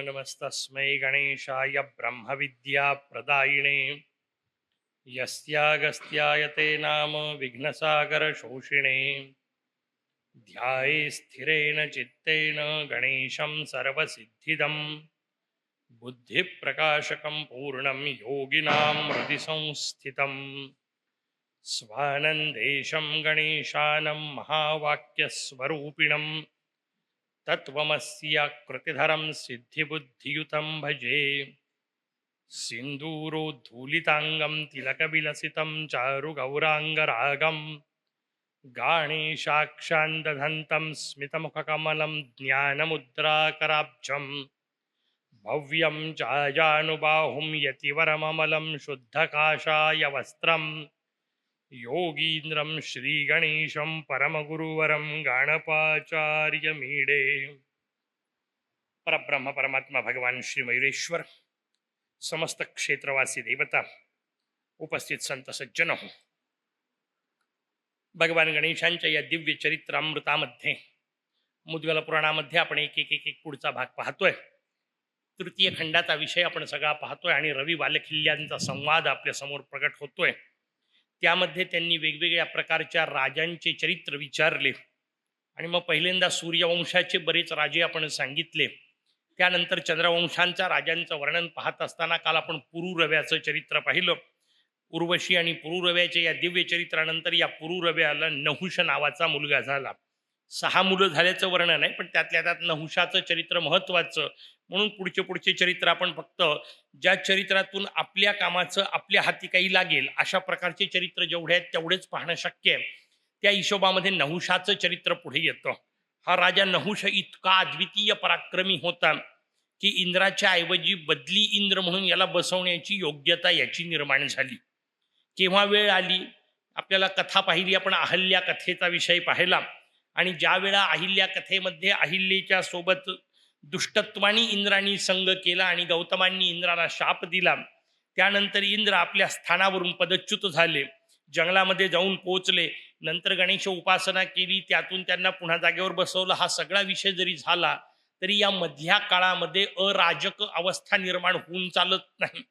नमस्तस्मै गणेशाय ब्रह्मविद्याप्रदायिने यस्यागस्त्याय ते नाम विघ्नसागरशोषिणे ध्याये स्थिरेण चित्तेन गणेशं सर्वसिद्धिदं बुद्धिप्रकाशकं पूर्णं योगिनां हृदि संस्थितं स्वानन्देशं गणेशानं महावाक्यस्वरूपिणं तत्त्वमस्याकृतिधरं सिद्धिबुद्धियुतं भजे सिन्दूरोद्धूलिताङ्गं तिलकविलसितं चारुगौराङ्गरागं गाणेशाक्षान्दधन्तं स्मितमुखकमलं ज्ञानमुद्राकराब्जं भव्यं चाजानुबाहुं यतिवरममलं शुद्धकाषाय वस्त्रं योगीन्द्रं श्रीगणेशं परमगुरुवरं गणपाचार्यमीडे। परब्रह्म परमात्मा भगवान श्री मयुरेश्वर, समस्त क्षेत्रवासी देवता, उपस्थित संत सज्जन हो, भगवान गणेशांच्या या दिव्य चरित्रामृतामध्ये मुद्गल पुराणामध्ये आपण एक एक एक एक पुढचा भाग पाहतोय। तृतीय खंडाचा विषय आपण सगळा पाहतोय आणि रवी बालकिल्ल्यांचा संवाद आपल्या समोर प्रकट होतोय। त्यामध्ये त्यांनी वेगवेगळ्या प्रकारच्या राजांचे चरित्र विचारले आणि मग पहिल्यांदा सूर्यवंशाचे बरेच राजे आपण सांगितले। त्यानंतर चंद्रवंशांच्या राजांचं वर्णन पाहत असताना काल आपण पुरुरव्याचं चरित्र पाहिलं। उर्वशी आणि पुरुरव्याच्या या दिव्य चरित्रानंतर या पुरुरव्याला नहुष नावाचा मुलगा झाला। 6 मुलं झाल्याचं वर्णन आहे, पण त्यातल्या त्यात नहुषाचं चरित्र महत्वाचं म्हणून पुढचे चरित्र आपण फक्त ज्या चरित्रातून आपल्या कामाचं आपल्या हाती काही लागेल अशा प्रकारचे चरित्र जेवढे आहेत तेवढेच पाहणं शक्य आहे। त्या हिशोबामध्ये नहुषाचं चरित्र पुढे येतं। हा राजा नहुष इतका अद्वितीय पराक्रमी होता की इंद्राच्या ऐवजी बदली इंद्र म्हणून याला बसवण्याची योग्यता याची निर्माण झाली। केव्हा वेळ आली, आपल्याला कथा पाहिली, आपण अहल्या कथेचा विषय पाहिला आणि ज्या वेळा अहिल्या कथेमध्ये अहिल्याच्या सोबत दुष्टत्वानी इंद्राणी संग केला आणि गौतमांनी इंद्राला शाप दिला, त्यानंतर इंद्र आपल्या स्थानावरून पदच्युत झाले, जंगलामध्ये जाऊन पोहोचले, नंतर गणेश उपासना केली, त्यातून त्यांना पुन्हा जागेवर बसवलं। हा सगळा विषय जरी झाला तरी या मधल्या काळामध्ये अराजक अवस्था निर्माण होऊन चालत नाही।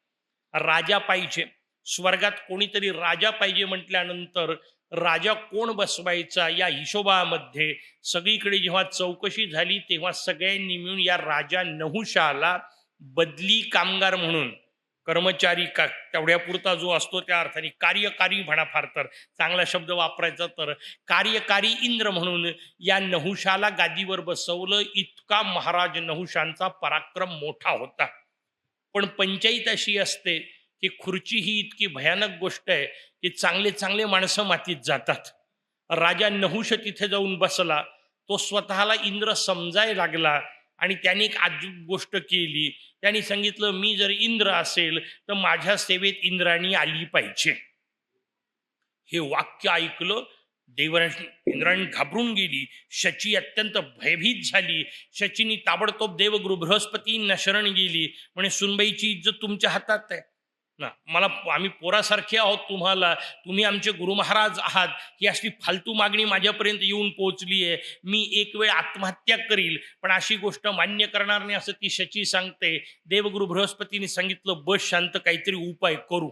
राजा पाहिजे, स्वर्गात कोणीतरी राजा पाहिजे म्हटल्यानंतर राजा कोण बसवायचा या हिशोबामध्ये सगळीकडे जेव्हा चौकशी झाली तेव्हा सगळ्यांनी मिळून या राजा नहुषाला बदली कामगार म्हणून, कर्मचारी का तेवढ्यापुरता जो असतो त्या अर्थाने कार्यकारी म्हणा, फार तर चांगला शब्द वापरायचा तर कार्यकारी इंद्र म्हणून या नहुषाला गादीवर बसवलं। इतका महाराज नहुषांचा पराक्रम मोठा होता। पण पंचायत अशी असते की खुर्ची ही इतकी भयानक गोष्ट आहे की चांगले चांगले माणसं मातीत जातात। राजा नहुष तिथे जाऊन बसला, तो स्वतःला इंद्र समजायला लागला आणि त्याने एक अद्भुत गोष्ट केली। त्यांनी सांगितलं, मी जर इंद्र असेल तर माझ्या सेवेत इंद्राणी आली पाहिजे। हे वाक्य ऐकलं, इंद्राणी घाबरून गेली, शची अत्यंत भयभीत झाली। शचीनी ताबडतोब देवगुरु बृहस्पतींना शरण गेली, म्हणे सुनबाईची इज्जत तुमच्या हातात आहे ना, आम्ही पोरासारखे आहोत तुम्हाला, तुम्ही आमचे गुरु महाराज आहात, ही अशी फालतू मागणी माझ्यापर्यंत येऊन पोहोचली आहे, मी एक वेळ आत्महत्या करील पण अशी गोष्ट मान्य करणार नाही असं ती शची सांगते। देवगुरु बृहस्पतीने सांगितलं, बस शांत, काहीतरी उपाय करू।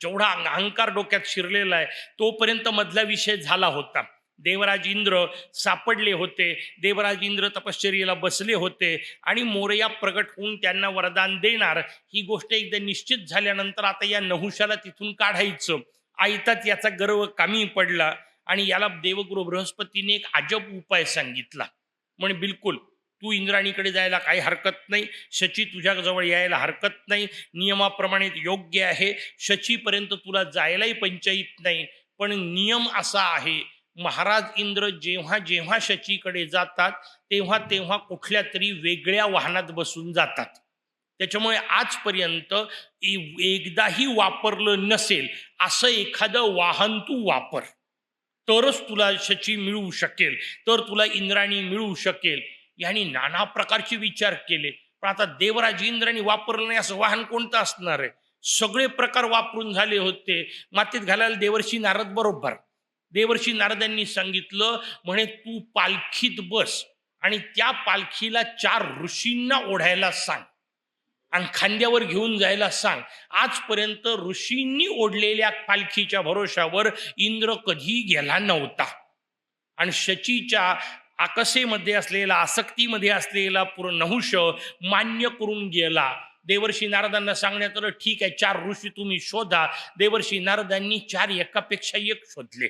जेवढा अहंकार डोक्यात शिरलेला आहे तोपर्यंत मधला विषय झाला होता। देवराज इंद्र सापडले होते, देवराज इंद्र तपश्चर्येला बसले होते आणि मोरया प्रगट होऊन त्यांना वरदान देणार ही गोष्ट एकदा निश्चित झाल्यानंतर आता या नहुषाला तिथून काढायचं। आयताच याचा गर्व कमी पडला आणि याला देवगुरु बृहस्पतीने एक अजब उपाय सांगितला, म्हणे बिलकुल तू इंद्राणीकडे जायला काही हरकत नाही, शची तुझ्या जवळ यायला हरकत नाही, नियमाप्रमाणे योग्य आहे, शचीपर्यंत तुला जायलाही पंचायत नाही, पण नियम असा आहे महाराज इंद्र जेव्हा जेव्हा शचीकडे जातात तेव्हा तेव्हा कुठल्या तरी वेगळ्या वाहनात बसून जातात। त्याच्यामुळे आजपर्यंत एकदाही वापरलं नसेल असं एखादं वाहन तू वापर, तरच तुला शची मिळू शकेल, तर तुला इंद्राणी मिळू शकेल। यांनी नाना प्रकारचे विचार केले, पण आता देवराज इंद्राणी वापरलं नाही असं वाहन कोणतं असणार आहे? सगळे प्रकार वापरून झाले होते। मातीत घालायला देवर्षी नारद बरोबर। देवर्षी नारदांनी सांगितलं, म्हणे तू पालखीत बस आणि त्या पालखीला 4 ऋषींना ओढायला सांग। आणि खांद्यावर घेऊन जायला सांग. आजपर्यंत ऋषींनी ओढलेल्या पालखीच्या भरोशावर इंद्र कधी गेला नव्हता. आणि शचीच्या आकसेमध्ये असलेला, आसक्तीमध्ये असलेला नहुष मान्य करून गेला. देवर्षी नारदांना सांगण्यात आलं, ठीक आहे 4 ऋषी तुम्ही शोधा. देवर्षी नारदांनी 4 एकापेक्षा एक शोधले.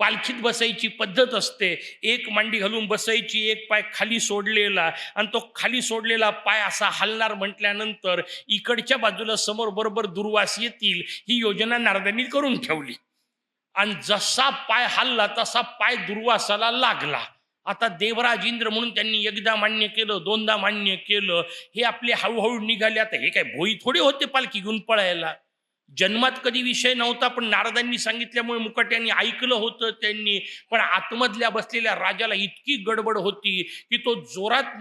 पालखीत बसायची पद्धत असते, एक मांडी घालून बसायची, एक पाय खाली सोडलेला, आणि तो खाली सोडलेला पाय असा हलणार म्हटल्यानंतर इकडच्या बाजूला समोर बरोबर दुर्वास येतील ही योजना नारदांनी करून ठेवली. आणि जसा पाय हलला तसा पाय दुर्वासाला लागला. आता देवराज इंद्र म्हणून त्यांनी एकदा मान्य केलं, 2दा मान्य केलं, हे आपले हळूहळू निघाले. आता हे काय भोई थोडे होते पालखी घेऊन पळायला. जन्मात कधी विषय नव्हता, पण नारदांनी सांगितल्यामुळे मुकाट्यांनी ऐकलं होतं त्यांनी. पण आतमधल्या बसलेल्या राजाला इतकी गडबड होती की तो जोरात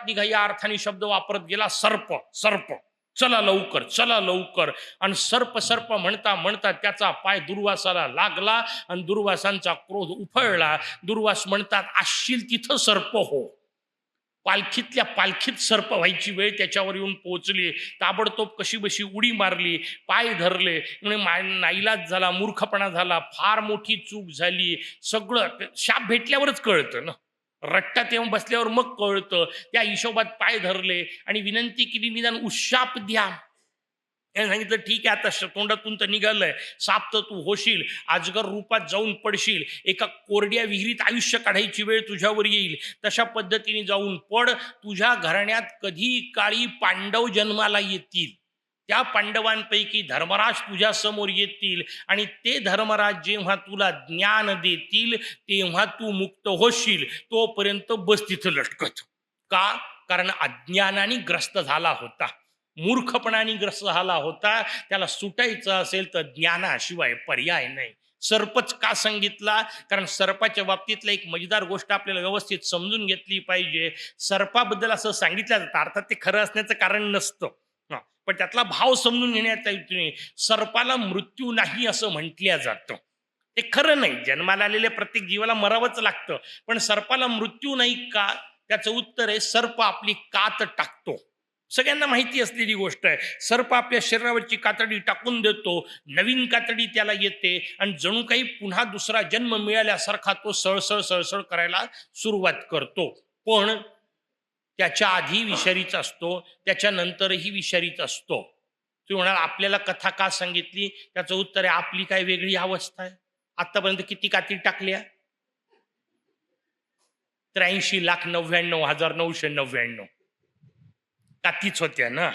निघा या अर्थाने शब्द वापरत गेला. सर्प सर्प, चला लवकर चला लवकर. आणि सर्प सर्प म्हणता म्हणता त्याचा पाय दुर्वासाला लागला आणि दुर्वासांचा क्रोध उफळला. दुर्वास म्हणतात, असशील तिथं सर्प हो. पालखीतल्या पालखीत सर्प व्हायची वेळ त्याच्यावर येऊन पोहोचली. ताबडतोब कशी बशी उडी मारली, पाय धरले. म्हणजे नाईलाज झाला, मूर्खपणा झाला, फार मोठी चूक झाली. सगळं शाप भेटल्यावरच कळतं ना, रट्टा तेव्हा बसल्यावर मग कळतं. त्या हिशोबात पाय धरले आणि विनंती केली, निदान उशाप द्या. त्याने सांगितलं, ठीक आहे, आता तोंडातून तर निघालंय, साप तर तू होशील, अजगर रूपात जाऊन पडशील, एका कोरड्या विहिरीत आयुष्य काढायची वेळ तुझ्यावर येईल, तशा पद्धतीने जाऊन पड. तुझ्या घराण्यात कधी काळी पांडव जन्माला येतील, त्या पांडवांपैकी धर्मराज तुझ्या समोर येतील आणि ते धर्मराज जेव्हा तुला ज्ञान देतील तेव्हा तू मुक्त होशील. तोपर्यंत बस तिथं लटकत. का? कारण अज्ञानाने ग्रस्त झाला होता, मूर्खपणाने ग्रस्त झाला होता. त्याला सुटायचं असेल तर ज्ञानाशिवाय पर्याय नाही. सर्पच का सांगितला? कारण सर्पाच्या बाबतीतला एक मजेदार गोष्ट आपल्याला व्यवस्थित समजून घेतली पाहिजे. सर्पाबद्दल असं सांगितलं जातं, अर्थात ते खरं असण्याचं कारण नसतं, पण त्यातला भाव समजून घेण्यात येईल. सर्पाला मृत्यू नाही असं म्हटलं जातं, ते खरं नाही. जन्माला आलेल्या प्रत्येक जीवाला मरावंच लागतं, पण सर्पाला मृत्यू नाही का? त्याचं उत्तर आहे, सर्प आपली कात टाकतो. सगळ्यांना माहिती असलेली गोष्ट आहे. सर्प आपल्या शरीरावरची कातडी टाकून देतो, नवीन कातडी त्याला येते आणि जणू काही पुन्हा दुसरा जन्म मिळाल्यासारखा तो सळसळ सळसळ करायला सुरुवात करतो. पण त्याच्या आधी विषारीच असतो, त्याच्यानंतरही विषारीच असतो. तुम्ही म्हणाल आपल्याला कथा का सांगितली? त्याचं उत्तर आहे, आपली काय वेगळी अवस्था आहे. आतापर्यंत किती काती टाकल्या? 83,99,999 कातीच होत्या ना.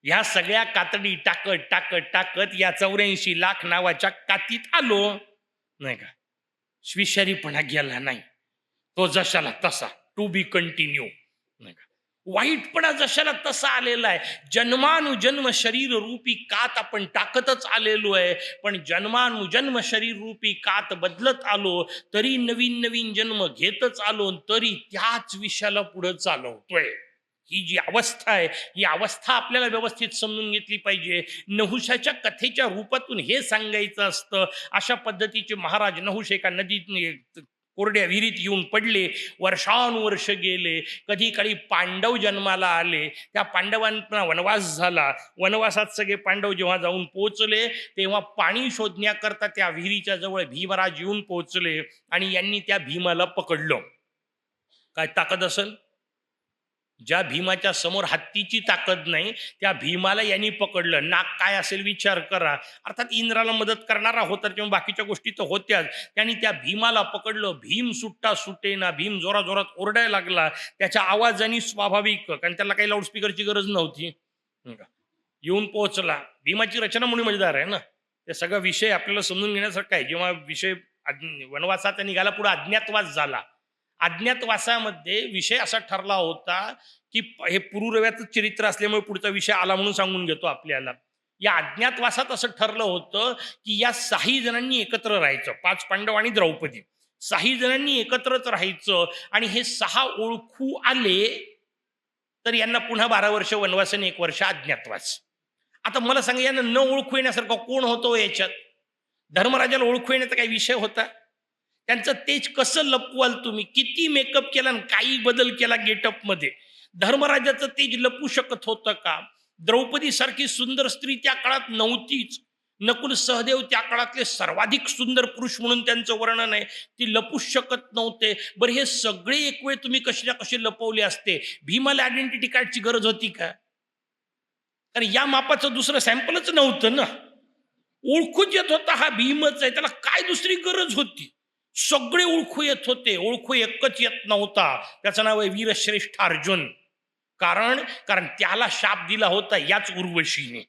ह्या सगळ्या कातडी टाकत टाकत टाकत या 84 लाख नावाच्या कातीत आलो नाही का. विषारीपणा गेला नाही, तो जशाला तसा, टू बी कंटिन्यू नाही का. वाईटपणा जशाला तसा आलेला आहे. जन्मानुजन्म शरीर रूपी कात आपण टाकतच आलेलो आहे, पण जन्मानुजन्म शरीर रूपी कात बदलत आलो, तरी नवीन नवीन जन्म घेतच आलो, तरी त्याच विषयाला पुढे चालवतोय. ही जी अवस्था आहे, ही अवस्था आपल्याला व्यवस्थित समजून घेतली पाहिजे. नहुषाच्या कथेच्या रूपातून हे सांगायचं असतं. अशा पद्धतीचे महाराज नहुष एका नदीत कोरड्या विहिरीत येऊन पडले. वर्षानुवर्ष गेले. कधी काळी पांडव जन्माला आले. त्या पांडवांना वनवास झाला. वनवासात सगळे पांडव जेव्हा जाऊन पोहोचले तेव्हा पाणी शोधण्याकरता त्या विहिरीच्या जवळ भीमराज येऊन पोहोचले आणि यांनी त्या भीमाला पकडलं. काय ताकद असेल? ज्या भीमाच्या समोर हत्तीची ताकद नाही त्या भीमाला यांनी पकडलं. नाक काय असेल विचार करा. अर्थात इंद्राला मदत करणारा होता तेव्हा बाकीच्या गोष्टी तर होत्याच. त्यांनी त्या भीमाला पकडलं. भीम सुट्टा सुटेना. भीम जोरात ओरडायला लागला. त्याच्या आवाजाने स्वाभाविक, कारण त्याला काही लाऊडस्पीकरची गरज नव्हती, येऊन पोहोचला. भीमाची रचना म्हणून मजेदार आहे ना. ते सगळा विषय आपल्याला समजून घेण्यासारखा आहे. जेव्हा विषय वनवासात निघाला, पुढे अज्ञातवास झाला. अज्ञातवासामध्ये विषय असा ठरला होता की हे पुरुरव्याचं चरित्र असल्यामुळे पुढचा विषय आला म्हणून सांगून घेतो आपल्याला. या अज्ञातवासात असं ठरलं होतं की या 6 जणांनी एकत्र राहायचं. 5 पांडव आणि द्रौपदी 6 जणांनी एकत्रच राहायचं. आणि हे 6 ओळखू आले तर यांना पुन्हा 12 वर्ष वनवास आणि 1 वर्ष अज्ञातवास. आता मला सांगा, यांना न ओळखू येण्यासारखं कोण होतो याच्यात? धर्मराजाला ओळखू येण्याचा काही विषय होता? त्यांचं तेज कसं लपवाल तुम्ही? किती मेकअप केला आणि काही बदल केला गेटअप मध्ये, धर्मराजाचं तेज लपू शकत होतं का? द्रौपदी सारखी सुंदर स्त्री त्या काळात नव्हतीच. नकुल सहदेव त्या काळातले सर्वाधिक सुंदर पुरुष म्हणून त्यांचं वर्णन आहे. ती लपू शकत नव्हते. बरं, हे सगळे एक वेळ तुम्ही कसे ना कसे लपवले असते, भीमाला आयडेंटिटी कार्डची गरज होती का? कारण या मापाचं दुसरं सॅम्पलच नव्हतं ना. ओळखूच येत होता हा भीमच आहे, त्याला काय दुसरी गरज होती? सगळे ओळखू येत होते, ओळखू एकच येत नव्हता, त्याचं नाव आहे वीरश्रेष्ठ अर्जुन. कारण कारण त्याला शाप दिला होता याच उर्वशीने.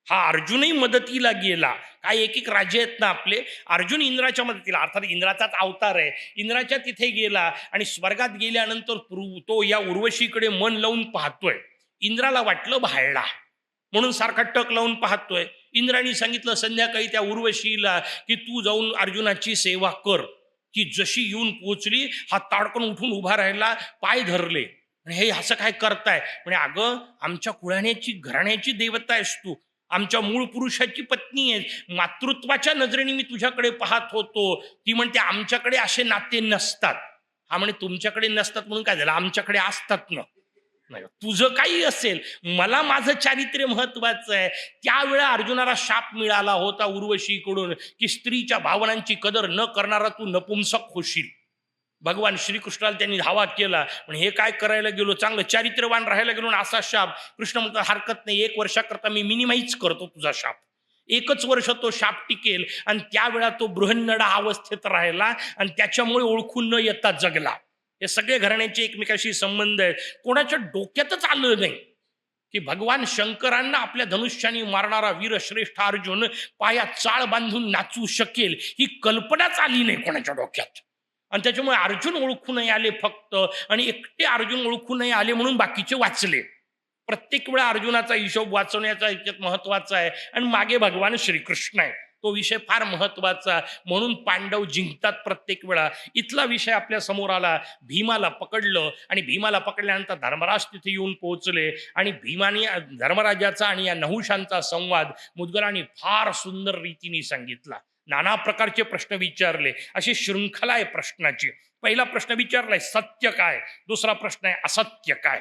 हा अर्जुनही मदतीला गेला. काय एक एक राजे आहेत ना आपले, अर्जुन इंद्राच्या मदतीला, अर्थात इंद्राचाच अवतार आहे, इंद्राच्या तिथे गेला आणि स्वर्गात गेल्यानंतर तो या उर्वशीकडे मन लावून पाहतोय. इंद्राला वाटलं भाळला म्हणून सारखा टक लावून पाहतोय. इंद्राने सांगितलं संध्याकाळी त्या उर्वशीला की तू जाऊन अर्जुनाची सेवा कर. ती जशी येऊन पोहोचली, हा ताडकन उठून उभा राहिला, पाय धरले. हे असं काय करताय? म्हणजे अगं, आमच्या कुळाण्याची घराण्याची देवता आहेस तू, आमच्या मूळ पुरुषाची पत्नी आहे, मातृत्वाच्या नजरेने मी तुझ्याकडे पाहत होतो. ती म्हणते आमच्याकडे असे नाते नसतात. हा म्हणे तुमच्याकडे नसतात म्हणून काय झालं, आमच्याकडे असतात ना. नाही, तुझं काही असेल, मला माझं चारित्र्य महत्वाचं आहे. त्यावेळा अर्जुनाला शाप मिळाला होता उर्वशीकडून की स्त्रीच्या भावनांची कदर न करणारा तू नपुंसक होशील. भगवान श्रीकृष्णाला त्यांनी धावा केला, पण हे काय करायला गेलो, चांगलं चारित्र्यवान राहायला गेलो ना असा शाप. कृष्ण म्हणतात हरकत नाही, 1 वर्षाकरता मी मिनिमाइज करतो तुझा शाप. 1च वर्ष तो शाप टिकेल आणि त्यावेळा तो बृहन्नडा अवस्थेत राहिला आणि त्याच्यामुळे ओळखून न येता जगला. हे सगळे घराण्याचे एकमेकाशी संबंध आहेत. कोणाच्या डोक्यातच आलं नाही की भगवान शंकरांना आपल्या धनुष्याने मारणारा वीरश्रेष्ठ अर्जुन पायात चाळ बांधून नाचू शकेल, ही कल्पनाच आली नाही कोणाच्या डोक्यात. आणि त्याच्यामुळे अर्जुन ओळखू नाही आले फक्त, आणि एकटे अर्जुन ओळखू नाही आले म्हणून बाकीचे वाचले. प्रत्येक वेळा अर्जुनाचा हिशोब वाचवण्याचा इतक्यात महत्वाचा आहे. आणि मागे भगवान श्रीकृष्ण आहे, तो विषय फार महत्वाचा, म्हणून पांडव जिंकतात प्रत्येक वेळा. इथला विषय आपल्या समोर आला. भीमाला पकडलं आणि भीमाला पकडल्यानंतर धर्मराज तिथे येऊन पोहोचले आणि भीमाने धर्मराजाचा आणि या नहुषांचा संवाद मुद्गलांनी फार सुंदर रीतीने सांगितला. नाना प्रकारचे प्रश्न विचारले, अशी शृंखला आहे प्रश्नाची. पहिला प्रश्न विचारलाय सत्य काय, दुसरा प्रश्न आहे असत्य काय.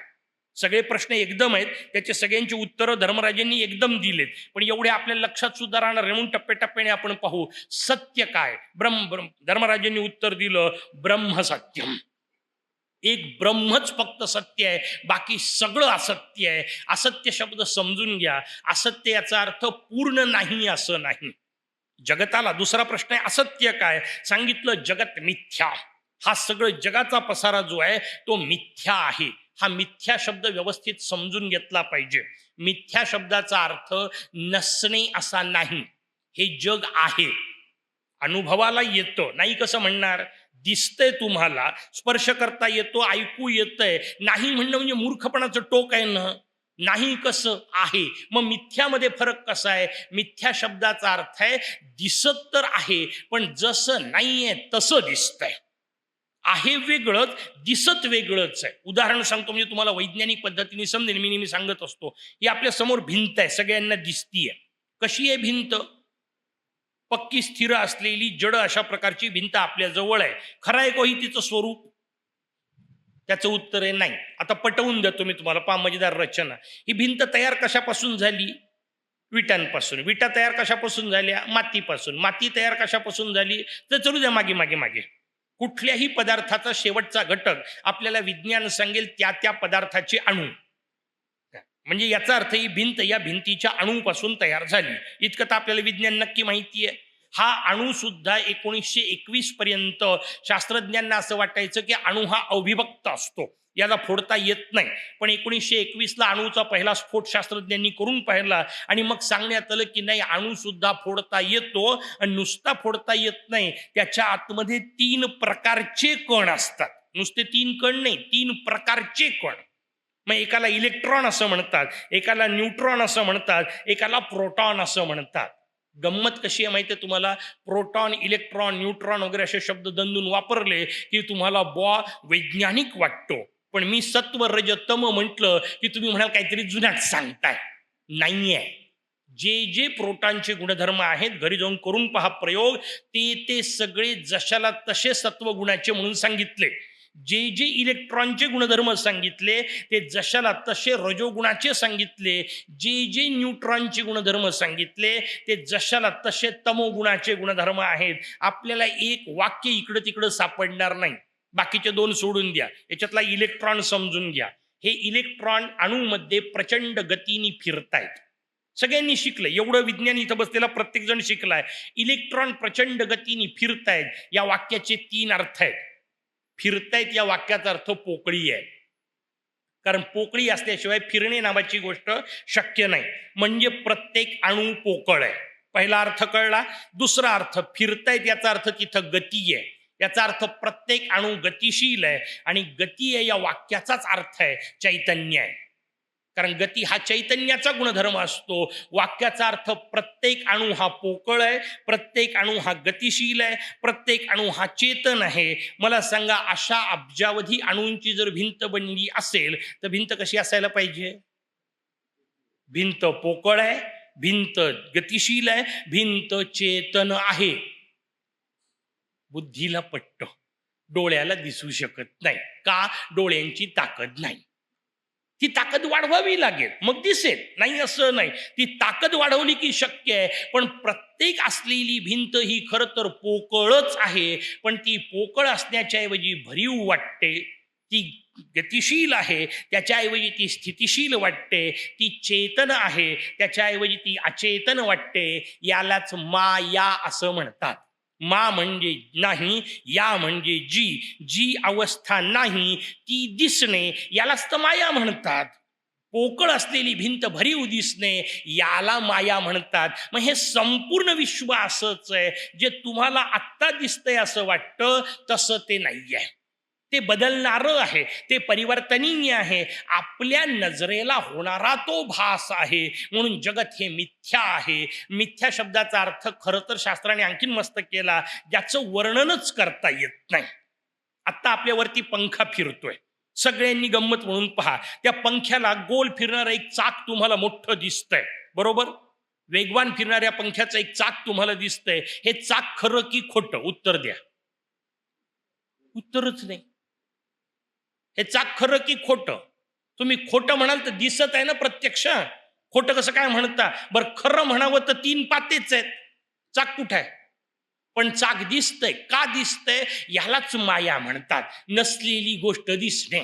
सगळे प्रश्न एकदम आहेत, त्याचे सगळ्यांची उत्तरं धर्मराजांनी एकदम दिलेत, पण एवढे आपल्या लक्षात सुद्धा राहणार म्हणून टप्प्याटप्प्याने आपण पाहू. सत्य काय? धर्मराजांनी उत्तर दिलं ब्रह्म सत्यम. एक ब्रह्मच फक्त सत्य आहे, बाकी सगळं असत्य आहे. असत्य शब्द समजून घ्या, असत्य याचा अर्थ पूर्ण नाही असं नाही. जगताला दुसरा प्रश्न आहे असत्य काय, सांगितलं जगत मिथ्या. हा सगळं जगाचा पसारा जो आहे तो मिथ्या आहे. हा मिथ्या शब्द व्यवस्थित समजून घेतला पाहिजे. मिथ्या शब्दाचा अर्थ नसणे असा नाही. हे जग आहे, अनुभवाला येतं, नाही कसं म्हणणार, दिसतंय तुम्हाला, स्पर्श करता येतो, ऐकू येतंय, नाही म्हणणं म्हणजे मूर्खपणाचं टोक आहे ना. नाही कसं आहे. मग मिथ्यामध्ये फरक कसा आहे? मिथ्या शब्दाचा अर्थ आहे दिसत तर आहे पण जसं नाहीये तसं दिसतंय. आहे वेगळंच, दिसत वेगळंच आहे. उदाहरण सांगतो म्हणजे तुम्हाला वैज्ञानिक पद्धतीने समजेल. मी नेहमी सांगत असतो, ही आपल्या समोर भिंत आहे, सगळ्यांना दिसतीये. कशी आहे भिंत? पक्की स्थिर असलेली जड अशा प्रकारची भिंत आपल्या जवळ आहे. खरं आहे का तिचं स्वरूप? त्याचं उत्तर आहे नाही. आता पटवून देतो मी तुम्हाला, पहा मजेदार रचना. ही भिंत तयार कशापासून झाली? विटांपासून. विटा तयार कशापासून झाल्या? मातीपासून. माती तयार कशापासून झाली? तर चलू द्या मागे मागे मागे. कुठल्याही पदार्थाचा शेवटचा घटक आपल्याला विज्ञान सांगेल त्या त्या पदार्थाचे अणू. म्हणजे याचा अर्थ ही भिंत या भिंतीच्या अणूपासून तयार झाली, इतकं तर आपल्याला विज्ञान नक्की माहिती आहे. हा अणू सुद्धा 1921 पर्यंत शास्त्रज्ञांना असं वाटायचं की अणू हा अविभक्त असतो, याला फोडता येत नाही. पण 1921 ला अणूचा पहिला स्फोट शास्त्रज्ञांनी करून पाहिला आणि मग सांगण्यात आलं की नाही, अणू सुद्धा फोडता येतो. आणि नुसता फोडता येत नाही, त्याच्या आतमध्ये 3 प्रकारचे कण असतात. नुसते 3 कण नाही, 3 प्रकारचे कण. मग एकाला इलेक्ट्रॉन असं म्हणतात, एकाला न्यूट्रॉन असं म्हणतात, एकाला प्रोटॉन असं म्हणतात. गंमत कशी आहे माहिती आहे तुम्हाला? प्रोटॉन, इलेक्ट्रॉन, न्यूट्रॉन वगैरे असे शब्द दंडून वापरले की तुम्हाला वैज्ञानिक वाटतो. पण मी सत्व रज तम म्हटलं की तुम्ही म्हणाल काहीतरी जुनाट सांगताय. नाहीये. जे जे प्रोटॉनचे गुणधर्म आहेत, घरी जाऊन करून पहा प्रयोग, ते सगळे जशाला तसे सत्वगुणाचे म्हणून सांगितले. जे जे इलेक्ट्रॉनचे गुणधर्म सांगितले ते जशाला तसे रजोगुणाचे सांगितले, जे जे न्यूट्रॉनचे गुणधर्म सांगितले ते जशाला तसे तमोगुणाचे गुणधर्म आहेत. आपल्याला एक वाक्य इकडं तिकडं सापडणार नाही. बाकीचे दोन सोडून द्या, याच्यातला इलेक्ट्रॉन समजून घ्या. हे इलेक्ट्रॉन अणूमध्ये प्रचंड गतीने फिरतायत. सगळ्यांनी शिकलं, एवढं विज्ञान इथं बसलेला प्रत्येक जण शिकलाय. इलेक्ट्रॉन प्रचंड गतीने फिरतायत, या वाक्याचे 3 अर्थ आहेत. फिरतायत या वाक्याचा अर्थ पोकळी आहे, कारण पोकळी असल्याशिवाय फिरणे नावाची गोष्ट शक्य नाही. म्हणजे प्रत्येक अणू पोकळ आहे. पहिला अर्थ कळला. दुसरा अर्थ, फिरतायत याचा अर्थ तिथं गती आहे. याचा अर्थ प्रत्येक अणू गतिशील आहे, आणि गती आहे या वाक्याचाच अर्थ आहे चैतन्य आहे. कारण गती हा चैतन्याचा गुणधर्म असतो. वाक्याचा अर्थ प्रत्येक अणू हा पोकळ आहे, प्रत्येक अणू हा गतिशील आहे, प्रत्येक अणू हा चेतन आहे. मला सांगा, अशा अब्जावधी अणूंची जर भिंत बनली असेल तर भिंत कशी असायला पाहिजे? भिंत पोकळ आहे, भिंत गतिशील आहे, भिंत चेतन आहे. बुद्धीला पटतं, डोळ्याला दिसू शकत नाही. का? डोळ्यांची ताकद नाही. ती ताकद वाढवावी लागेल, मग दिसेल. नाही असं नाही, ती ताकद वाढवली की शक्य आहे. पण प्रत्येक असलेली भिंत ही खरं तर पोकळच आहे. पण ती पोकळ असण्याच्या ऐवजी भरीव वाटते, ती गतिशील आहे त्याच्याऐवजी ती स्थितिशील वाटते, ती चेतन आहे त्याच्याऐवजी ती अचेतन वाटते. यालाच माया असं म्हणतात. मा म्हणजे नाही, या म्हणजे जी. जी अवस्था नाही ती दिसणे, यालाच तर माया म्हणतात. पोकळ असलेली भिंत भरीव दिसणे, याला माया म्हणतात. मग हे संपूर्ण विश्व असंच आहे. जे तुम्हाला आत्ता दिसतंय असं वाटतं तसं ते नाही आहे. ते बदलणारं आहे, ते परिवर्तनीय आहे. आपल्या नजरेला होणारा तो भास आहे. म्हणून जगत हे मिथ्या आहे. मिथ्या शब्दाचा अर्थ खरं तर शास्त्राने आणखीन मस्त केला, ज्याचं वर्णनच करता येत नाही. आत्ता आपल्यावरती पंखा फिरतोय, सगळ्यांनी गंमत म्हणून पहा. त्या पंख्याला गोल फिरणारं एक चाक तुम्हाला मोठं दिसतंय, बरोबर? वेगवान फिरणाऱ्या पंख्याचं एक चाक तुम्हाला दिसतंय. हे चाक खरं की खोटं? उत्तर द्या. उत्तरच नाही. हे चाक खरं की खोटं? तुम्ही खोटं म्हणाल तर दिसत आहे ना प्रत्यक्ष. खोटं कसं काय म्हणता? बरं, खरं म्हणावं तर 3 पातेच आहेत. चाक कुठं आहे? पण चाक दिसतंय. का दिसतंय? यालाच माया म्हणतात. नसलेली गोष्ट दिसणे.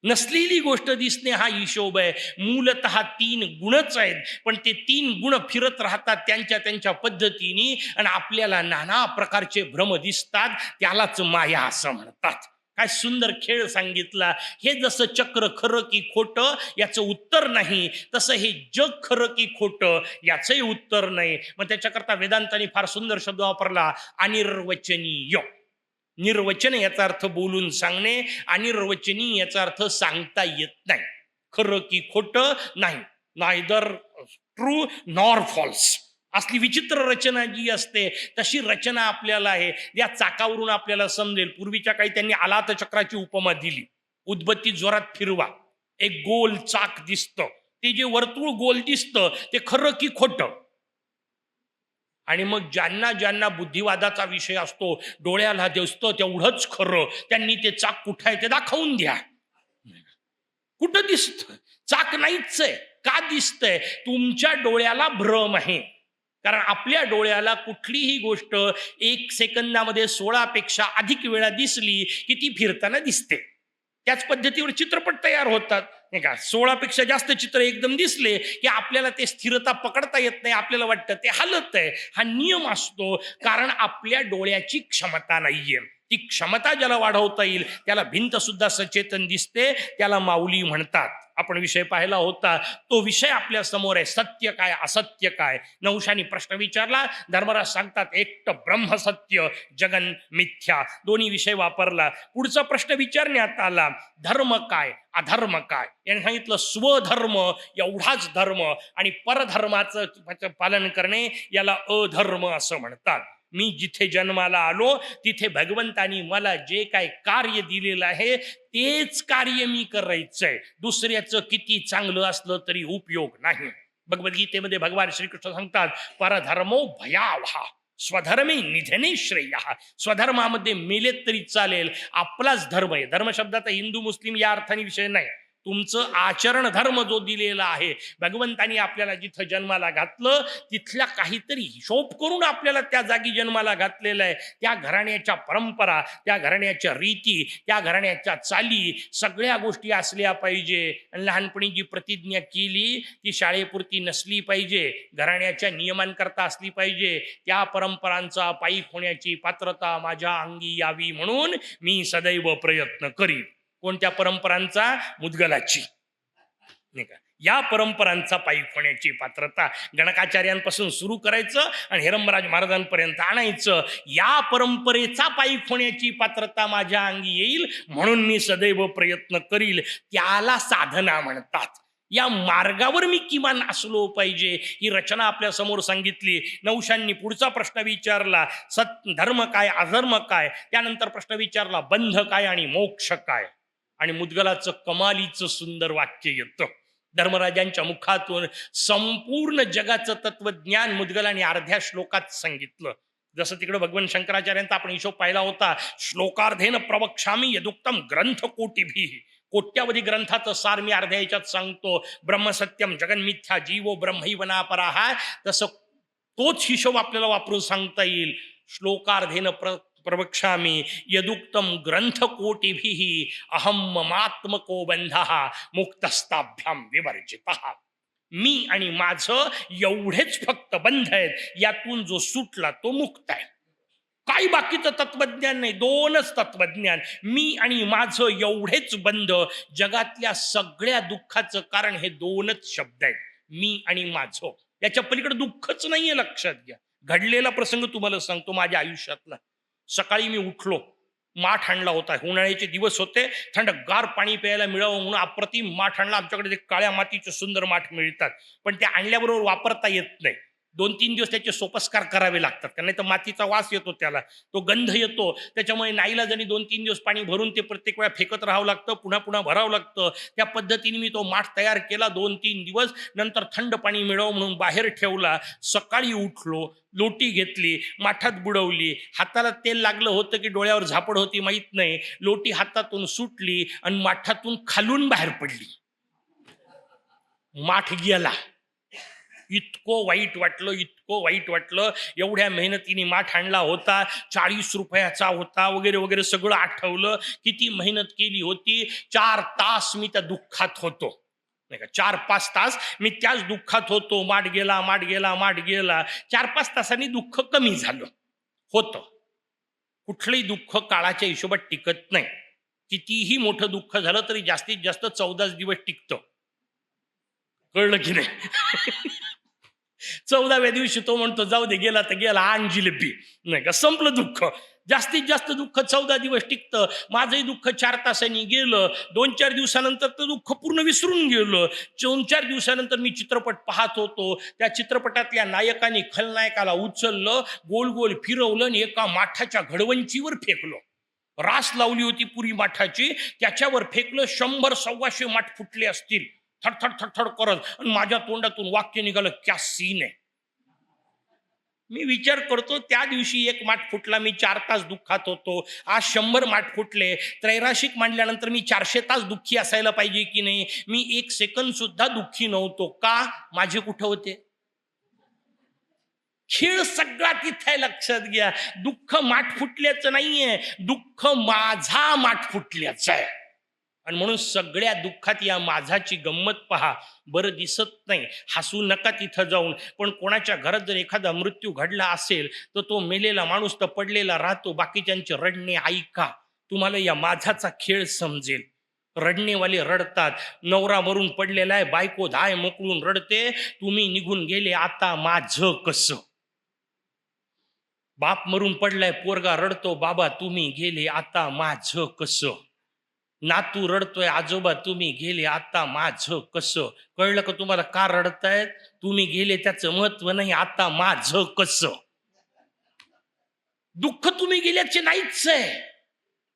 नसलेली गोष्ट दिसणे हा हिशोब आहे. मूलतः 3 गुणच आहेत, पण ते 3 गुण फिरत राहतात त्यांच्या त्यांच्या पद्धतीने, आणि आपल्याला नाना प्रकारचे भ्रम दिसतात. त्यालाच माया असं म्हणतात. काय सुंदर खेळ सांगितला. हे जसं चक्र खरं की खोटं याचं उत्तर नाही, तसं हे जग खरं की खोटं याचंही उत्तर नाही. मग त्याच्याकरता वेदांताने फार सुंदर शब्द वापरला, अनिर्वचनीय. निर्वचन याचा अर्थ बोलून सांगणे, अनिर्वचनीय याचा अर्थ सांगता येत नाही. खरं की खोटं नाही, नायदर ट्रू नॉर फॉल्स. असली विचित्र रचना जी असते तशी रचना आपल्याला आहे. या चाकावरून आपल्याला समजेल. पूर्वीच्या काही त्यांनी आलात चक्राची उपमा दिली. उदबत्ती जोरात फिरवा, एक गोल चाक दिसतं. ते जे वर्तुळ गोल दिसतं ते खरं की खोटं? आणि मग ज्यांना ज्यांना बुद्धिवादाचा विषय असतो, डोळ्याला दिसतं तेवढंच खरं, त्यांनी ते चाक कुठं आहे ते दाखवून द्या. कुठं दिसतं? चाक नाहीच आहे. का दिसतंय? तुमच्या डोळ्याला भ्रम आहे. कारण आपल्या डोळ्याला कुठलीही गोष्ट 1 सेकंदामध्ये 16 पेक्षा अधिक वेळा दिसली की ती फिरताना दिसते. त्याच पद्धतीवर चित्रपट तयार होतात, नाही का? 16 पेक्षा जास्त चित्र एकदम दिसले की आपल्याला ते स्थिरता पकडता येत नाही. आपल्याला वाटतं ते हलत आहे. हा नियम असतो, कारण आपल्या डोळ्याची क्षमता नाहीये. ती क्षमता ज्याला वाढवता येईल त्याला भिंत सुद्धा सचेतन दिसते. त्याला माऊली म्हणतात. आपण विषय पाहिला होता, तो विषय आपल्या समोर आहे. सत्य काय, असत्य काय? नहुशाने प्रश्न विचारला. धर्मराज सांगतात एकटं ब्रह्म सत्य, जगन मिथ्या. दोन्ही विषय वापरला. पुढचा प्रश्न विचारण्यात आला, धर्म काय, अधर्म काय? याने सांगितलं स्वधर्म एवढाच धर्म, आणि परधर्माचं पालन करणे याला अधर्म असं म्हणतात. मी जिथे जन्माला आलो तिथे भगवंतानी मला जे काय कार्य दिलेलं आहे तेच कार्य मी करायचंय. दुसऱ्याचं किती चांगलं असलं तरी उपयोग नाही. भगवद्गीतेमध्ये भगवान श्रीकृष्ण सांगतात, परधर्मो भयावहा. स्वधर्मे निधने श्रेय. स्वधर्मामध्ये मेलेत तरी चालेल, आपलाच धर्म आहे. धर्म शब्दाचा हिंदू मुस्लिम या अर्थाने विषय नाही. तुमचं आचरण धर्म जो दिलेला आहे, भगवंतानी आपल्याला जिथं जन्माला घातलं तिथल्या काहीतरी हिशोब करून आपल्याला त्या जागी जन्माला घातलेलं आहे. त्या घराण्याच्या परंपरा, त्या घराण्याच्या रीती, त्या घराण्याच्या चाली सगळ्या गोष्टी असल्या पाहिजे. आणि लहानपणी जी प्रतिज्ञा केली ती शाळेपुरती नसली पाहिजे, घराण्याच्या नियमांकरता असली पाहिजे. त्या परंपरांचा पायीक होण्याची पात्रता माझ्या अंगी यावी म्हणून मी सदैव प्रयत्न करीन. कोणत्या परंपरांचा? मुद्गलाची, नाही का? या परंपरांचा पायीक होण्याची पात्रता गणकाचार्यांपासून सुरू करायचं आणि हिरंबराज महाराजांपर्यंत आणायचं. या परंपरेचा पायीक होण्याची पात्रता माझ्या अंगी येईल म्हणून मी सदैव प्रयत्न करील. त्याला साधना म्हणतात. या मार्गावर मी किमान असलो पाहिजे. ही रचना आपल्या समोर सांगितली. नवशांनी पुढचा प्रश्न विचारला, धर्म काय, अधर्म काय. त्यानंतर प्रश्न विचारला, बंध काय आणि मोक्ष काय. आणि मुद्गलाचं कमालीचं सुंदर वाक्य येतं धर्मराजांच्या मुखातून. संपूर्ण जगाचं तत्वज्ञान मुद्गलाने अर्ध्या श्लोकात सांगितलं. जसं तिकडे भगवान शंकराचार्यांचा आपण हिशोब पाहिला होता, श्लोकार्धेन प्रवक्ष्यामी यदुक्तम ग्रंथ कोटिभी. कोट्यावधी ग्रंथाचं सार मी अर्ध्या याच्यात सांगतो. ब्रह्मसत्यम जगन्मिथ्या जीवो ब्रह्मैवनापराः. तसं तोच हिशोब आपल्याला वापरून सांगता येईल. श्लोकार्धेन प्रवक्ष्यामि यदुक्तम ग्रंथ कोटिभिः अहम ममात्मको बंधः मुक्तस्ताभ्याम विवर्जितः. मी आणि माझं एवढेच फक्त बंध आहेत. यातून जो सुटला तो मुक्त आहे. काही बाकीचं तत्वज्ञान नाही, दोनच तत्वज्ञान. मी आणि माझं एवढेच बंध. जगातल्या सगळ्या दुःखाचं कारण हे दोनच शब्द आहेत, मी आणि माझं. याच्या पलीकडे दुःखच नाहीये. लक्षात घ्या. घडलेला प्रसंग तुम्हाला सांगतो माझ्या आयुष्यातला. सकाळी मी उठलो, माठ आणला होता. उन्हाळ्याचे दिवस होते, थंडगार पाणी प्यायला मिळावं म्हणून अप्रतिम माठ आणला. आमच्याकडे ते काळ्या मातीचे सुंदर माठ मिळतात, पण ते आणल्याबरोबर वापरता येत नाही. 2-3 दिवस त्याचे सोपस्कार करावे लागतात, कारण नाही तर मातीचा वास येतो, त्याला तो गंध येतो. त्याच्यामुळे नाईलाजाने 2-3 दिवस पाणी भरून ते प्रत्येक वेळा फेकत राहावं लागतं, पुन्हा पुन्हा भरावं लागतं. त्या पद्धतीने मी तो माठ तयार केला 2-3 दिवस. नंतर थंड पाणी मिळावं म्हणून बाहेर ठेवला. सकाळी उठलो, लोटी घेतली, माठात बुडवली. हाताला तेल लागलं होतं की डोळ्यावर झापड होती माहीत नाही. लोटी हातातून सुटली आणि माठातून खालून बाहेर पडली. माठ गेला. इतकं वाईट वाटलं, इतकं वाईट वाटलं. एवढ्या मेहनतीने माठ आणला होता, 40 रुपयाचा होता, वगैरे वगैरे सगळं आठवलं. किती मेहनत केली होती. 4 तास मी त्या दुःखात होतो, नाही का? 4-5 तास मी त्याच दुःखात होतो. माठ गेला, माठ गेला, माठ गेला. 4-5 तासांनी दुःख कमी झालं होतं. कुठलंही दुःख काळाच्या हिशोबात टिकत नाही. कितीही मोठं दुःख झालं तरी जास्तीत जास्त 14 दिवस टिकतं. कळलं की नाही? 14व्या दिवशी तो म्हणतो जाऊ दे, गेला तर गेला, आण जिलेबी, नाही का? संपलं दुःख. जास्तीत जास्त दुःख 14 दिवस टिकतं. माझंही दुःख 4 तासांनी गेलं. 2-4 दिवसानंतर तर दुःख पूर्ण विसरून गेलं. 2-4 दिवसानंतर मी चित्रपट पाहत होतो. त्या चित्रपटातल्या नायकाने खलनायकाला उचललं, गोल गोल फिरवलं आणि एका माठाच्या घडवंचीवर फेकलं. रास लावली होती पुरी माठाची, त्याच्यावर फेकलं. 100-125 माठ फुटले असतील थडथड थडथड करत. आणि माझ्या तोंडातून वाक्य निघालं, क्या सीन आहे. मी विचार करतो, त्या दिवशी 1 माठ फुटला, मी 4 तास दुःखात होतो. आज 100 माठ फुटले. त्रैराशिक मांडल्यानंतर मी 400 तास दुःखी असायला पाहिजे की नाही? मी 1 सेकंद सुद्धा दुःखी नव्हतो. का? माझे कुठं होते? खेळ सगळा तिथे. लक्षात घ्या. दुःख माठ फुटल्याचं नाहीये, दुःख माझा माठ फुटल्याचं आहे. आणि म्हणून सगळ्या दुःखात या माझाची गंमत पहा. बरं दिसत नाही, हसू नका तिथं जाऊन. पण कोणाच्या घरात जर एखादा मृत्यू घडला असेल तर तो मेलेला माणूस तर पडलेला राहतो. बाकीच्यांचे रडणे ऐका, तुम्हाला या माझाचा खेळ समजेल. रडणेवाले रडतात. नवरा मरून पडलेला आहे, बायको धाय मोकळून रडते, तुम्ही निघून गेले आता माझं कसं. बाप मरून पडलाय, पोरगा रडतो, बाबा तुम्ही गेले आता माझं कसं. नातू रडतोय, आजोबा तुम्ही गेले आता माझं कसं. कळलं का तुम्हाला का रडतायत? तुम्ही गेले त्याचं महत्व नाही, आता माझं कसं. दुःख तुम्ही गेल्याचे नाहीच आहे.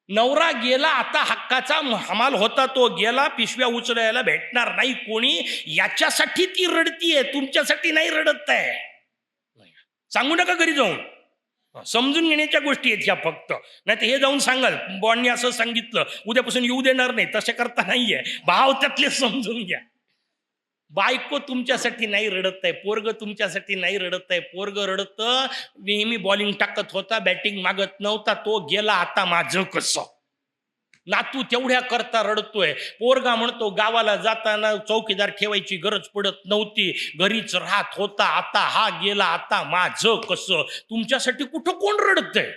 नवरा गेला, आता हक्काचा हमाल होता तो गेला, पिशव्या उचलायला भेटणार नाही कोणी, याच्यासाठी ती रडतीये, तुमच्यासाठी नाही रडत आहे. सांगू नका घरी जाऊन, समजून घेण्याच्या गोष्टी आहेत ह्या फक्त. नाही तर हे जाऊन सांगाल बॉननी असं सांगितलं उद्यापासून येऊ देणार नाही, तसे करता नाहीये. भाव त्यातले समजून घ्या. बायको तुमच्यासाठी नाही रडत आहे, पोरग तुमच्यासाठी नाही रडत आहे. पोरग रडत नेहमी बॉलिंग टाकत होता, बॅटिंग मागत नव्हता, तो गेला, आता माझं कसं. नातू तेवढ्या करता रडतोय. पोरगा म्हणतो गावाला जाताना चौकीदार ठेवायची गरज पडत नव्हती, घरीच राहत होता, आता हा गेला, आता माझं कसं. तुमच्यासाठी कुठं कोण रडतंय?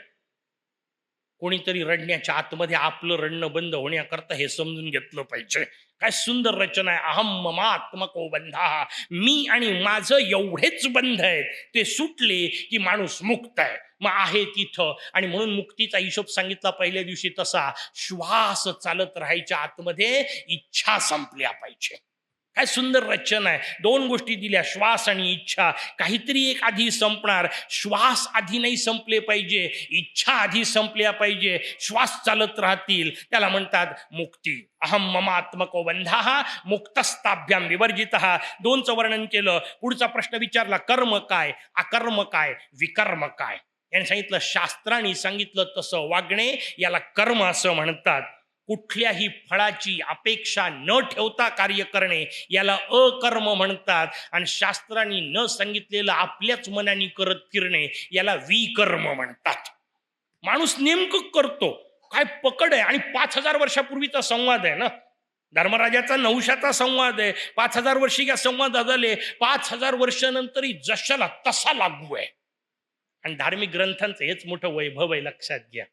कोणीतरी रडण्याच्या आतमध्ये आपलं रडणं बंद होण्याकरता हे समजून घेतलं पाहिजे. काय सुंदर रचना आहे. अहम ममात्मको बंधा, मी आणि माझं एवढेच बंध आहेत, ते सुटले की माणूस मुक्त आहे. मग आहे तिथं. आणि म्हणून मुक्तीचा हिशोब सांगितला पहिल्या दिवशी तसा. श्वास चालत राहायच्या आतमध्ये इच्छा संपल्या पाहिजे. काय सुंदर रचना आहे. दोन गोष्टी दिल्या, श्वास आणि इच्छा. काहीतरी एक आधी संपणार. श्वास आधी नाही संपले पाहिजे, इच्छा आधी संपल्या पाहिजे. श्वास चालत राहतील, त्याला म्हणतात मुक्ती. अहम ममात्मको बंधा मुक्तस्ताभ्याम विवर्जितः. दोनचं वर्णन केलं. पुढचा प्रश्न विचारला, कर्म काय, अकर्म काय, विकर्म काय. याने सांगितलं शास्त्राने सांगितलं तसं वागणे याला कर्म असं म्हणतात. कुठल्याही फळाची अपेक्षा न ठेवता कार्य करणे याला अकर्म म्हणतात. आणि शास्त्रांनी न सांगितलेलं आपल्याच मनाने करत फिरणे याला विकर्म म्हणतात. माणूस नेमकं करतो काय पकड आहे. आणि 5000 वर्षापूर्वीचा संवाद आहे ना, धर्मराजाचा नवशाचा संवाद आहे. 5000 वर्षी या संवाद झाले. 5000 वर्षानंतरही जशाला तसा लागू आहे. आणि धार्मिक ग्रंथांचं हेच मोठं वैभव आहे, लक्षात घ्या.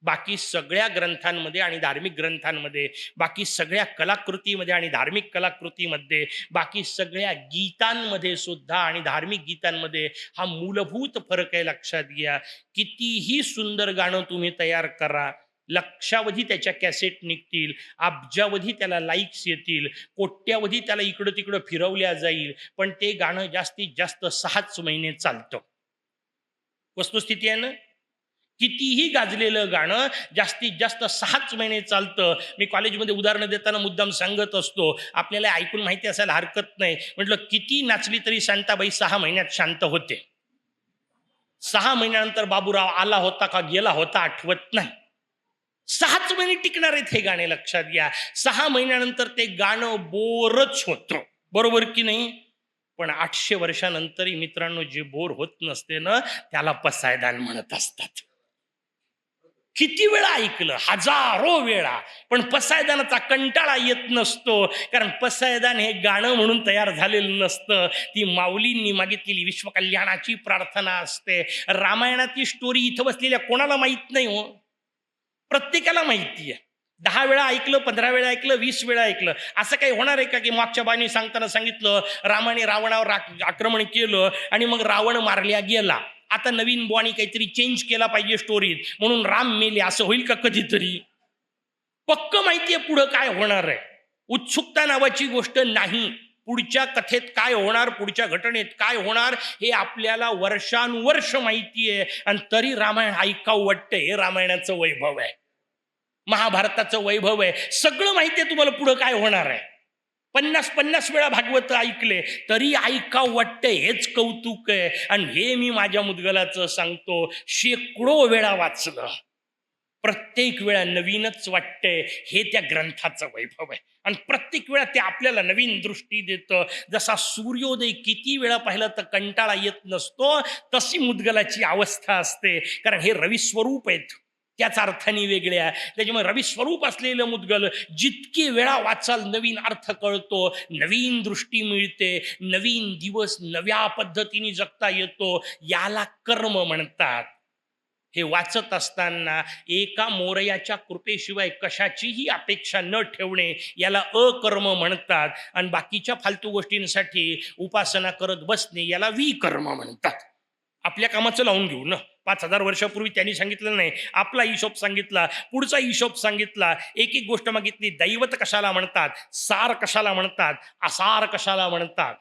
बाकी सगळ्या ग्रंथांमध्ये आणि धार्मिक ग्रंथांमध्ये, बाकी सगळ्या कलाकृतीमध्ये आणि धार्मिक कलाकृतीमध्ये, बाकी सगळ्या गीतांमध्ये सुद्धा आणि धार्मिक गीतांमध्ये हा मूलभूत फरक आहे, लक्षात घ्या. कितीही सुंदर गाणं तुम्ही तयार करा, लक्षावधी त्याच्या कॅसेट निघतील, अब्जावधी त्याला लाईक्स येतील, कोट्यावधी त्याला इकडं तिकडं फिरवल्या जाईल, पण ते गाणं जास्तीत जास्त 6च महिने चालतं. वस्तुस्थिती आहे ना. कितीही गाजलेलं गाणं जास्तीत जास्त 6च महिने चालतं. मी कॉलेजमध्ये उदाहरणं देताना मुद्दाम सांगत असतो, आपल्याला ऐकून माहिती असायला हरकत नाही. म्हटलं किती नाचली तरी शांताबाई 6 महिन्यात शांत होते. 6 महिन्यानंतर बाबूराव आला होता का गेला होता आठवत नाही. 6च महिने टिकणार आहेत हे गाणे, लक्षात घ्या. 6 महिन्यानंतर ते गाणं बोरच होतं, बरोबर की नाही. पण 800 वर्षानंतरही मित्रांनो जे बोर होत नसते ना, त्याला पसायदान म्हणत असतात. किती वेळा ऐकलं, हजारो वेळा, पण पसायदानाचा कंटाळा येत नसतो. कारण पसायदान हे गाणं म्हणून तयार झालेलं नसतं, ती माऊलींनी मागितलेली विश्वकल्याणाची प्रार्थना असते. रामायणाची स्टोरी इथं बसलेल्या कोणाला माहित नाही हो, प्रत्येकाला माहिती आहे. 10 वेळा ऐकलं, 15 वेळा ऐकलं, 20 वेळा ऐकलं. असं काही होणार आहे का की मागच्या बाणी सांगताना सांगितलं रामाने रावणावर आक्रमण केलं आणि मग रावण मारल्या गेला, आता नवीन बॉनी काहीतरी चेंज केला पाहिजे स्टोरीत म्हणून राम मेले, असं होईल का कधीतरी? पक्क माहितीये पुढं काय होणार आहे. उत्सुकता नावाची गोष्ट नाही. पुढच्या कथेत काय होणार, पुढच्या घटनेत काय होणार हे आपल्याला वर्षानुवर्ष माहिती आहे. आणि तरी रामायण ऐकावं वाटतं. हे रामायणाचं वैभव आहे, महाभारताचं वैभव आहे. सगळं माहिती आहे तुम्हाला पुढं काय होणार आहे. 50 वेळा भागवत ऐकले तरी ऐकावं वाटतं, हेच कौतुक आहे. आणि हे मी माझ्या मुदगलाचं सांगतो, शेकडो वेळा वाचलं, प्रत्येक वेळा नवीनच वाटतंय. हे त्या ग्रंथाचं वैभव आहे. आणि प्रत्येक वेळा ते आपल्याला नवीन दृष्टी देतं. जसा सूर्योदय किती वेळा पाहिलं तर कंटाळा येत नसतो, तशी मुदगलाची अवस्था असते. कारण हे रविस्वरूप आहेत, त्याच अर्थाने वेगळ्या. त्याच्यामुळे रविस्वरूप असलेलं मुदगल जितके वेळा वाचाल नवीन अर्थ कळतो, नवीन दृष्टी मिळते, नवीन दिवस नव्या पद्धतीने जगता येतो. याला कर्म म्हणतात. हे वाचत असताना एका मोरयाच्या कृपेशिवाय कशाचीही अपेक्षा न ठेवणे याला अकर्म म्हणतात. आणि बाकीच्या फालतू गोष्टींसाठी उपासना करत बसणे याला विकर्म म्हणतात. आपल्या कामाचं लावून घेऊ ना. 5000 वर्षापूर्वी त्यांनी सांगितलं नाही, आपला हिशोब सांगितला, पुढचा हिशोब सांगितला, एक एक गोष्ट मागितली. दैवत कशाला म्हणतात, सार कशाला म्हणतात, असार कशाला म्हणतात.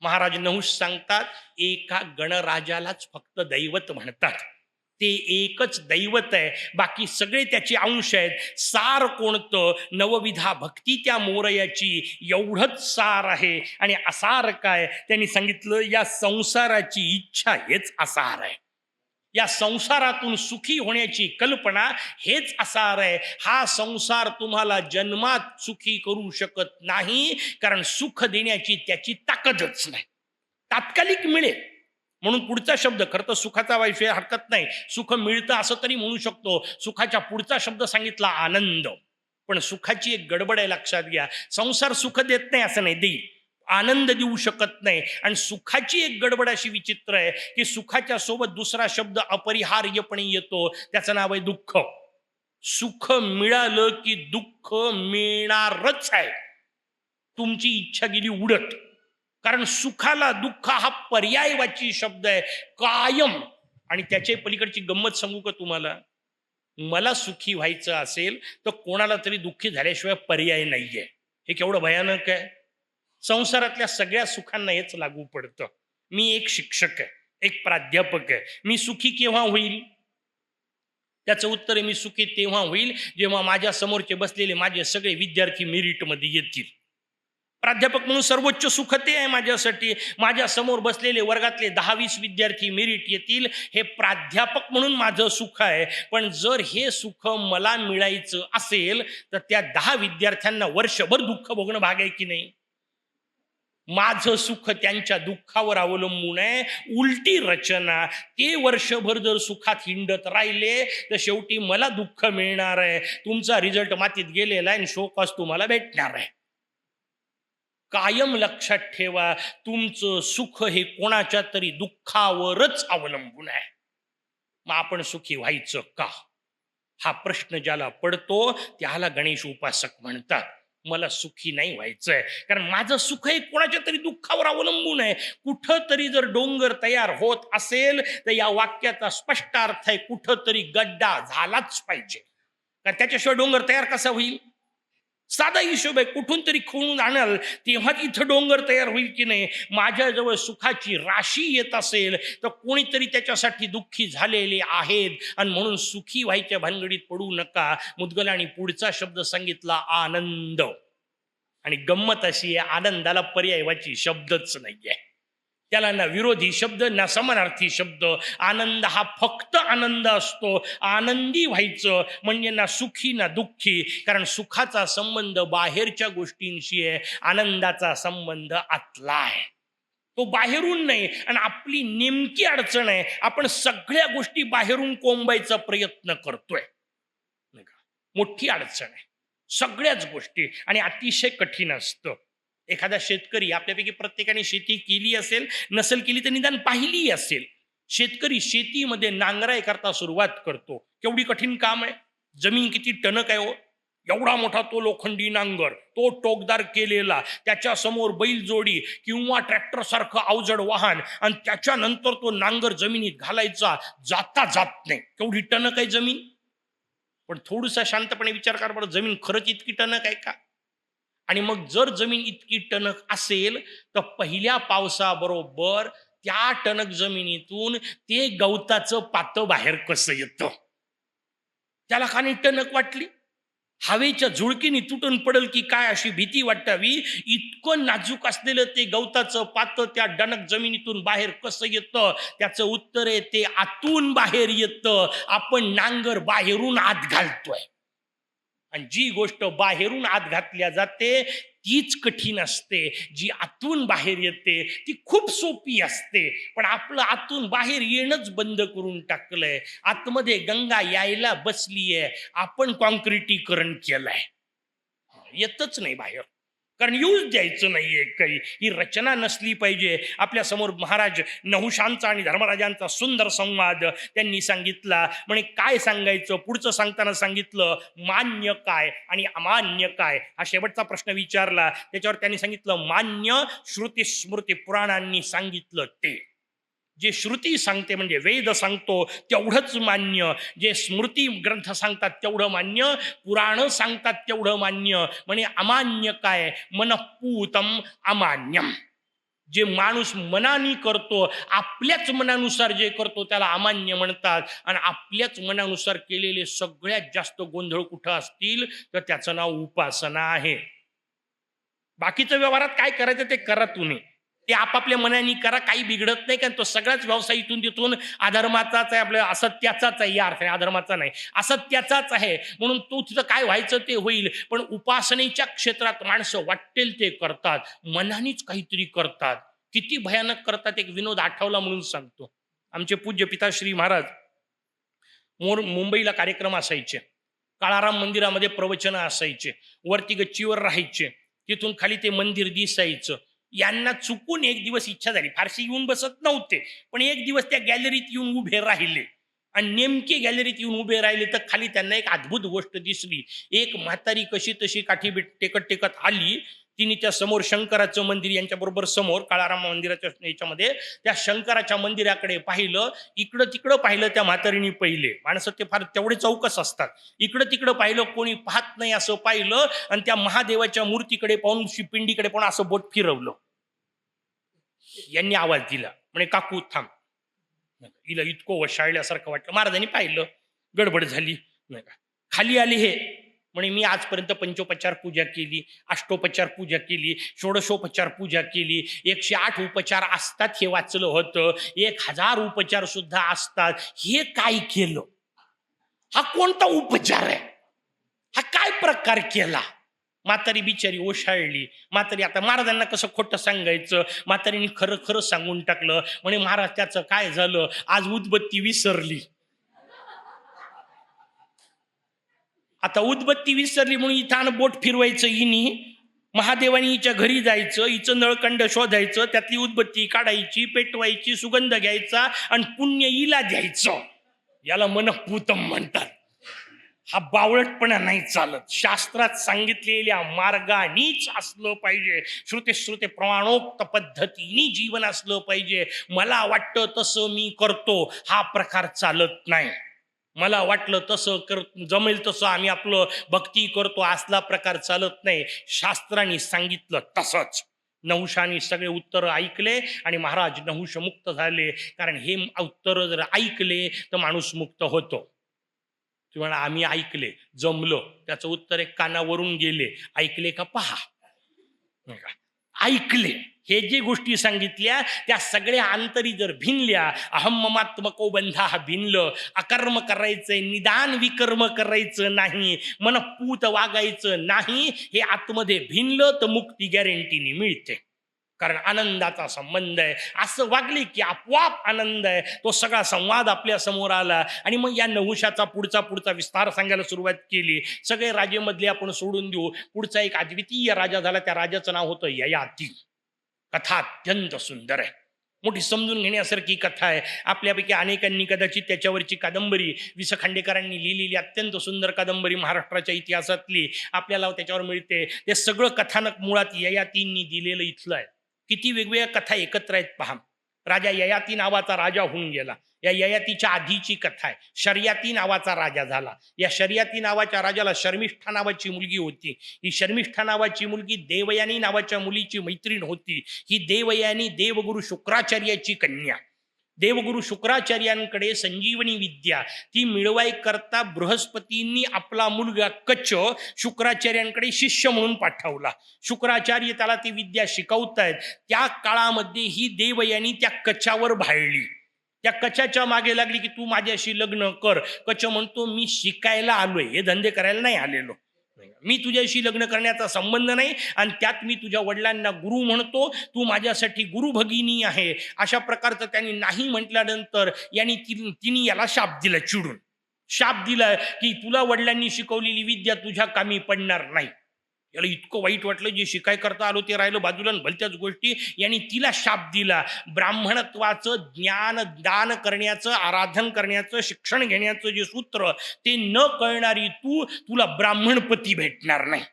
महाराज नहुष सांगतात, एका गणराजालाच फक्त दैवत म्हणतात. ते एकच दैवत आहे, बाकी सगळे त्याचे अंश आहेत. सार कोणतं, नवविधा भक्ती त्या मोरयाची, एवढंच सार आहे. आणि असार काय, त्यांनी सांगितलं या संसाराची इच्छा हेच असार आहे. या संसारातून सुखी होण्याची कल्पना हेच असणार आहे. हा संसार तुम्हाला जन्मात सुखी करू शकत नाही, कारण सुख देण्याची त्याची ताकदच नाही. तात्कालिक मिळेल म्हणून पुढचा शब्द, खरं तर सुखाचा विषय हरकत नाही, सुख मिळतं असं तरी म्हणू शकतो. सुखाच्या पुढचा शब्द सांगितला आनंद. पण सुखाची एक गडबड आहे, लक्षात घ्या. संसार सुख देत नाही असं नाही, देईल, आनंद देऊ शकत नाही. आणि सुखाची एक गडबड अशी विचित्र आहे की सुखाच्या सोबत दुसरा शब्द अपरिहार्यपणे येतो, त्याचं नाव आहे दुःख. सुख मिळालं की दुःख मिळणारच आहे, तुमची इच्छा गेली उडत. कारण सुखाला दुःख हा पर्यायवाची शब्द आहे, कायम. आणि त्याच्या पलीकडची गंमत सांगू का तुम्हाला? मला सुखी व्हायचं असेल तर कोणाला तरी दुःखी झाल्याशिवाय पर्याय नाहीये. हे केवढं भयानक आहे. संसारातल्या सगळ्या सुखांना हेच लागू पडतं. मी एक शिक्षक आहे, एक प्राध्यापक आहे, मी सुखी केव्हा होईल? त्याचं उत्तर आहे, मी सुखी तेव्हा होईल जेव्हा माझ्या समोरचे बसलेले माझे सगळे विद्यार्थी मेरिटमध्ये येतील. प्राध्यापक म्हणून सर्वोच्च सुख ते आहे माझ्यासाठी. माझ्या समोर बसलेले वर्गातले 10-20 विद्यार्थी मेरिट येतील, हे प्राध्यापक म्हणून माझं सुख आहे. पण जर हे सुख मला मिळायचं असेल तर त्या 10 विद्यार्थ्यांना वर्षभर दुःख भोगणं भाग आहे की नाही? माझं सुख त्यांच्या दुःखावर अवलंबून आहे. उलटी रचना, ते वर्षभर जर सुखात हिंडत राहिले तर शेवटी मला दुःख मिळणार आहे. तुमचा रिझल्ट मातीत गेलेला आहे आणि शोकॉस तुम्हाला भेटणार आहे. कायम लक्षात ठेवा, तुमचं सुख हे कोणाच्या तरी दुःखावरच अवलंबून आहे. मग आपण सुखी व्हायचं का? हा प्रश्न ज्याला पडतो त्याला गणेश उपासक म्हणतात. मला सुखी नाही व्हायचंय कारण माझं सुख हे कोणाच्या तरी दुःखावर अवलंबून आहे. कुठं तरी जर डोंगर तयार होत असेल तर या वाक्याचा स्पष्ट अर्थ आहे, कुठं तरी गड्डा झालाच पाहिजे, कारण त्याच्याशिवाय डोंगर तयार कसा होईल? साधा हिशोब आहे, कुठून तरी खोळून आणाल तेव्हा इथं डोंगर तयार होईल की नाही? माझ्याजवळ सुखाची राशी येत असेल तर कोणीतरी त्याच्यासाठी दुःखी झालेले आहेत, आणि म्हणून सुखी व्हायच्या भानगडीत पडू नका. मुद्गलांनी पुढचा शब्द सांगितला आनंद. आणि गंमत अशी आहे, आनंदाला पर्यायवाची शब्दच नाहीये. त्याला ना विरोधी शब्द ना समानार्थी शब्द. आनंद हा फक्त आनंद असतो. आनंदी व्हायचं म्हणजे ना सुखी ना दुःखी, कारण सुखाचा संबंध बाहेरच्या गोष्टींशी आहे, आनंदाचा संबंध आतला आहे, तो बाहेरून नाही. आणि आपली नेमकी अडचण आहे, आपण सगळ्या गोष्टी बाहेरून कोंबायचा प्रयत्न करतोय, नाही का? मोठी अडचण आहे सगळ्याच गोष्टी, आणि अतिशय कठीण असतं. एखादा शेतकरी, आपल्यापैकी प्रत्येकाने शेती केली असेल, नसेल केली तर निदान पाहिली असेल. शेतकरी शेतीमध्ये नांगराई करता सुरुवात करतो, केवढी कठीण काम आहे. जमीन किती टणक आहे हो. एवढा मोठा तो लोखंडी नांगर, तो टोकदार केलेला, त्याच्या समोर बैलजोडी किंवा ट्रॅक्टर सारखं अवजड वाहन, आणि त्याच्यानंतर तो नांगर जमिनीत घालायचा, जाता जात नाही. केवढी टणक आहे जमीन. पण थोडंसं शांतपणे विचार करा बरं, जमीन खरंच इतकी टणक आहे का? आणि मग जर जमीन इतकी टणक असेल तर पहिल्या पावसाबरोबर त्या टणक जमिनीतून ते गवताचं पातं बाहेर कसं येतं? त्याला का नाही टणक वाटली? हवेच्या झुळकीने तुटून पडेल की काय अशी भीती वाटावी. इतकं नाजूक असलेलं ते गवताचं पातं त्या डणक जमिनीतून बाहेर कसं येतं? त्याचं उत्तर आहे, ते आतून बाहेर येतं. आपण नांगर बाहेरून आत घालतोय, आणि जी गोष्ट बाहेरून आत घातल्या जाते तीच कठीण असते. जी आतून बाहेर येते ती खूप सोपी असते. पण आपलं आतून बाहेर येणंच बंद करून टाकलंय. आतमध्ये गंगा यायला बसलीये, आपण कॉन्क्रिटीकरण केलंय, येतच नाही बाहेर, कारण यूज द्यायचं नाहीये काही. ही रचना नसली पाहिजे. आपल्या समोर महाराज नहुशांचा आणि धर्मराजांचा सुंदर संवाद त्यांनी सांगितला. म्हणे काय सांगायचं? पुढचं सांगताना सांगितलं मान्य काय आणि अमान्य काय, हा शेवटचा प्रश्न विचारला. त्याच्यावर त्यांनी सांगितलं मान्य श्रुती स्मृती पुराणांनी सांगितलं ते. जे श्रुती सांगते म्हणजे वेद सांगतो तेवढंच मान्य, जे स्मृती ग्रंथ सांगतात तेवढं मान्य, पुराण सांगतात तेवढं मान्य. म्हणजे अमान्य काय? मनःपूतम अमान्यम. जे माणूस मनाने करतो, आपल्याच मनानुसार जे करतो त्याला अमान्य म्हणतात. आणि आपल्याच मनानुसार केलेले सगळ्यात जास्त गोंधळ कुठं असतील तर त्याचं नाव उपासना आहे. बाकीचं व्यवहारात काय करायचं ते करा तुम्ही, ते आपापल्या मनाने करा, काही बिघडत नाही, कारण तो सगळाच व्यवसाय इथून तिथून अधर्माचाच आहे, आपल्या असत्याचाच आहे, या अर्थाने अधर्माचा नाही, असत्याचाच आहे. म्हणून तो तिथं काय व्हायचं ते होईल. पण उपासनेच्या क्षेत्रात माणसं वाटेल ते करतात, मनानेच काहीतरी करतात. किती भयानक करतात. एक विनोद आठवला म्हणून सांगतो. आमचे पूज्य पिताश्री महाराज मुंबईला कार्यक्रम असायचे, काळाराम मंदिरामध्ये प्रवचन असायचे, वरती गच्चीवर राहायचे, तिथून खाली ते मंदिर दिसायचं. यांना चुकून एक दिवस इच्छा झाली, फारशी येऊन बसत नव्हते, पण एक दिवस त्या गॅलरीत येऊन उभे राहिले. आणि नेमके गॅलरीत येऊन उभे राहिले तर खाली त्यांना एक अद्भुत गोष्ट दिसली. एक म्हातारी कशी तशी काठी टेकत टेकत आली. तिने त्या समोर शंकराचं मंदिर, यांच्या बरोबर समोर काळाराम मंदिराच्या याच्यामध्ये त्या शंकराच्या मंदिराकडे पाहिलं. इकडं तिकडं पाहिलं त्या म्हातारीने पहिले. माणसं ते फार तेवढे चौकस असतात. इकडं तिकडं पाहिलं, कोणी पाहत नाही असं पाहिलं, आणि त्या महादेवाच्या मूर्तीकडे पाहून, पिंडीकडे पाहून असं बोट फिरवलं. यांनी आवाज दिला, म्हणे काकू थांब. हिला इतकं वशाळल्यासारखं वाटलं. महाराजांनी पाहिलं, गडबड झाली. नाही का खाली आले हे, म्हणे मी आजपर्यंत पंचोपचार पूजा केली, अष्टोपचार पूजा केली, षोडशोपचार पूजा केली, 108 उपचार असतात हे वाचलं होतं, 1000 उपचार सुद्धा असतात. हे काय केलं? हा कोणता उपचार आहे? हा काय प्रकार केला? म्हातारी बिचारी ओशाळली. म्हातारी, आता महाराजांना कसं खोटं सांगायचं, म्हातारीने खरं खरं सांगून टाकलं. म्हणे महाराज त्याचं काय झालं, आज उदबत्ती विसरली. आता उदबत्ती विसरली म्हणून इथं बोट फिरवायचं हिनी, महादेवानी हिच्या घरी जायचं, हिचं नळकंड शोधायचं, त्यातली उदबत्ती काढायची, पेटवायची, सुगंध घ्यायचा आणि पुण्य हिला द्यायचं. याला मनपूतम म्हणतात. हा बावळटपणा नाही चालत. शास्त्रात सांगितलेल्या मार्गानेच असलं पाहिजे. श्रुते प्रमाणोक्त पद्धतीने जीवन असलं पाहिजे. मला वाटतं तसं मी करतो हा प्रकार चालत नाही. मला वाटलं तसं जमेल तसं आम्ही आपलं भक्ती करतो असला प्रकार चालत नाही. शास्त्राने सांगितलं तसंच. नहुषाने सगळे उत्तर ऐकले आणि महाराज नहुष मुक्त झाले. कारण हे उत्तर जर ऐकले तर माणूस मुक्त होतो. किंवा आम्ही ऐकले, जमलो, त्याचं उत्तर एक कानावरून गेले. ऐकले का पहा. ऐकले, हे जे गोष्टी सांगितल्या त्या सगळ्या अंतरी जर भिनल्या, अहम ममात्मको बंधा भिनलं, अकर्म करायचंय, निदान विकर्म करायचं नाही, मनपूत वागायचं नाही, हे आतमध्ये भिनलं तर मुक्ती गॅरंटीने मिळते. कारण आनंदाचा संबंध आहे. असं वागले की आपोआप आनंद आहे. तो सगळा संवाद आपल्या समोर आला. आणि मग या नहुषाचा पुढचा विस्तार सांगायला सुरुवात केली. सगळे राजेमधले आपण सोडून देऊ. पुढचा एक अद्वितीय राजा झाला. त्या राजाचं नाव होतं ययाती. कथा अत्यंत सुंदर आहे, मोठी समजून घेण्यासारखी कथा आहे. आपल्यापैकी अनेकांनी कदाचित त्याच्यावरची कादंबरी, वि. स. खांडेकरांनी लिहिलेली अत्यंत सुंदर कादंबरी महाराष्ट्राच्या इतिहासातली आपल्याला त्याच्यावर मिळते. ते सगळं कथानक मुळात ययातींनी दिलेलं इथलं आहे. किती वेगवेगळ्या कथा एकत्र आहेत पहा. राजा ययाती नावाचा राजा होऊन गेला. या ययातीच्या आधीची कथा आहे. शर्याती नावाचा राजा झाला. या शर्याती नावाच्या राजाला शर्मिष्ठा नावाची मुलगी होती. ही शर्मिष्ठा नावाची मुलगी देवयानी नावाच्या मुलीची मैत्रीण होती. ही देवयानी देवगुरु शुक्राचार्याची कन्या. देवगुरु शुक्राचार्यांकडे संजीवनी विद्या ती मिळवाय करता बृहस्पतींनी आपला मुलगा कच्च शुक्राचार्यांकडे शिष्य म्हणून पाठवला. शुक्राचार्य त्याला ती विद्या शिकवतायत. त्या काळामध्ये ही देवयानी त्या कच्यावर भाळली. त्या कच्याच्या मागे लागली की तू माझ्याशी लग्न कर. कच्च म्हणतो मी शिकायला आलोय, हे धंदे करायला नाही आलेलो. मी तुझ्याशी लग्न करण्याचा संबंध नाही, आणि त्यात मी तुझ्या वडिलांना गुरु म्हणतो, तू माझ्यासाठी गुरु भगिनी आहे. अशा प्रकारचं त्यांनी नाही म्हटल्यानंतर तिने याला शाप दिला. चिडून शाप दिला की तुला वडिलांनी शिकवलेली विद्या तुझ्या कामी पडणार नाही. याला इतकं वाईट वाटलं. जे शिकाय करता आलो ते राहिलं बाजूला. भलत्याच गोष्टी यांनी तिला शाप दिला. ब्राह्मणत्वाचं ज्ञान दान करण्याचं, आराधन करण्याचं, शिक्षण घेण्याचं जे सूत्र ते न कळणारी तुला ब्राह्मणपती भेटणार नाही.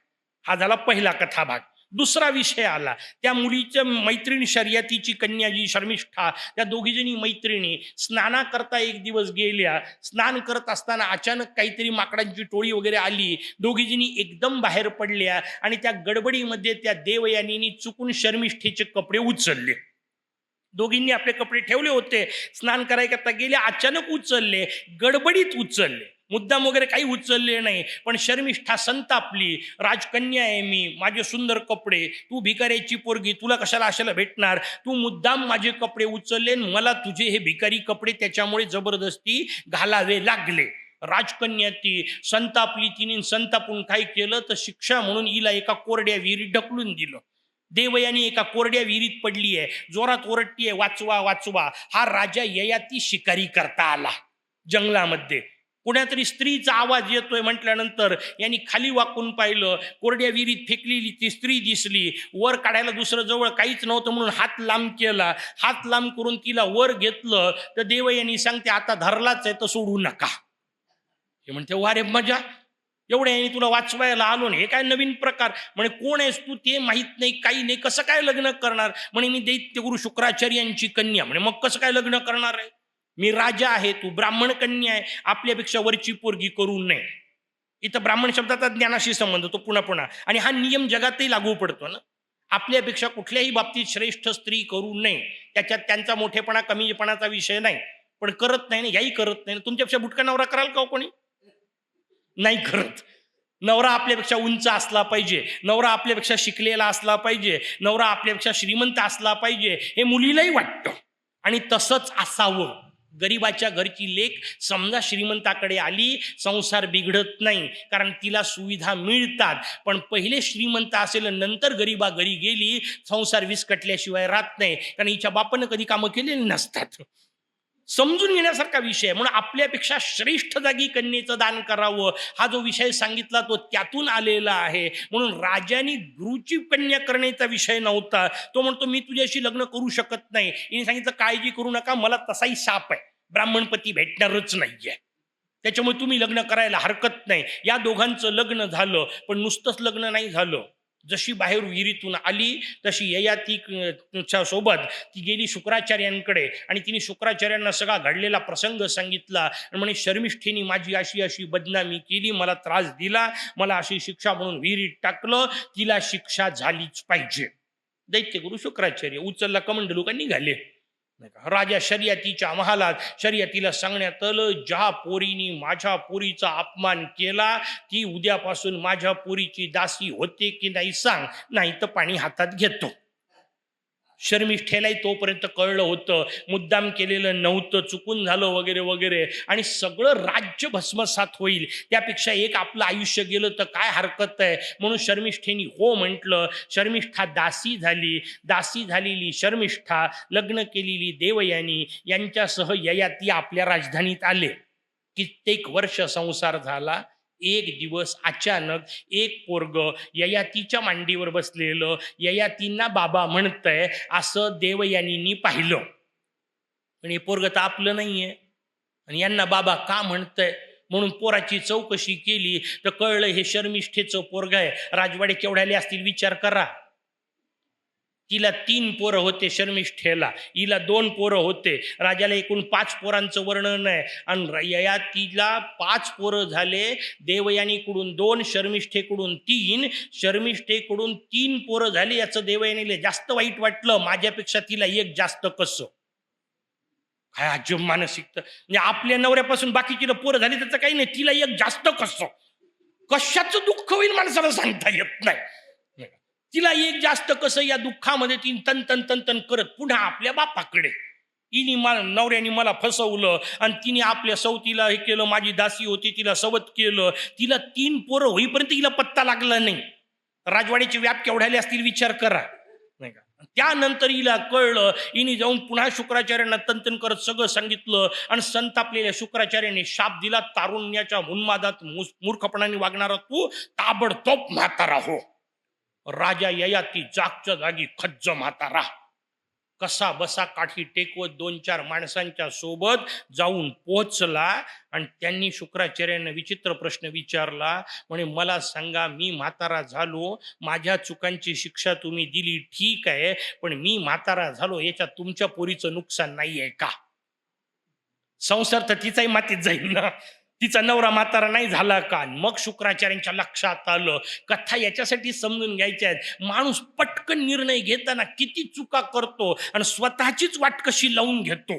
हा झाला पहिला कथाभाग. दुसरा विषय आला. त्या मुलीच्या मैत्रिणी शर्यतीची कन्या जी शर्मिष्ठा, त्या दोघीजणी मैत्रिणी स्नानाकरता एक दिवस गेल्या. स्नान करत असताना अचानक काहीतरी माकडांची टोळी वगैरे आली. दोघीजणी एकदम बाहेर पडल्या आणि त्या गडबडीमध्ये त्या देवयानींनी चुकून शर्मिष्ठेचे कपडे उचलले. दोघींनी आपले कपडे ठेवले होते, स्नान करायकरता गेले, अचानक उचलले, गडबडीत उचलले. मुद्दाम वगैरे काही उचलले नाही, पण शर्मिष्ठा संतापली. राजकन्या आहे मी, माझे सुंदर कपडे, तू भिकाऱ्याची पोरगी, तुला कशाला अशाला भेटणार, तू मुद्दाम माझे कपडे उचलले, मला तुझे हे भिकारी कपडे त्याच्यामुळे जबरदस्ती घालावे लागले. राजकन्या ती संतापली. तिने संतापून काय केलं तर शिक्षा म्हणून हिला एका कोरड्या विहिरीत ढकलून दिलं. देवयानी एका कोरड्या विहिरीत पडली आहे, जोरात ओरडतीये, वाचवा वाचवा. हा राजा ययाती शिकारी करता आला जंगलामध्ये. कुणातरी स्त्रीचा आवाज येतोय म्हटल्यानंतर यांनी खाली वाकून पाहिलं, कोरड्या विहिरीत फेकलेली ती स्त्री दिसली. वर काढायला दुसरं जवळ काहीच नव्हतं म्हणून हात लांब केला. हात लांब करून तिला वर घेतलं तर देवयानी सांगते, आता धरलाच आहे तर सोडू नका. हे म्हणते, वारे मजा, एवढ्या यांनी तुला वाचवायला आलो नाही, हे काय नवीन प्रकार. म्हणे, कोण आहेस तू ते माहित नाही, काही नाही, कसं काय लग्न करणार. म्हणे, मी दैत्यगुरु शुक्राचार्यांची कन्या. म्हणे, मग कसं काय लग्न करणार आहे, मी राजा आहे, तू ब्राह्मण कन्या आहे, आपल्यापेक्षा वरची पोरगी करू नये. इथं ब्राह्मण शब्दाचा ज्ञानाशी संबंध तो पुन्हा पुन्हा, आणि हा नियम जगातही लागू पडतो ना. आपल्यापेक्षा कुठल्याही बाबतीत श्रेष्ठ स्त्री करू नये. त्याच्यात त्यांचा मोठेपणा कमीपणाचा विषय नाही, पण करत नाही ना, याही करत नाही. तुमच्यापेक्षा बुटका नवरा कराल का कोणी? नाही करत. नवरा आपल्यापेक्षा उंच असला पाहिजे, नवरा आपल्यापेक्षा शिकलेला असला पाहिजे, नवरा आपल्यापेक्षा श्रीमंत असला पाहिजे, हे मुलीलाही वाटतं. आणि तसंच असावं. गरीबाच्या घरची लेक समजा श्रीमंताकडे आली, संसार बिघडत नाही, कारण तिला सुविधा मिळतात. पण पहिले श्रीमंत असेल, नंतर गरीबा घरी गेली, संसार विस्कटल्याशिवाय राहत नाही, कारण हिच्या बापानं कधी कामं केलेली नसतात. समजून घेण्यासारखा विषय. म्हणून आपल्यापेक्षा श्रेष्ठ जागी कन्येचं दान करावं, हा जो विषय सांगितला तो त्यातून आलेला आहे. म्हणून राजाने गुरुची कन्या करण्याचा विषय नव्हता. तो म्हणतो, मी तुझ्याशी लग्न करू शकत नाही. हिने सांगितलं, काळजी करू नका, मला तसाही शाप आहे, ब्राह्मणपती भेटणारच नाहीये, त्याच्यामुळे तुम्ही लग्न करायला हरकत नाही. या दोघांचं लग्न झालं, पण नुसतंच लग्न नाही झालं. जशी बाहेर विहिरीतून आली तशी ययातीच्या सोबत ती गेली शुक्राचार्यांकडे, आणि तिने शुक्राचार्यांना सगळा घडलेला प्रसंग सांगितला. आणि म्हणे, शर्मिष्ठेने माझी अशी अशी बदनामी केली, मला त्रास दिला, मला अशी शिक्षा म्हणून विहिरीत टाकलं, तिला शिक्षा झालीच पाहिजे. दैत्यगुरु शुक्राचार्य उचलला कमंडलू का निघाले. राजा शर्यतीच्या महालात शर्यतीला सांगण्यात आलं, ज्या पोरीनी माझ्या पोरीचा अपमान केला ती उद्यापासून माझ्या पोरीची दासी होते की नाही सांग, नाही तर पाणी हातात घेतो. शर्मिष्ठेलाही तोपर्यंत कळलं होतं, मुद्दाम केलेलं नव्हतं, चुकून झालं वगैरे वगैरे, आणि सगळं राज्य भस्मसात होईल, त्यापेक्षा एक आपलं आयुष्य गेलं तर काय हरकत आहे. म्हणून शर्मिष्ठेनी हो म्हटलं. शर्मिष्ठा दासी झाली. दासी झालेली शर्मिष्ठा लग्न केलेली देवयानी यांच्यासह ययाती आपल्या राजधानीत आले. कित्येक वर्ष संसार झाला. एक दिवस अचानक एक पोरग ययातीच्या मांडीवर बसलेलं ययातींना बाबा म्हणतंय असं देवयानींनी पाहिलं. पण हे पोरग तर आपलं नाहीये, आणि यांना बाबा का म्हणतंय म्हणून पोराची चौकशी केली तर कळलं हे शर्मिष्ठेचं पोरग आहे. राजवाडे केवढ्याले असतील विचार करा. तिला 3 पोरं होते शर्मिष्ठेला, हिला 2 पोरं होते. राजाला एकूण 5 पोरांचं वर्णन आहे, आणि ययातीला 5 पोरं झाले. देवयानीकडून 2, शर्मिष्ठेकडून 3, शर्मिष्ठेकडून 3 पोरं झाली. याचं देवयानीला जास्त वाईट वाटलं, माझ्यापेक्षा तिला एक जास्त कसं. काय अजब मानसिकता. म्हणजे आपल्या नवऱ्यापासून बाकीची पोरं झाली त्याचं काही नाही, तिला एक जास्त कसं. कशाचं दुःख होईल माणसाला सांगता येत नाही. तिला एक जास्त कसं, या दुःखामध्ये ती तन तन तन तन करत पुन्हा आपल्या बापाकडे. हिने नवऱ्याने मला फसवलं आणि तिने आपल्या सवतीला हे केलं, माझी दासी होती तिला सवत केलं. तिला 3 पोरं होईपर्यंत हिला पत्ता लागला नाही. राजवाड्याचे व्याप केवढ्याले असतील विचार करा, नाही का. त्यानंतर हिला कळलं. हिने जाऊन पुन्हा शुक्राचार्यांना तंतन करत सगळं सांगितलं, आणि संतापलेल्या शुक्राचार्याने शाप दिला, तारुण्याच्या उन्मादात मूर्खपणाने वागणारा तू ताबडतोब म्हातारा हो. राजा ययाती जागच्या जागी खज्ज म्हातारा. कसा बसा काठी टेकवत 2-4 माणसांच्या सोबत जाऊन पोहोचला, आणि त्यांनी शुक्राचार्यांना विचित्र प्रश्न विचारला. म्हणे, मला सांगा, मी म्हातारा झालो, माझ्या चुकांची शिक्षा तुम्ही दिली ठीक आहे, पण मी म्हातारा झालो याच्यात तुमच्या पोरीचं नुकसान नाही आहे का? संसार तर तिचाही मातीत जाईल ना, तिचा नवरा म्हातारा नाही झाला का? मग शुक्राचार्यांच्या लक्षात आलं, कथा याच्यासाठी समजून घ्यायच्या आहेत. माणूस पटकन निर्णय घेताना किती चुका करतो आणि स्वतःचीच वाट कशी लावून घेतो.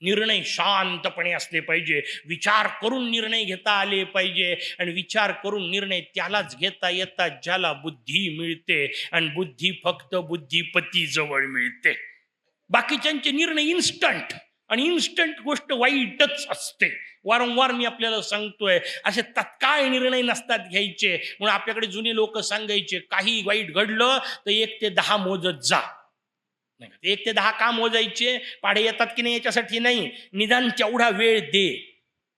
निर्णय शांतपणे असले पाहिजे, विचार करून निर्णय घेता आले पाहिजे, आणि विचार करून निर्णय त्यालाच घेता येतात ज्याला बुद्धी मिळते, आणि बुद्धी फक्त बुद्धिपती जवळ मिळते. बाकीच्यांचे निर्णय इन्स्टंट, आणि इन्स्टंट गोष्ट वाईटच असते. वारंवार मी आपल्याला सांगतोय, असे तत्काळ निर्णय नसतात घ्यायचे. म्हणून आपल्याकडे जुने लोक सांगायचे, काही वाईट घडलं तर 1 ते 10 मोजत जा. 1 ते 10 का मोजायचे? पाढे येतात की नाही याच्यासाठी नाही, निदान तेवढा वेळ दे,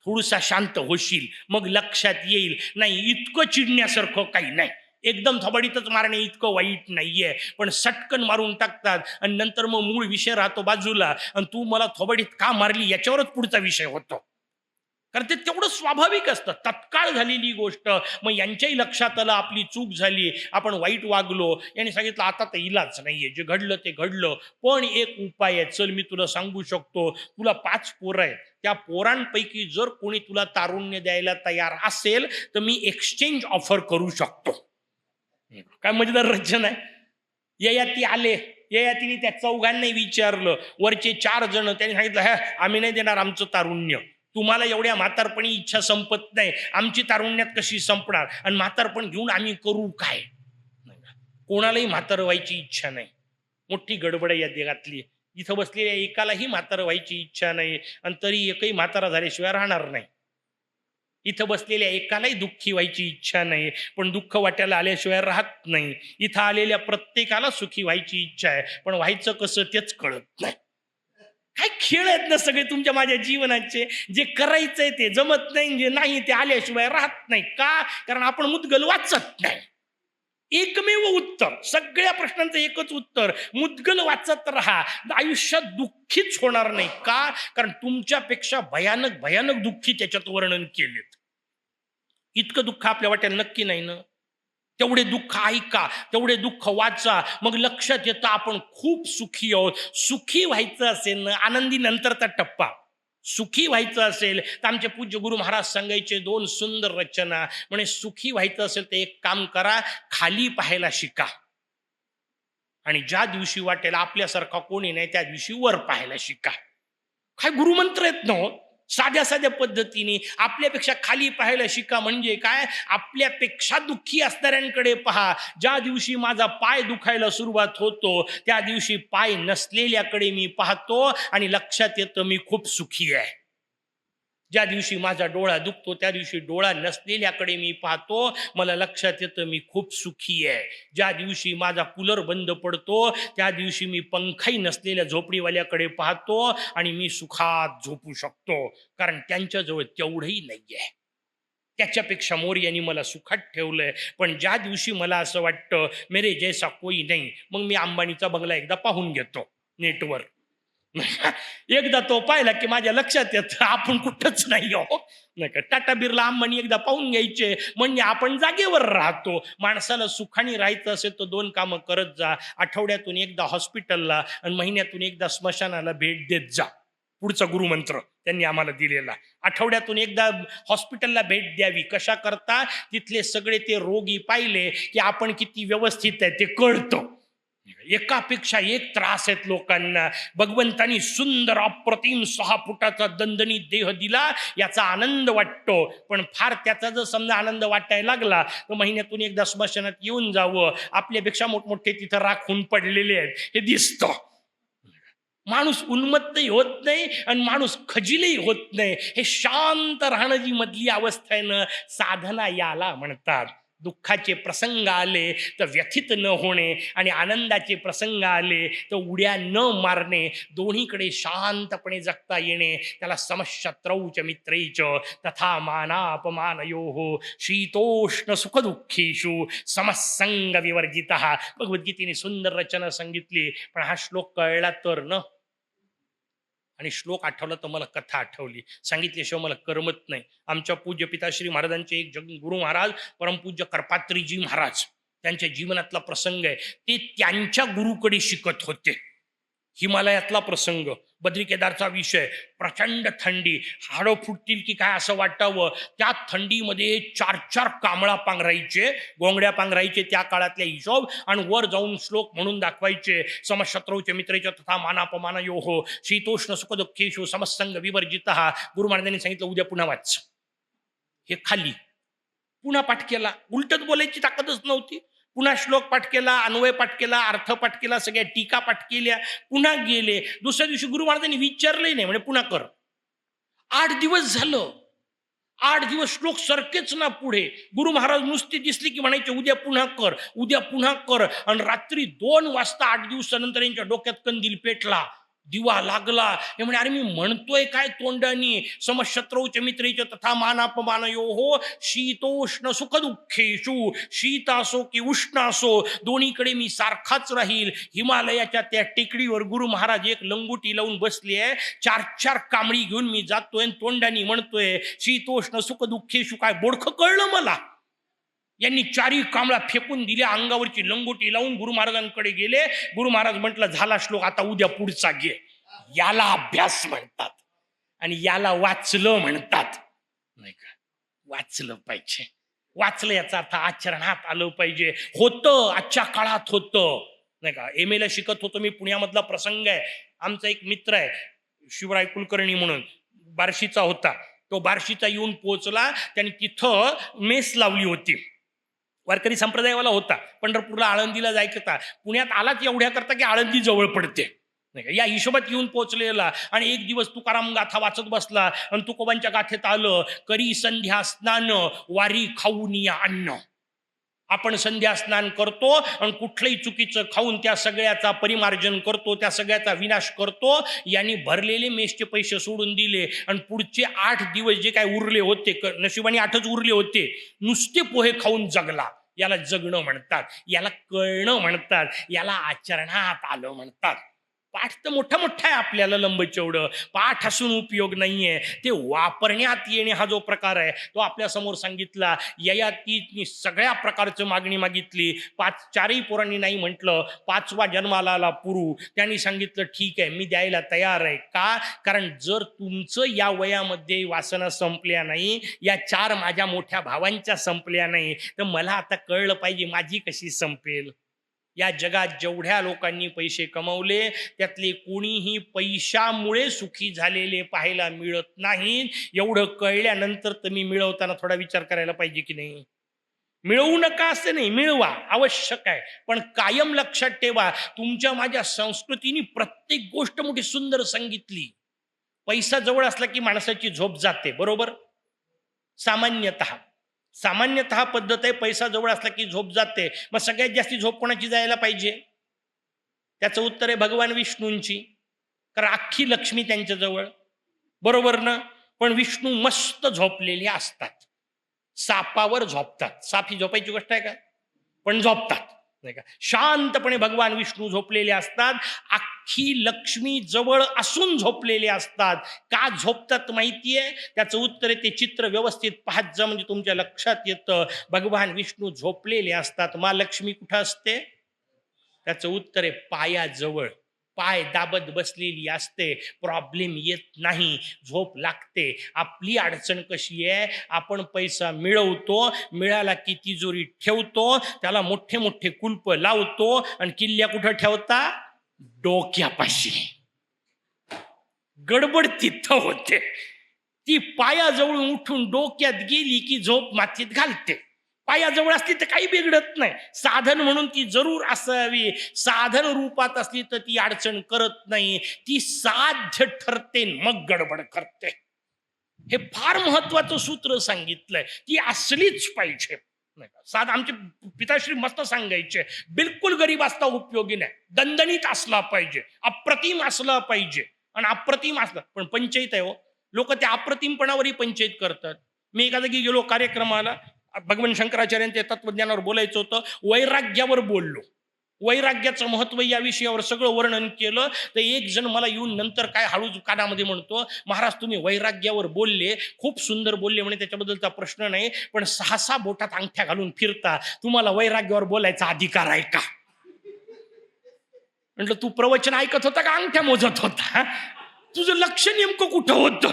थोडसा शांत होशील, मग लक्षात येईल. नाही, इतकं चिडण्यासारखं काही नाही, एकदम थोबाडीतच मारणे इतकं वाईट नाहीये, पण सटकन मारून टाकतात आणि नंतर मग मूळ विषय राहतो बाजूला, आणि तू मला थोबाडीत का मारली याच्यावरच पुढचा विषय होतो. कारण ते तेवढं स्वाभाविक असतं, तत्काळ झालेली गोष्ट. मग यांच्याही लक्षात आलं आपली चूक झाली, आपण वाईट वागलो, यांनी सांगितलं आता तर इलाज नाहीये, जे घडलं ते घडलं, पण एक उपाय आहे, चल मी तुला सांगू शकतो. तुला 5 पोरं आहेत, त्या पोरांपैकी जर कोणी तुला तारुण्य द्यायला तयार असेल तर मी एक्सचेंज ऑफर करू शकतो. काय मजेदार रचना आहे. ययाती आले, ययातीने त्या चौघांनाही विचारलं, वरचे 4 जण, त्यांनी सांगितलं हा आम्ही नाही देणार आमचं तारुण्य, तुम्हाला एवढ्या म्हातारपणी इच्छा संपत नाही, आमची तारुण्यात कशी संपणार, आणि म्हातारपण घेऊन आम्ही करू काय? कोणालाही म्हातार व्हायची इच्छा नाही, मोठी गडबड आहे या देगातली. इथं बसलेल्या एकालाही म्हातार व्हायची इच्छा नाही, आणि तरी एकही म्हातारा झाल्याशिवाय राहणार नाही. इथं बसलेल्या एकालाही दुःखी व्हायची इच्छा नाही, पण दुःख वाट्याला आल्याशिवाय राहत नाही. इथं आलेल्या प्रत्येकाला सुखी व्हायची इच्छा आहे, पण व्हायचं कसं तेच कळत नाही. काय खेळ आहेत ना सगळे तुमच्या माझ्या जीवनाचे. जे करायचंय ते जमत नाही, जे नाही ते आल्याशिवाय राहत नाही. का? कारण आपण मुद्गल वाचत नाही. एकमेव उत्तर, सगळ्या प्रश्नांचं एकच उत्तर, मुद्गल वाचत राहा, आयुष्यात दुःखीच होणार नाही. का? कारण तुमच्यापेक्षा भयानक भयानक दुःखी त्याच्यात वर्णन केलेत. इतकं दुःख आपल्या वाट्याला नक्की नाही ना. तेवढे दुःख ऐका, तेवढे दुःख वाचा, मग लक्षात येतं आपण खूप सुखी आहोत. सुखी व्हायचं असेल ना, आनंदी नंतरचा टप्पा, सुखी व्हायचं असेल तर आमचे पूज्य गुरु महाराज सांगायचे 2 सुंदर रचना. म्हणे सुखी व्हायचं असेल तर एक काम करा, खाली पाहायला शिका, आणि ज्या दिवशी वाटेल आपल्यासारखा कोणी नाही त्या दिवशी वर पाहायला शिका. काय गुरुमंत्र आहेत ना हो. साध्या साध्या पद्धतीने आपल्यापेक्षा खाली पाहायला शिका. म्हणजे काय? आपल्यापेक्षा दुःखी असणाऱ्यांकडे पहा. ज्या दिवशी माझा पाय दुखायला सुरुवात होतो त्या दिवशी पाय नसलेल्याकडे मी पाहतो आणि लक्षात येतं मी खूप सुखी आहे. ज्या दिवशी माझा डोळा दुखतो त्या दिवशी डोळा नसलेल्याकडे मी पाहतो, मला लक्षात येतं मी खूप सुखी आहे. ज्या दिवशी माझा कूलर बंद पडतो त्या दिवशी मी पंखाही नसलेल्या झोपडीवाल्याकडे पाहतो आणि मी सुखात झोपू शकतो, कारण त्यांच्याजवळ तेवढंही नाहीये. त्याच्यापेक्षा मोर्यांनी मला सुखात ठेवलंय. पण ज्या दिवशी मला असं वाटतं मेरे जैसा कोई नाही, मग मी अंबानीचा बंगला एकदा पाहून घेतो नेटवर. एकदा तो पाहिला की माझ्या लक्षात येतं आपण कुठंच नाही हो. नाही का, टाटा बिर्ला अंबानी एकदा पाहून घ्यायचे म्हणजे आपण जागेवर राहतो. माणसाला सुखाने राहायचं असेल तर 2 कामं करत जा. आठवड्यातून एकदा हॉस्पिटलला आणि महिन्यातून एकदा स्मशानाला भेट देत जा. पुढचा गुरुमंत्र त्यांनी आम्हाला दिलेला. आठवड्यातून एकदा हॉस्पिटलला भेट द्यावी. कशा करता? तिथले सगळे ते रोगी पाहिले की आपण किती व्यवस्थित आहे ते कळतं. एकापेक्षा एक त्रास आहेत लोकांना. भगवंतानी सुंदर अप्रतिम 6 फुटाचा दणदणीत देह दिला, याचा आनंद वाटतो. पण फार त्याचा जर समजा आनंद वाटायला लागला तर महिन्यातून एकदा स्मशानात येऊन जावं. आपल्यापेक्षा मोठमोठे तिथं राखून पडलेले आहेत हे दिसतं. माणूस उन्मत्तही होत नाही आणि माणूस खजिलही होत नाही. हे शांत राहणं जी मधली अवस्था आहे ना, साधना याला म्हणतात. दुःखाचे प्रसंग आले तर व्यथित न होणे आणि आनंदाचे प्रसंग आले तर उड्या न मारणे, दोन्हीकडे शांतपणे जगता येणे, त्याला समशत्रौच मित्रैच तथा मानापमानयोः शीतोष्ण सुखदुःखेषु समसंग विवर्जितः. भगवद्गीतेने सुंदर रचना सांगितली, पण हा श्लोक कळला तर न, आणि श्लोक आठवला तर मला कथा आठवली. सांगितल्याशिवाय मला करमत नाही. आमच्या पूज्य पिताश्री महाराजांचे एक गुरु महाराज परमपूज्य करपात्रीजी महाराज, त्यांच्या जीवनातला प्रसंग आहे. ते त्यांच्या गुरुकडे शिकत होते. हिमालयातला प्रसंग. बद्री केदारचा विषय. प्रचंड थंडी, हाडं फुटतील की काय असं वाटावं. त्या थंडीमध्ये 4-4 कांबळा पांघरायचे, गोंगड्या पांघरायचे त्या काळातल्या हिशोब, आणि वर जाऊन श्लोक म्हणून दाखवायचे. समशत्रौचे मित्रैच तथा मानापमान योहो शीतोष्ण सुखदुःखेषु समसंग विवर्जितः. गुरु महाराजांनी सांगितलं उद्या पुन्हा वाच. हे खाली पुन्हा पाठ केला. उलटच बोलायची ताकदच नव्हती. पुन्हा श्लोक पाठ केला, अन्वय पाठ केला, अर्थ पाठ केला, सगळ्या टीका पाठ केल्या. पुन्हा गेले. दुसऱ्या दिवशी गुरु महाराजांनी विचारलंही नाही, म्हणजे पुन्हा कर. 8 दिवस झालं. 8 दिवस श्लोक सरकेच ना पुढे. गुरु महाराज नुसते दिसले की म्हणायचे उद्या पुन्हा कर, उद्या पुन्हा कर. आणि रात्री 2 वाजता 8 दिवसानंतर यांच्या डोक्यात कंदील पेटला, दिवा लागला. हे म्हणे अरे मी म्हणतोय काय तोंडानी, समशत्रौच मित्रैच तथा मानापमानयो हो शीतोष्ण सुख दुःखेषु. शीत असो की उष्ण असो, दोन्हीकडे मी सारखाच राहील. हिमालयाच्या त्या टेकडीवर गुरु महाराज एक लंगोटी लावून बसली आहे. 4-4 कांबळी घेऊन मी जातोय, तोंडानी म्हणतोय शीतोष्ण सुख दुःखेषु. काय बोडखं कळलं मला. यांनी 4ही कांबळा फेकून दिल्या, अंगावरची लंगोटी लावून गुरु महाराजांकडे गेले. गुरु महाराज म्हटलं झाला श्लोक, आता उद्या पुढचा घे. याला अभ्यास म्हणतात आणि याला वाचलं म्हणतात, नाही का. वाचलं पाहिजे. वाचलं याचा अर्थ आचरणात आलं पाहिजे. होतं आजच्या काळात होतं, नाही का. MA ला शिकत होतो मी, पुण्यामधला प्रसंग आहे. आमचा एक मित्र आहे शिवराय कुलकर्णी म्हणून, बार्शीचा होता. तो बार्शीचा येऊन पोहोचला. त्यांनी तिथं मेस लावली होती. वारकरी संप्रदायवाला होता. पंढरपूरला आळंदीला जायचं होता. पुण्यात आलाच एवढ्या करता की आळंदी जवळ पडते, नाही का. या हिशोबात येऊन पोहोचलेला. आणि एक दिवस तुकाराम गाथा वाचत बसला आणि तुकोबांच्या गाथेत आलं, करी संध्या स्नान वारी खाऊन या अन्न. आपण संध्या स्नान करतो आणि कुठलंही चुकीचं खाऊन त्या सगळ्याचा परिमार्जन करतो, त्या सगळ्याचा विनाश करतो. यांनी भरलेले मेसचे पैसे सोडून दिले आणि पुढचे 8 दिवस जे काय उरले होते, नशिबाने 8च उरले होते, नुसते पोहे खाऊन जगला. याला जगणं म्हणतात, याला कळणं म्हणतात, याला आचरणात आलं म्हणतात. पाठ तर मोठा मोठा आहे आपल्याला लंबचौडं, पाठ असून उपयोग नाहीये. ते वापरण्यात येणे हा जो प्रकार आहे तो आपल्या समोर सांगितला. ययातीनी सगळ्या प्रकारचं मागणी मागितली. 4ही पोरांनी नाही म्हटलं. 5वा जन्माला आला पुरू. त्यांनी सांगितलं ठीक आहे मी द्यायला तयार आहे. का? कारण जर तुमचं या वयामध्ये वासना संपल्या नाही, या 4 माझ्या मोठ्या भावांच्या संपल्या नाही, तर मला आता कळलं पाहिजे माझी कशी संपेल. या जगात जेवढ्या लोकांनी पैसे कमवले त्यातले कोणीही पैशामुळे सुखी झालेले पाहायला मिळत नाही. एवढं कळल्यानंतर तुम्ही मिळवताना थोडा विचार करायला पाहिजे की नाही. मिळवू नका असं नाही, मिळवा, आवश्यक आहे. पण कायम लक्षात ठेवा, तुमच्या माझ्या संस्कृतीने प्रत्येक गोष्ट मोठी सुंदर सांगितली. पैसा जवळ असला की माणसाची झोप जाते, बरोबर. सामान्यतः पद्धत आहे, पैसा जवळ असला की झोप जाते. मग सगळ्यात जास्ती झोप कोणाची जायला पाहिजे? त्याचं उत्तर आहे भगवान विष्णूंची. कारण अख्खी लक्ष्मी त्यांच्या जवळ, बरोबर ना. पण विष्णू मस्त झोपलेले असतात, सापावर झोपतात. साप ही झोपायची गोष्ट आहे का? पण झोपतात, नाही का. शांतपणे भगवान विष्णू झोपलेले असतात. अख्खी लक्ष्मी जवळ असून झोपलेले असतात. का झोपतात माहितीये? त्याचं उत्तर आहे, ते चित्र व्यवस्थित पाहत जा म्हणजे तुमच्या लक्षात येतं. भगवान विष्णू झोपलेले असतात. मा लक्ष्मी कुठं असते? त्याचं उत्तर आहे पायाजवळ. पाय दाबत बसलेली असते. प्रॉब्लेम येत नाही, झोप लागते. आपली अडचण कशी आहे? आपण पैसा मिळवतो, मिळाला की तिजोरी ठेवतो, त्याला मोठे मोठे कुलप लावतो आणि किल्ल्या कुठं ठेवता? डोक्यापाशी. गडबड तिथं होते. ती पायाजवळून उठून डोक्यात गेली की झोप मातीत घालते. पायाजवळ असली तर काही बिघडत नाही. साधन म्हणून ती जरूर असावी. साधन रूपात असली तर ती अडचण करत नाही. ती साध्य ठरते मग गडबड करते. हे फार महत्वाचं सूत्र सांगितलंय. ती असलीच पाहिजे. साध आमचे पिताश्री मस्त सांगायचे, बिलकुल गरीब असता उपयोगी नाही. दणदणीत असला पाहिजे, अप्रतिम असला पाहिजे. आणि अप्रतिम असला पण पंचायत आहे हो. लोक त्या अप्रतिमपणावरही पंचायत करतात. मी एका जागी गेलो कार्यक्रमाला, भगवान शंकराचार्यांच्या तत्वज्ञानावर बोलायचं होतं. वैराग्यावर बोललो. वैराग्याचं महत्व या विषयावर सगळं वर्णन केलं. तर एक जण मला येऊन नंतर काय हळूच कानामध्ये म्हणतो, महाराज तुम्ही वैराग्यावर बोलले, खूप सुंदर बोलले म्हणे, त्याच्याबद्दलचा प्रश्न नाही, पण 6 बोटात अंगठ्या घालून फिरता, तुम्हाला वैराग्यावर बोलायचा अधिकार आहे का? म्हटलं तू प्रवचन ऐकत होता का अंगठ्या मोजत होता? तुझं लक्ष नेमकं कुठं होतं?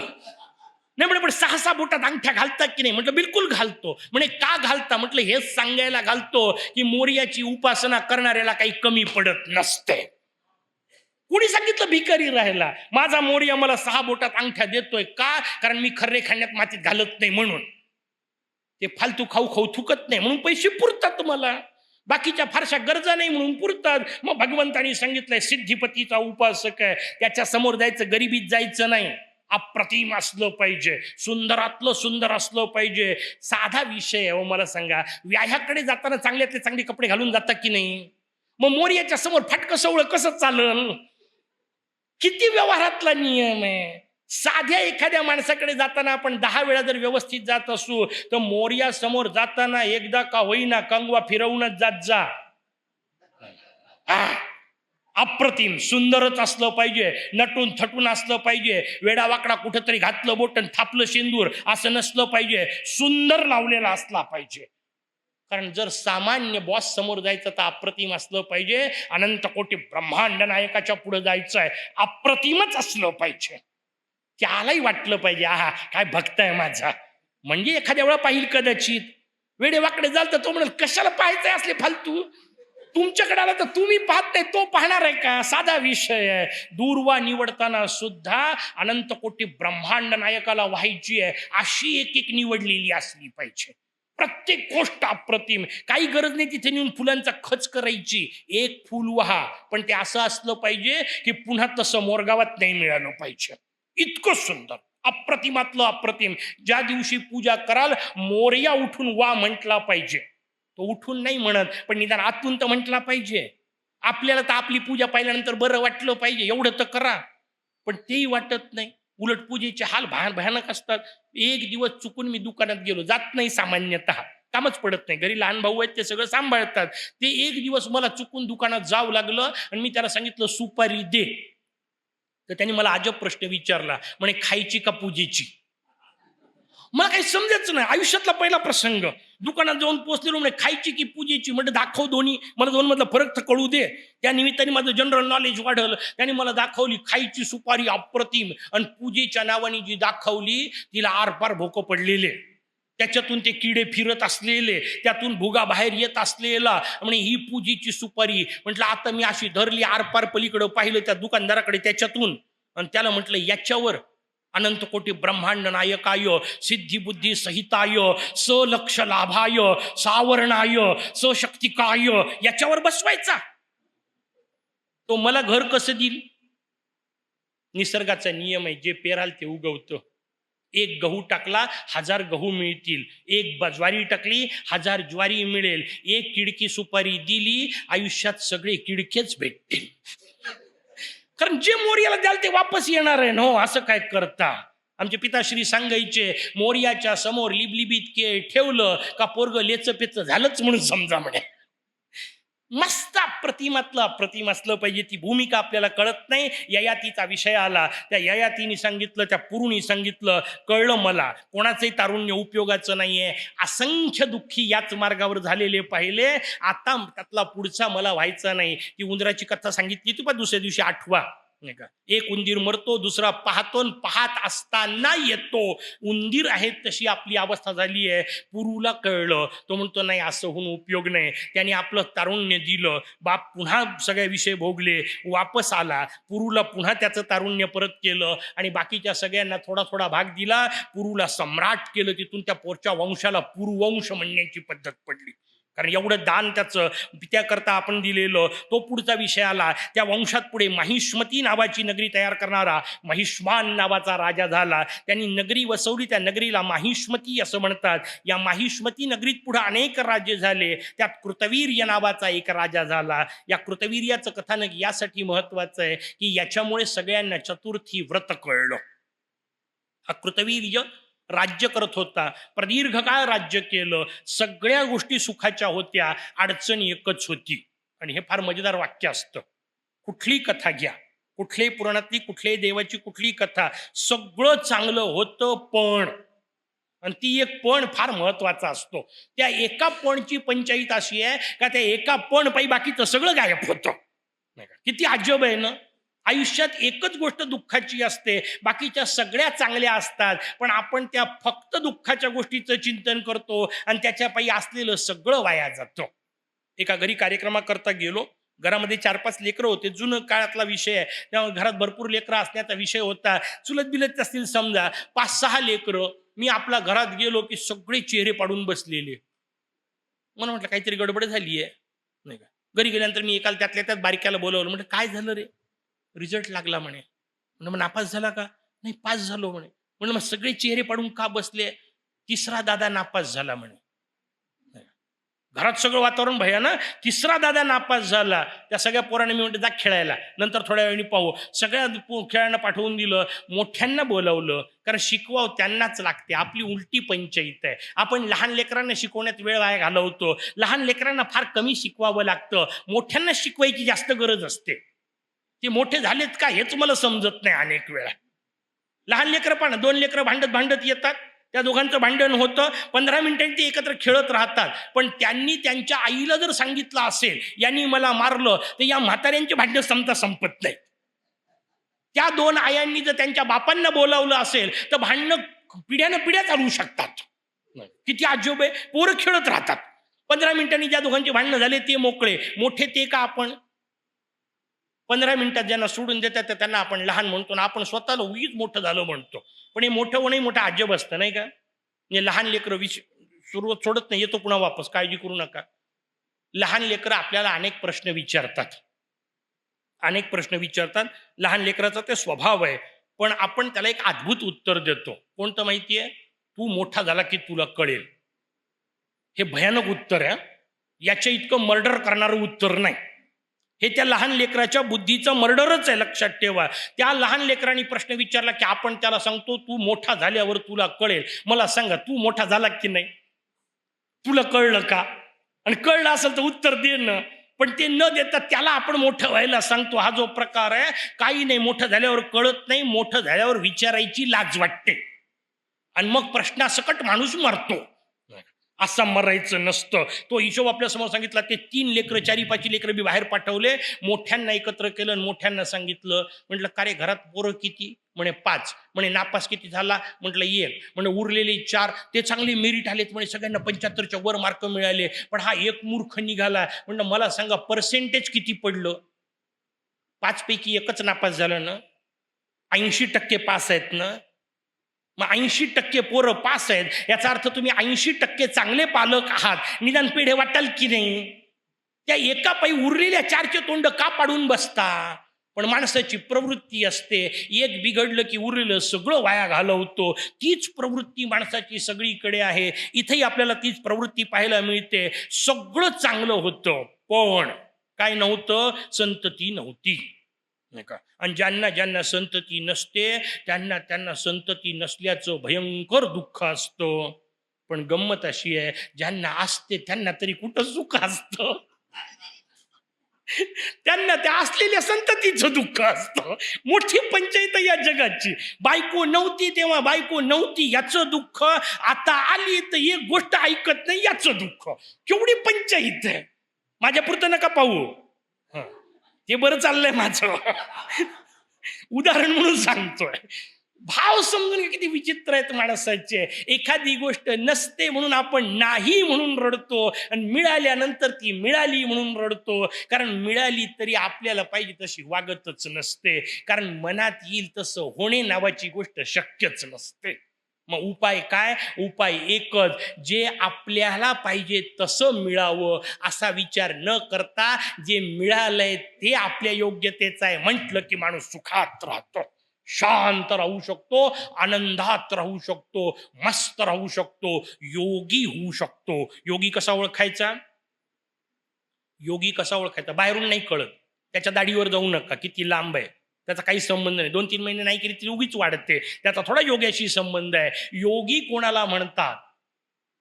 नाही म्हणे पण 6-6 बोटात अंगठ्या घालतात की नाही? म्हटलं बिलकुल घालतो. म्हणे का घालता? म्हटलं हेच सांगायला घालतो की मोरयाची उपासना करणाऱ्याला काही कमी पडत नसते. कुणी सांगितलं भिकारी राहायला? माझा मोरया मला 6 बोटात अंगठ्या देतोय का? कारण मी खर्रे खाण्यात मातीत घालत नाही म्हणून. ते फालतू खाऊ खाऊ थुकत नाही म्हणून पैसे पुरतात मला. बाकीच्या फारशा गरजा नाही म्हणून पुरतात. मग भगवंतानी सांगितलंय सिद्धिपतीचा उपासक आहे, त्याच्या समोर जायचं, गरिबीत जायचं नाही, अप्रतिम असलं पाहिजे, सुंदरातलं सुंदर असलं पाहिजे. साधा विषय आहे. हो मला सांगा, व्याह्याकडे जाताना चांगल्यातले चांगले कपडे घालून जातात की नाही? मग मोरयाच्या समोर फाटकं सवळं कसं चालल? किती व्यवहारातला नियम आहे. साध्या एखाद्या माणसाकडे जाताना आपण 10 वेळा जर व्यवस्थित जात असू तर मोरया समोर जाताना एकदा का होईना कंगवा फिरवूनच जात जा. अप्रतिम सुंदरच असलं पाहिजे, नटून थटून असलं पाहिजे, वेडावाकडा कुठंतरी घातलं बोटन थापलं शेंदूर असं नसलं पाहिजे, सुंदर लावलेला असला पाहिजे. कारण जर सामान्य बॉस समोर जायचं तर अप्रतिम असलं पाहिजे. अनंत कोटी ब्रह्मांड नायकाच्या पुढे जायचं आहे, अप्रतिमच असलं पाहिजे. त्यालाही वाटलं पाहिजे आहा काय भक्त आहे माझा. म्हणजे एखाद्या वेळा पाहिल कदाचित, वेडेवाकडे जाल तर तो म्हणेल कशाला पाहायचंय असले फालतू. तुमच्याकडे आला तर तुम्ही पाहत नाही, तो पाहणार आहे का? साधा विषय आहे. दूरवा निवडताना सुद्धा अनंत कोटी ब्रह्मांड नायकाला व्हायची आहे, अशी एक एक निवडलेली असली पाहिजे. प्रत्येक गोष्ट अप्रतिम. काही गरज नाही तिथे नेऊन फुलांचा खच करायची. एक फुल वहा, पण ते असं असलं पाहिजे की पुन्हा तसं मोरगावात नाही मिळालं पाहिजे. इतकं सुंदर, अप्रतिमातलं अप्रतिम. ज्या दिवशी पूजा कराल मोरया उठून वा म्हटला पाहिजे. तो उठून नाही म्हणत, पण निदान आतून तर म्हटला पाहिजे. आपल्याला तर आपली पूजा पाहिल्यानंतर बरं वाटलं पाहिजे, एवढं तर करा. पण तेही वाटत नाही. उलट पूजेचे हाल भयानक असतात. एक दिवस चुकून मी दुकानात गेलो, जात नाही सामान्यतः, कामच पडत नाही, घरी लहान भाऊ आहेत ते सगळं सांभाळतात. ते एक दिवस मला चुकून दुकानात जावं लागलं आणि मी त्याला सांगितलं सुपारी दे. तर त्यांनी मला अजब प्रश्न विचारला, म्हणे खायची का पूजेची? मला काही समजायचं नाही. आयुष्यातला पहिला प्रसंग. दुकानात जाऊन पोहोचलेलो, म्हणे खायची की पूजेची? म्हणजे दाखव दोन्ही, मला दोन मधला फरक तर कळू दे. त्या निमित्ताने माझं जनरल नॉलेज वाढलं. त्याने मला दाखवली खायची सुपारी अप्रतिम, आणि पूजेच्या नावाने जी दाखवली तिला आरपार भोकं पडलेले, त्याच्यातून ते किडे फिरत असलेले, त्यातून भुगा बाहेर येत असलेला. म्हणे ही पूजेची सुपारी. म्हटलं आता मी अशी धरली, आरपार पलीकडं पाहिलं त्या दुकानदाराकडे त्याच्यातून, आणि त्याला म्हटलं याच्यावर अनंत कोटी ब्रह्मांड नायकाय सिद्धिबुद्धी सहिताय सलक्ष लाभाय सावरणाय सशक्तिकाय याच्यावर बसवायचा. तो मला घर कसं देईल? निसर्गाचा नियम आहे, जे पेराल ते उगवतं. एक गहू टाकला 1000 गहू मिळतील, एक ज्वारी टाकली 1000 ज्वारी मिळेल. एक किडकी सुपारी दिली, आयुष्यात सगळे किडकेच भेटतील. कारण जे मोर्याला द्याल ते वापस येणार आहे. हो असं काय करता? आमचे पिताश्री सांगायचे, मोर्याच्या समोर लिबलिबीत के ठेवलं का पोरग लेचपेच झालंच म्हणून समजा म्हणे. मस्त अप्रतिमातलं अप्रतिम असलं पाहिजे. ती भूमिका आपल्याला कळत नाही. ययातीचा विषय आला, त्या ययातीने सांगितलं, त्या पुरुणी सांगितलं, कळलं मला कोणाचंही तारुण्य उपयोगाचं नाहीये. असंख्य दुःखी याच मार्गावर झालेले पाहिले, आता त्यातला पुढचा मला व्हायचा नाही. ती उंदराची कथा सांगितली ती पण दुसऱ्या दिवशी आठवा. एक उंदीर मरतो, दुसरा पाहतो, पाहत असताना येतो. उंदीर आहेत तशी आपली अवस्था झाली आहे. पुरूला कळलं, तो म्हणतो नाही असं होऊन उपयोग नाही. त्याने आपलं तारुण्य दिलं, बाप पुन्हा सगळे विषय भोगले, वापस आला. पुरूला पुन्हा त्याचं तारुण्य परत केलं आणि बाकीच्या सगळ्यांना थोडा थोडा भाग दिला. पुरूला सम्राट केलं. तिथून त्या पोरच्या वंशाला पुरुवंश म्हणण्याची पद्धत पडली. कारण एवढं दान त्याचं त्याकरता आपण दिलेलं. तो पुढचा विषय आला. त्या वंशात पुढे माहिष्मती नावाची नगरी तयार करणारा महिष्मान नावाचा राजा झाला. त्यांनी नगरी वसवली, त्या नगरीला माहिष्मती असं म्हणतात. या माहिष्मती नगरीत पुढे अनेक राज्य झाले. त्यात कृतवीर्य नावाचा एक राजा झाला. या कृतवीर्याचं कथानक यासाठी महत्वाचं आहे की याच्यामुळे सगळ्यांना चतुर्थी व्रत कळलं. हा कृतवीर्य राज्य करत होता, प्रदीर्घ काळ राज्य केलं, सगळ्या गोष्टी सुखाच्या होत्या, अडचण एकच होती. आणि हे फार मजेदार वाक्य असतं. कुठली कथा घ्या, कुठल्याही पुराणातली, कुठल्याही देवाची कुठली कथा, सगळं चांगलं होतं, पण, आणि ती एक पण फार महत्वाचा असतो. त्या एका पणची पंचायत अशी आहे का त्या एका पण पायी बाकीचं सगळं गायब होतं. नाही का? किती अजब आहे ना. आयुष्यात एकच गोष्ट दुःखाची असते, बाकीच्या सगळ्या चांगल्या असतात, पण आपण त्या फक्त दुःखाच्या गोष्टीचं चिंतन करतो आणि त्याच्या पायी असलेलं सगळं वाया जातं. एका घरी कार्यक्रमाकरता गेलो. घरामध्ये 4-5 लेकरं होते. जुनं काळातला विषय आहे, त्यामुळे घरात भरपूर लेकरं असण्याचा विषय होता. चुलत बिलत असतील समजा 5-6 लेकरं. मी आपल्या घरात गेलो की सगळे चेहरे पाडून बसलेले. मला म्हटलं काहीतरी गडबड झाली आहे, नाही का. घरी गेल्यानंतर मी एकाला त्यातल्या त्यात बारक्याला बोलवलं. म्हटलं काय झालं रे? रिझल्ट लागला म्हणे. म्हणलं मग नापास झाला का? नाही, पास झालो म्हणे. म्हणलं मग सगळे चेहरे पाडून का बसले? तिसरा दादा नापास झाला म्हणे. घरात सगळं वातावरण भयानक. तिसरा दादा नापास झाला. त्या सगळ्या पोरांनी मी म्हणते जा खेळायला, नंतर थोड्या वेळाने पाहू. सगळ्या खेळांना पाठवून दिलं. मोठ्यांना बोलावलं, कारण शिकवाव त्यांनाच लागते. आपली उलटी पंचायत आहे. आपण लहान लेकरांना शिकवण्यात वेळ वाया घालवतो. लहान लेकरांना फार कमी शिकवावं लागतं. मोठ्यांना शिकवायची जास्त गरज असते. ते मोठे झालेत का हेच मला समजत नाही अनेक वेळा. लहान लेकरं पण 2 लेकरं भांडत भांडत येतात. त्या दोघांचं भांडण होतं. 15 मिनिटांनी ते एकत्र खेळत राहतात. पण त्यांनी त्यांच्या आईला जर सांगितलं असेल यांनी मला मारलं, तर या म्हाताऱ्यांचे भांडण संपत नाही. त्या 2 आयांनी जर त्यांच्या बापांना बोलावलं असेल तर भांडणं पिढ्यानं पिढ्या चालू शकतात. किती अजब आहे. पोरं खेळत राहतात. 15 मिनिटांनी ज्या दोघांचे भांडणं झाले ते मोकळे. मोठे ते का आपण? 15 मिनिटात ज्यांना सोडून देतात त्यांना आपण लहान म्हणतो ना. आपण स्वतःला उगीच मोठं झालं म्हणतो. पण हे मोठं होणंही मोठं अजब असतं, नाही का. म्हणजे लहान लेकरं सुरुवात सोडत नाही, येतो पुन्हा वापस, काळजी करू नका. लहान लेकरं आपल्याला अनेक प्रश्न विचारतात. अनेक प्रश्न विचारतात. लहान लेकराचा ते स्वभाव आहे. पण आपण त्याला एक अद्भुत उत्तर देतो. कोणतं माहितीये? तू मोठा झाला की तुला कळेल. हे भयानक उत्तर आहे. याच्या इतकं मर्डर करणारं उत्तर नाही. हे त्या लहान लेकराच्या बुद्धीचं मर्डरच आहे, लक्षात ठेवा. त्या लहान लेकरांनी प्रश्न विचारला की आपण त्याला सांगतो तू मोठा झाल्यावर तुला कळेल. मला सांगा, तू मोठा झाला की नाही? तुला कळलं का? आणि कळलं असेल तर उत्तर दे ना. पण ते न देता त्याला आपण मोठं व्हायला सांगतो. हा जो प्रकार आहे, काही नाही. मोठं झाल्यावर कळत नाही, मोठं झाल्यावर विचारायची लाज वाटते आणि मग प्रश्नासकट माणूस मरतो. असं मरायचं नसतं. तो हिशोब आपल्या समोर सांगितला. ते 3 लेकरं 4-5 लेकरं बी बाहेर पाठवले. मोठ्यांना एकत्र केलं आणि मोठ्यांना सांगितलं. म्हटलं का रे घरात पोरं किती? म्हणे 5. म्हणे नापास किती झाला? म्हटलं 1. म्हणे उरलेले 4 ते चांगले मेरिट आलेत. म्हणे सगळ्यांना 75च्या वर मार्क मिळाले. पण हा एक मूर्ख निघाला. म्हटलं मला सांगा पर्सेंटेज किती पडलं? 5 पैकी 1च नापास झालं ना. 80% पास आहेत ना. मग 80% पोरं पास आहेत, याचा अर्थ तुम्ही 80% चांगले पालक आहात. निदान पेढे वाटाल की नाही? त्या एका पायी उरलेल्या 4चे तोंड का पाडून बसता? पण माणसाची प्रवृत्ती असते, एक बिघडलं की उरलेलं सगळं वाया घालवतो. तीच प्रवृत्ती माणसाची सगळीकडे आहे. इथेही आपल्याला तीच प्रवृत्ती पाहायला मिळते. सगळं चांगलं होतं, पण काय नव्हतं? संतती नव्हती, नाही का. आणि ज्यांना ज्यांना संतती नसते त्यांना संतती नसल्याचं भयंकर दुःख असतं. पण गंमत अशी आहे, ज्यांना असते त्यांना तरी कुठं सुख असतं? त्यांना त्या असलेल्या संततीचं दुःख असतं. मोठी पंचायत या जगाची. बायको नव्हती तेव्हा बायको नव्हती याचं दुःख, आता आली तर एक गोष्ट ऐकत नाही याचं दुःख. केवढी पंचायत आहे. माझ्या पुरतं नका पाहू, ते बरं चाललंय माझं. उदाहरण म्हणून सांगतोय. भाव समजून किती विचित्र आहेत माणसाचे. एखादी गोष्ट नसते म्हणून आपण नाही म्हणून रडतो आणि मिळाल्यानंतर ती मिळाली म्हणून रडतो. कारण मिळाली तरी आपल्याला पाहिजे तशी वागतच नसते. कारण मनात येईल तसं होणे नावाची गोष्ट शक्यच नसते. मग उपाय काय? उपाय एकच, जे आपल्याला पाहिजे तसं मिळावं असा विचार न करता जे मिळालंय ते आपल्या योग्यतेचं आहे म्हटलं की माणूस सुखात राहतो, शांत राहू शकतो, आनंदात राहू शकतो, मस्त राहू शकतो, योगी होऊ शकतो. योगी कसा ओळखायचा? योगी कसा ओळखायचा? बाहेरून नाही कळत. त्याच्या दाढीवर जाऊ नका, किती लांब आहे, त्याचा काही संबंध नाही. 2-3 महिने नाही केली तरी उगीच वाढते, त्याचा थोडा योग्याशी संबंध आहे. योगी कोणाला म्हणतात?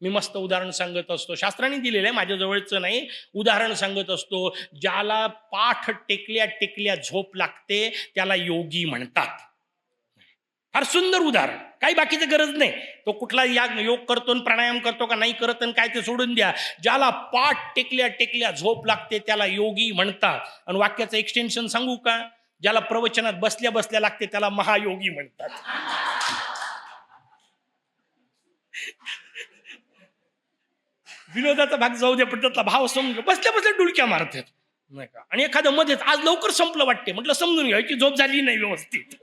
मी मस्त उदाहरण सांगत असतो, शास्त्राने दिलेलं आहे, माझ्या जवळचं नाही. उदाहरण सांगत असतो, ज्याला पाठ टेकल्या टेकल्या झोप लागते त्याला योगी म्हणतात. फार सुंदर उदाहरण. काही बाकीचं गरज नाही. तो कुठला योग करतो आणि प्राणायाम करतो का नाही करत आणि काय ते सोडून द्या. ज्याला पाठ टेकल्या टेकल्या झोप लागते त्याला योगी म्हणतात. आणि वाक्याचं एक्सटेन्शन सांगू का? ज्याला प्रवचनात बसल्या बसल्या लागते त्याला महायोगी म्हणतात. विनोदाचा भाग जाऊ दे, पण त्यातला भाव समजून बसल्या बसल्या डुलक्या मारतात नाही का. आणि एखादं मध्येच आज लवकर संपलं वाटते, म्हटलं समजून घ्यायची झोप झाली नाही व्यवस्थित.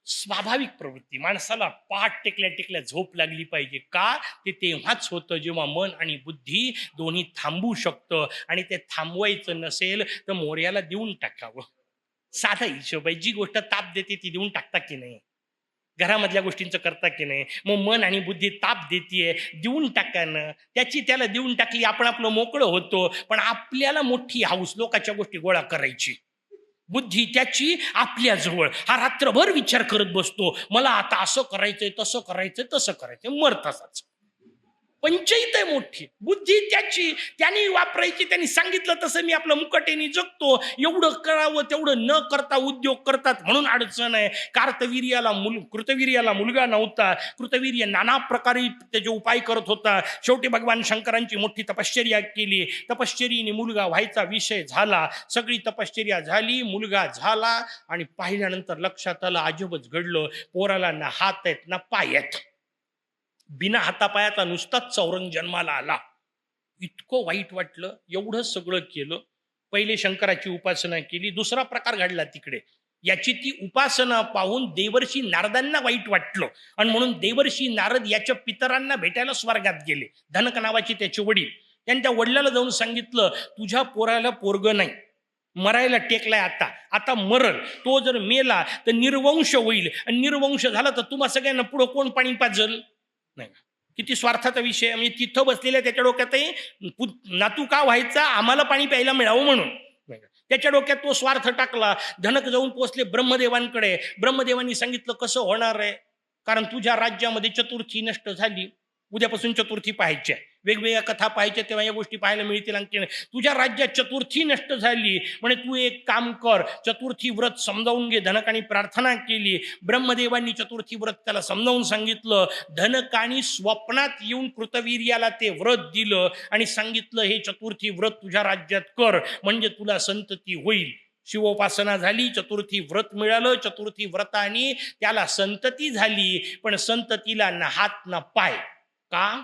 स्वाभाविक प्रवृत्ती, माणसाला पाठ टेकल्या टेकल्या झोप लागली पाहिजे. का? ते तेव्हाच होतं जेव्हा मन आणि बुद्धी दोन्ही थांबू शकतं. आणि ते थांबवायचं नसेल तर मोर्याला देऊन टाकावं. साधा हिशोब आहे. जी गोष्ट ताप देते ती देऊन टाकता की नाही? घरामधल्या गोष्टींचं करता की नाही? मग मन आणि बुद्धी ताप देतीये, देऊन टाकानं. त्याची त्याला देऊन टाकली, आपण आपलं मोकळं होतो. पण आपल्याला मोठी हाऊस लोकांच्या गोष्टी गोळा करायची. बुद्धी त्याची आपल्या जवळ, हा रात्रभर विचार करत बसतो, मला आता असं करायचंय, तसं करायचंय, तसं करायचंय, मर तसाच. पंचायत आहे मोठी. बुद्धी त्याची, त्याने वापरायची. त्यांनी सांगितलं तसं मी आपलं मुकाटेने जगतो. एवढं करावं तेवढं न करता उद्योग करतात म्हणून अडचण आहे. कृतवीर्याला मुलगा नव्हता. कृतवीर्य नाना प्रकारे त्याचे उपाय करत होता. शेवटी भगवान शंकरांची मोठी तपश्चर्या केली. तपश्चर्येने मुलगा व्हायचा विषय झाला. सगळी तपश्चर्या झाली, मुलगा झाला. आणि पाहिल्यानंतर लक्षात आलं अजबच घडलं. पोराला ना हात आहेत ना पाय आहेत. बिना हातापायाचा नुसताच चौरंग जन्माला आला. इतकं वाईट वाटलं. एवढं सगळं केलं. पहिले शंकराची उपासना केली. दुसरा प्रकार घडला तिकडे. याची ती उपासना पाहून देवर्षी नारदांना वाईट वाटलं. आणि म्हणून देवर्षी नारद याच्या पितरांना भेटायला स्वर्गात गेले. धनक नावाचे त्याचे वडील. त्यांच्या वडिलाला जाऊन सांगितलं, तुझ्या पोराला पोरग नाही, मरायला टेकलाय, आता आता मरल. तो जर मेला तर निर्वंश होईल. आणि निर्वंश झाला तर तुम्हा सगळ्यांना पुढं कोण पाणी पाजल? नाही. किती स्वार्थाचा विषय. म्हणजे तिथं बसलेल्या त्याच्या डोक्यातही नातू का व्हायचा, आम्हाला पाणी प्यायला मिळावं म्हणून. त्याच्या डोक्यात तो स्वार्थ टाकला. धनक जाऊन पोहोचले ब्रह्मदेवांकडे. ब्रह्मदेवांनी सांगितलं कसं होणार आहे, कारण तुझ्या राज्यामध्ये चतुर्थी नष्ट झाली. उद्यापासून चतुर्थी पाहायची आहे. वेगवेगळ्या कथा पाहायच्या तेव्हा या गोष्टी पाहायला मिळतील. आणखी तुझ्या राज्यात चतुर्थी नष्ट झाली, म्हणजे तू एक काम कर, चतुर्थी व्रत समजावून घे. धनकाने प्रार्थना केली. ब्रह्मदेवांनी चतुर्थी व्रत त्याला समजावून सांगितलं. धनकाने स्वप्नात येऊन कृतवीर्याला ते व्रत दिलं आणि सांगितलं, हे चतुर्थी व्रत तुझ्या राज्यात कर, म्हणजे तुला संतती होईल. शिवोपासना झाली, चतुर्थी व्रत मिळालं. चतुर्थी व्रताने त्याला संतती झाली. पण संततीला ना हात ना पाय. का?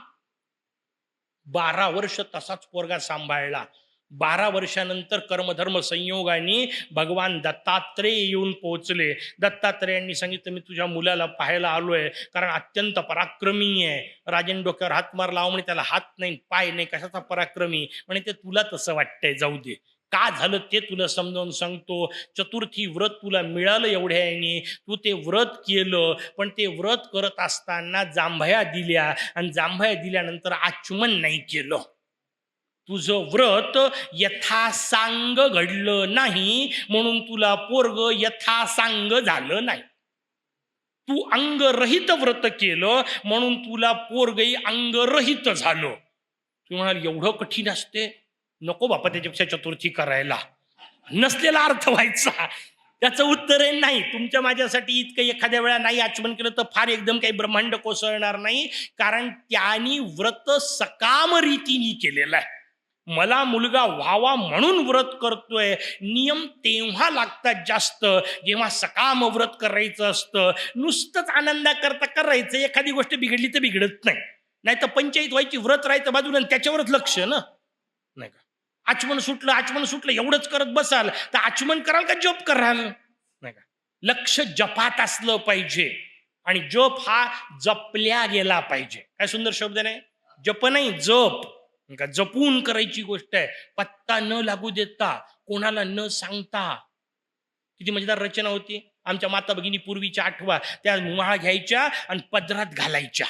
12 वर्ष तसाच पोरगा सांभाळला. 12 वर्षानंतर कर्मधर्म संयोगाने भगवान दत्तात्रेय येऊन पोहोचले. दत्तात्रेयांनी सांगितलं, मी तुझ्या मुलाला पाहायला आलोय, कारण अत्यंत पराक्रमी आहे. राजन डोक्यावर हात मारला. म्हणे त्याला हात नाही पाय नाही, कशाचा पराक्रमी? म्हणे ते तुला तसं वाटतंय, जाऊ दे. का झालं ते तुला समजावून सांगतो. चतुर्थी व्रत तुला मिळालं एवढ्याने, तू ते व्रत केलं. पण ते व्रत करत असताना जांभया दिल्या, आणि जांभया दिल्यानंतर आचमन नाही केलं. तुझं व्रत यथासांग घडलं नाही, म्हणून तुला पोरग यथासांग झालं नाही. तू अंगरहित व्रत केलं म्हणून तुला पोरगही अंगरहित झालं. तू म्हणाल एवढं कठीण असते, नको बापा त्याच्यापेक्षा चतुर्थी करायला. नसलेला अर्थ व्हायचा. त्याचं उत्तर आहे नाही. तुमच्या माझ्यासाठी इतकं एखाद्या वेळा नाही आचमन केलं तर फार एकदम काही ब्रह्मांड कोसळणार नाही, कारण त्यांनी व्रत सकाम रीतीने केलेलं आहे. मला मुलगा व्हावा म्हणून व्रत करतोय. नियम तेव्हा लागतात जास्त जेव्हा सकाम व्रत करायचं असतं. नुसतंच आनंदा करता करायचं, एखादी गोष्ट बिघडली तर बिघडत नाही. नाही तर पंचायत व्हायची, व्रत राहायचं बाजूला, त्याच्यावरच लक्ष ना. नाही का, आचमन सुटलं एवढंच करत बसाल तर आचमन कराल का जप कराल? नाही का, लक्ष जपात असलं पाहिजे. आणि जप हा जपल्या गेला पाहिजे. काय सुंदर शब्द नाही, जप नाही जप. का जपून करायची गोष्ट आहे. पत्ता न लागू देता, कोणाला न सांगता. किती मजेदार रचना होती. आमच्या माता भगिनी पूर्वीच्या आठवा, त्या माळ घ्यायच्या आणि पदरात घालायच्या,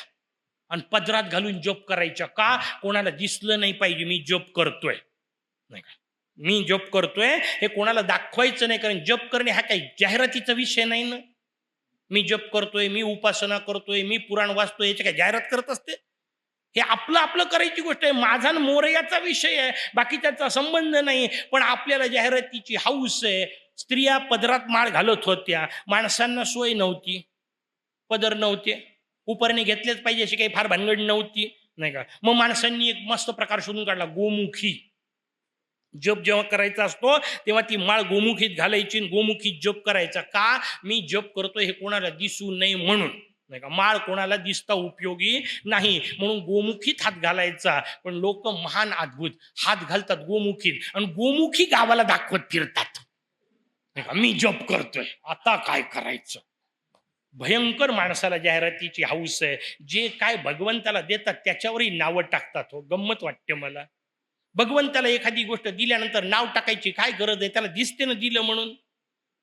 आणि पदरात घालून जप करायच्या. का? कोणाला दिसलं नाही पाहिजे मी जप करतोय. नाही का, मी जप करतोय हे कोणाला दाखवायचं नाही, कारण जप करणे हा काही जाहिरातीचा विषय नाही ना. मी जप करतोय, मी उपासना करतोय, मी पुराण वाचतोय, याची काय जाहिरात करत असते? हे आपलं आपलं करायची गोष्ट आहे. माझा मोरयाचा विषय आहे, बाकी त्याचा संबंध नाही. पण आपल्याला जाहिरातीची हौस आहे. स्त्रिया पदरात माळ घालत होत्या, माणसांना सोय नव्हती, पदर नव्हते, उपरणे घेतलेच पाहिजे अशी काही फार भानगड नव्हती. नाही का, मग माणसांनी एक मस्त प्रकार शोधून काढला, गोमुखी. जप जेव्हा करायचा असतो तेव्हा ती माळ गोमुखीत घालायची आणि गोमुखीत जप करायचा. का? मी जप करतोय हे कोणाला दिसू नये म्हणून, नाही का. माळ कोणाला दिसता उपयोगी नाही म्हणून गोमुखीत हात घालायचा. पण लोक महान अद्भुत हात घालतात गोमुखीत आणि गोमुखी गावाला दाखवत फिरतात, नाही का, मी जप करतोय, आता काय करायचं. भयंकर माणसाला जाहिरातीची हौस आहे. जे काय भगवंताला देतात त्याच्यावरही नावं टाकतात. हो, गंमत वाटते मला. भगवंताला एखादी गोष्ट दिल्यानंतर नाव टाकायची काय गरज आहे? त्याला दिसते ना दिलं म्हणून.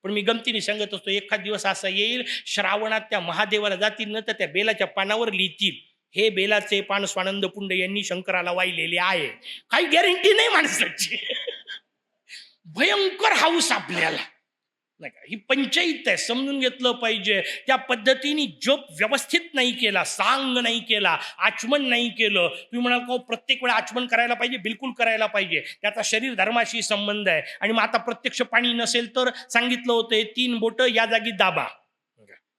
पण मी गमतीने सांगत असतो, एखाद दिवस असा येईल श्रावणात त्या महादेवाला जातील ना तर त्या बेलाच्या पानावर लिहितील, हे बेलाचे पान स्वानंद पुंड यांनी शंकराला वाहिलेले आहे. काही गॅरंटी नाही माणसाची. भयंकर हाऊस आपल्याला, नाही का. ही पंचायत आहे, समजून घेतलं पाहिजे. त्या पद्धतीने जप व्यवस्थित नाही केला, सांग नाही केला, आचमन नाही केलं. तुम्ही म्हणाल का प्रत्येक वेळा आचमन करायला पाहिजे? बिलकुल करायला पाहिजे. त्याचा शरीर धर्माशी संबंध आहे. आणि मग आता प्रत्यक्ष पाणी नसेल तर सांगितलं होतं, 3 बोटं या जागी दाबा.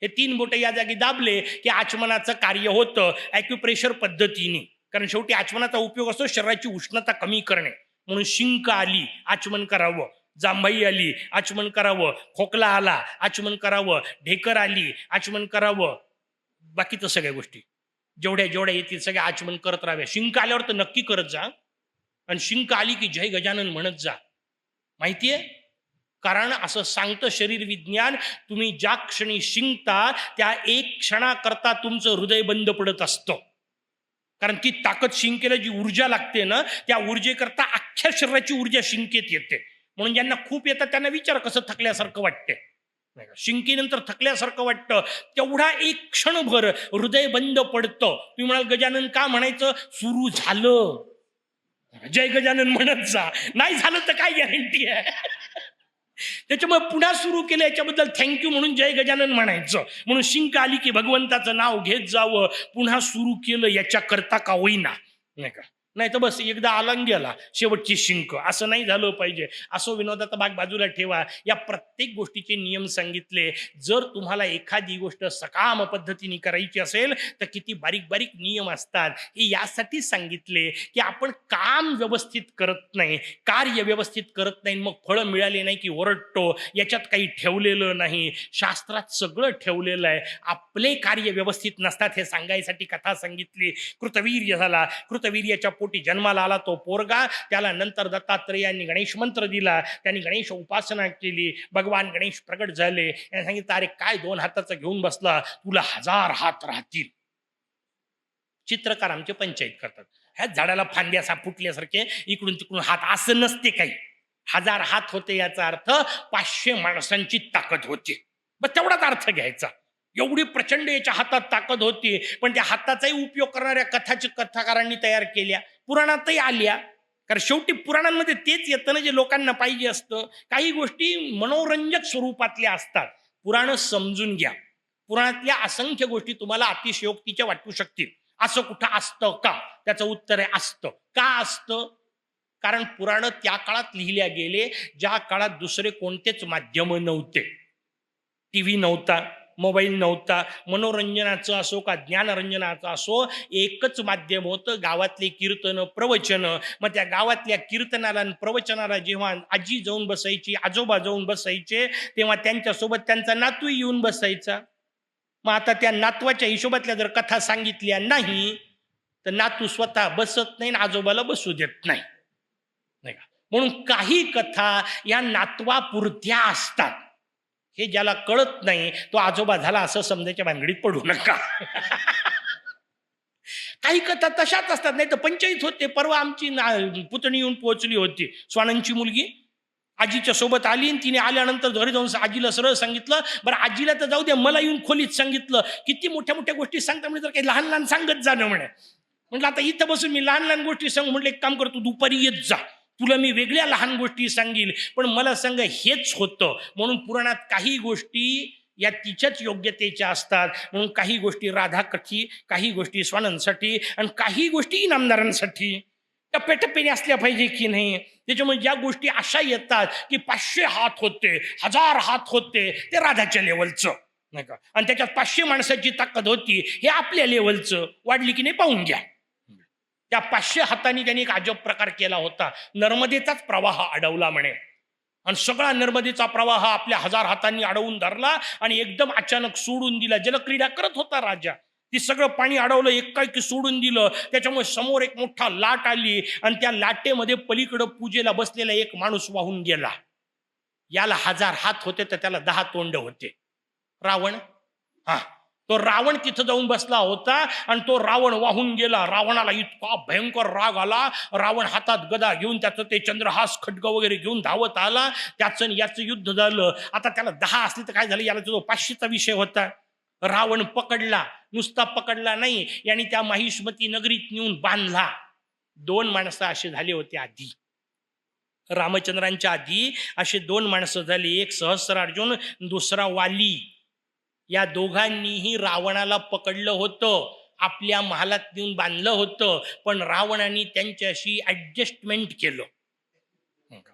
हे 3 बोटं या जागी दाबले की आचमनाचं कार्य होतं ॲक्युप्रेशर पद्धतीने. कारण शेवटी आचमनाचा उपयोग असतो शरीराची उष्णता कमी करणे. म्हणून शिंक आली आचमन करावं, जांभाई आली आचमन करावं, खोकला आला आचमन करावं, ढेकर आली आचमन करावं. बाकीचं सगळ्या गोष्टी जेवढ्या जेवढ्या येतील सगळ्या आचमन करत राहाव्या. शिंक आल्यावर तर नक्की करत जा. आणि शिंक आली की जय गजानन म्हणत जा. माहितीये, कारण असं सांगतं शरीर विज्ञान, तुम्ही ज्या क्षणी शिंकता त्या 1 क्षणाकरता तुमचं हृदय बंद पडत असतं. कारण ती ताकद शिंकेला जी ऊर्जा लागते ना, त्या ऊर्जेकरता अख्ख्या शरीराची ऊर्जा शिंकेत येते. म्हणून ज्यांना खूप येतात त्यांना विचार कसं थकल्यासारखं वाटते. शिंकेनंतर थकल्यासारखं वाटतं, तेवढा 1 क्षणभर हृदय बंद पडतं. तुम्ही म्हणाल गजानन का म्हणायचं? सुरू झालं जय गजानन म्हणत जा, नाही झालं तर काय गॅरंटी आहे. त्याच्यामुळे पुन्हा सुरू केलं याच्याबद्दल थँक्यू म्हणून जय गजानन म्हणायचं. म्हणून शिंक आली की भगवंताचं नाव घेत जावं. पुन्हा सुरू केलं याच्या करता का होईना, नाही का. नाही तर बस एकदा आला गेला शेवटची शिंक, असं नाही झालं पाहिजे. असो, विनोदाचा भाग बाजूला ठेवा. या प्रत्येक गोष्टीचे नियम सांगितले. जर तुम्हाला एखादी गोष्ट सकाम पद्धतीने करायची असेल तर किती बारीक बारीक नियम असतात. हे यासाठी सांगितले की आपण काम व्यवस्थित करत नाही, कार्य व्यवस्थित करत नाही, मग फळं मिळाले नाही की ओरडतो. याच्यात काही ठेवलेलं नाही, शास्त्रात सगळं ठेवलेलं आहे. आपले कार्य व्यवस्थित नसतात हे सांगायसाठी कथा सांगितली. कृतवीर्य झाला, कृतवीर्याच्या पोटी जन्माला आला तो पोरगा, त्याला नंतर दत्तात्रेयांनी गणेश मंत्र दिला, त्यांनी गणेश उपासना केली, भगवान गणेश प्रगट झाले. यांनी सांगितलं, अरे काय 2 हाताचं घेऊन बसला, तुला 1000 हात राहतील. चित्रकार आमचे पंचायत करतात, ह्या झाडाला फांद्या फुटल्यासारखे इकडून तिकडून हात, असं नसते काही. 1000 हात होते याचा अर्थ 500 माणसांची ताकद होती. बस तेवढाच अर्थ घ्यायचा. एवढी प्रचंड याच्या हातात ताकद होती. पण त्या हाताचाही उपयोग करणाऱ्या कथाकारांनी तयार केल्या, पुराणातही आल्या. कारण शेवटी पुराणांमध्ये तेच येतं ना जे लोकांना पाहिजे असतं. काही गोष्टी मनोरंजक स्वरूपातल्या असतात. पुराण समजून घ्या. पुराणातल्या असंख्य गोष्टी तुम्हाला अतिशयोक्तीच्या वाटू शकतील. असं कुठं असतं का? त्याचं उत्तर आहे असतं. का असतं? कारण पुराण त्या काळात लिहिल्या गेले ज्या काळात दुसरे कोणतेच माध्यम नव्हते. टीव्ही नव्हता, मोबाईल नव्हता, मनोरंजनाचं असो का ज्ञानरंजनाचं असो, एकच माध्यम होतं, गावातले कीर्तन प्रवचन. मग त्या गावातल्या कीर्तनाला आणि प्रवचनाला जेव्हा आजी जाऊन बसायची, आजोबा जाऊन बसायचे, तेव्हा त्यांच्यासोबत त्यांचा नातू येऊन बसायचा. मग आता त्या नातवाच्या हिशोबातल्या जर कथा सांगितल्या नाही तर नातू स्वतः बसत नाही, आजोबाला बसू देत नाही, नाही का. म्हणून काही कथा या नातवापुरत्या असतात. हे ज्याला कळत नाही तो आजोबा झाला असं समजायच्या भानगडीत पडू नका. काही कथा तशाच असतात. नाही तर पंचायत होते. परवा आमची पुतणी येऊन पोहोचली होती, स्वानंदची मुलगी आजीच्या सोबत आली. आणि तिने आल्यानंतर घरी जाऊन आजीला सरळ सांगितलं, बरं आजीला तर जाऊ द्या, मला येऊन खोलीत सांगितलं, किती मोठ्या मोठ्या गोष्टी सांगता म्हणजे, तर काही लहान लहान सांगत जाणं म्हणे. म्हटलं आता इथं बसून मी लहान लहान गोष्टी सांग. म्हटलं एक काम कर, तू दुपारी येत जा, तुला मी वेगळ्या लहान गोष्टी सांगील. पण मला सांग हेच होतं. म्हणून पुराणात काही गोष्टी या तिच्याच योग्यतेच्या असतात. म्हणून काही गोष्टी राधाकठी, काही गोष्टी स्वानंदसाठी आणि काही गोष्टी इनामदारांसाठी टप्प्याटप्प्याने असल्या पाहिजे की नाही. त्याच्यामुळे ज्या गोष्टी अशा येतात की 500 हात होते, 1000 हात होते, ते राधाच्या लेवलचं, नाही का. आणि त्याच्यात 500 माणसाची ताकद होती, हे आपल्या लेवलचं. वाढली की नाही पाहून घ्या. त्या 500 हातांनी त्यांनी एक अजब प्रकार केला होता. नर्मदेचाच प्रवाह अडवला म्हणे, आणि सगळा नर्मदेचा प्रवाह आपल्या 1000 हातांनी अडवून धरला आणि एकदम अचानक सोडून दिला. जलक्रीडा करत होता राजा, ती सगळं पाणी अडवलं, एकाएकी सोडून दिलं. त्याच्यामुळे समोर एक मोठा लाट आली आणि त्या लाटेमध्ये पलीकडं पूजेला बसलेला एक माणूस वाहून गेला. याला 1000 हात होते तर त्याला 10 तोंड होते. रावण, हा, तो रावण तिथं जाऊन बसला होता आणि तो रावण वाहून गेला. रावणाला इतका भयंकर राग आला. रावण हातात गदा घेऊन, त्याचं ते चंद्रहास खड्ग वगैरे घेऊन धावत आला. त्याचं याचं युद्ध झालं. आता त्याला 10 असले तर काय झालं, याला जो 500चा विषय होता. रावण पकडला, नुसता पकडला नाही, यांनी त्या माहिष्मती नगरीत नेऊन बांधला. 2 माणसं असे झाले होते आधी, रामचंद्रांच्या आधी असे 2 माणसं झाली. एक सहस्रार्जुन, दुसरा वाली. या दोघांनीही रावणाला पकडलं होतं, आपल्या महालात नेऊन बांधलं होतं, पण रावणाने त्यांच्याशी ऍडजस्टमेंट केलं,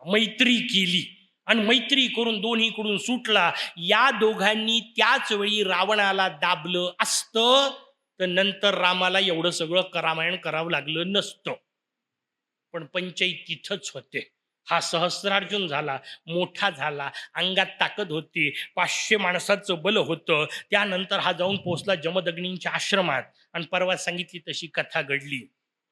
मैत्री केली आणि मैत्री करून दोन्हीकडून सुटला. या दोघांनी त्याच वेळी रावणाला दाबलं असतं तर नंतर रामाला एवढं सगळं रामायण करावं लागलं नसतं. पण पंचायत तिथंच होते. हा सहस्रार्जुन झाला, मोठा झाला, अंगात ताकद होती, 500 माणसाचं बल होतं. त्यानंतर हा जाऊन पोहोचला जमदग्नींच्या आश्रमात आणि परवा सांगितली तशी कथा घडली.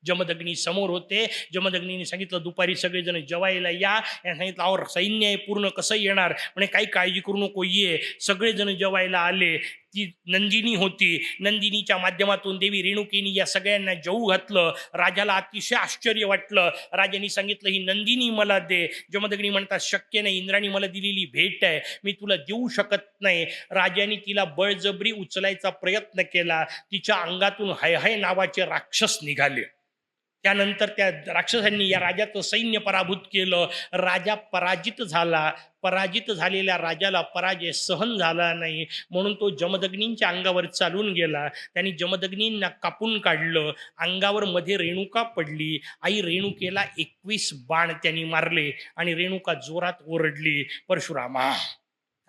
जमदग्नी समोर होते. जमदग्नीने सांगितलं दुपारी सगळेजण जेवायला या. यांनी सांगितलं अहो सैन्य आहे पूर्ण, कसं येणार? म्हणे काही काळजी करू नको, ये. सगळेजण जेवायला आले. ती नंदिनी होती. नंदिनीच्या माध्यमातून देवी रेणुकीनी या सगळ्यांना जेवू घातलं. राजाला अतिशय आश्चर्य वाटलं. राजांनी सांगितलं ही नंदिनी मला दे. जमदग्नी म्हणतात शक्य नाही, इंद्राणी मला दिलेली भेट आहे, मी तुला देऊ शकत नाही. राजाने तिला बळजबरी उचलायचा प्रयत्न केला. तिच्या अंगातून हयहय नावाचे राक्षस निघाले. त्यानंतर त्या राक्षसांनी या राजाचं सैन्य पराभूत केलं. राजा पराजित झाला. पराजित झालेल्या राजाला पराजय सहन झाला नाही, म्हणून तो जमदग्नींच्या अंगावर चालून गेला. त्यांनी जमदग्नींना कापून काढलं. अंगावर मध्ये रेणुका पडली. आई रेणुकेला 21 बाण त्यांनी मारले आणि रेणुका जोरात ओरडली, परशुरामा.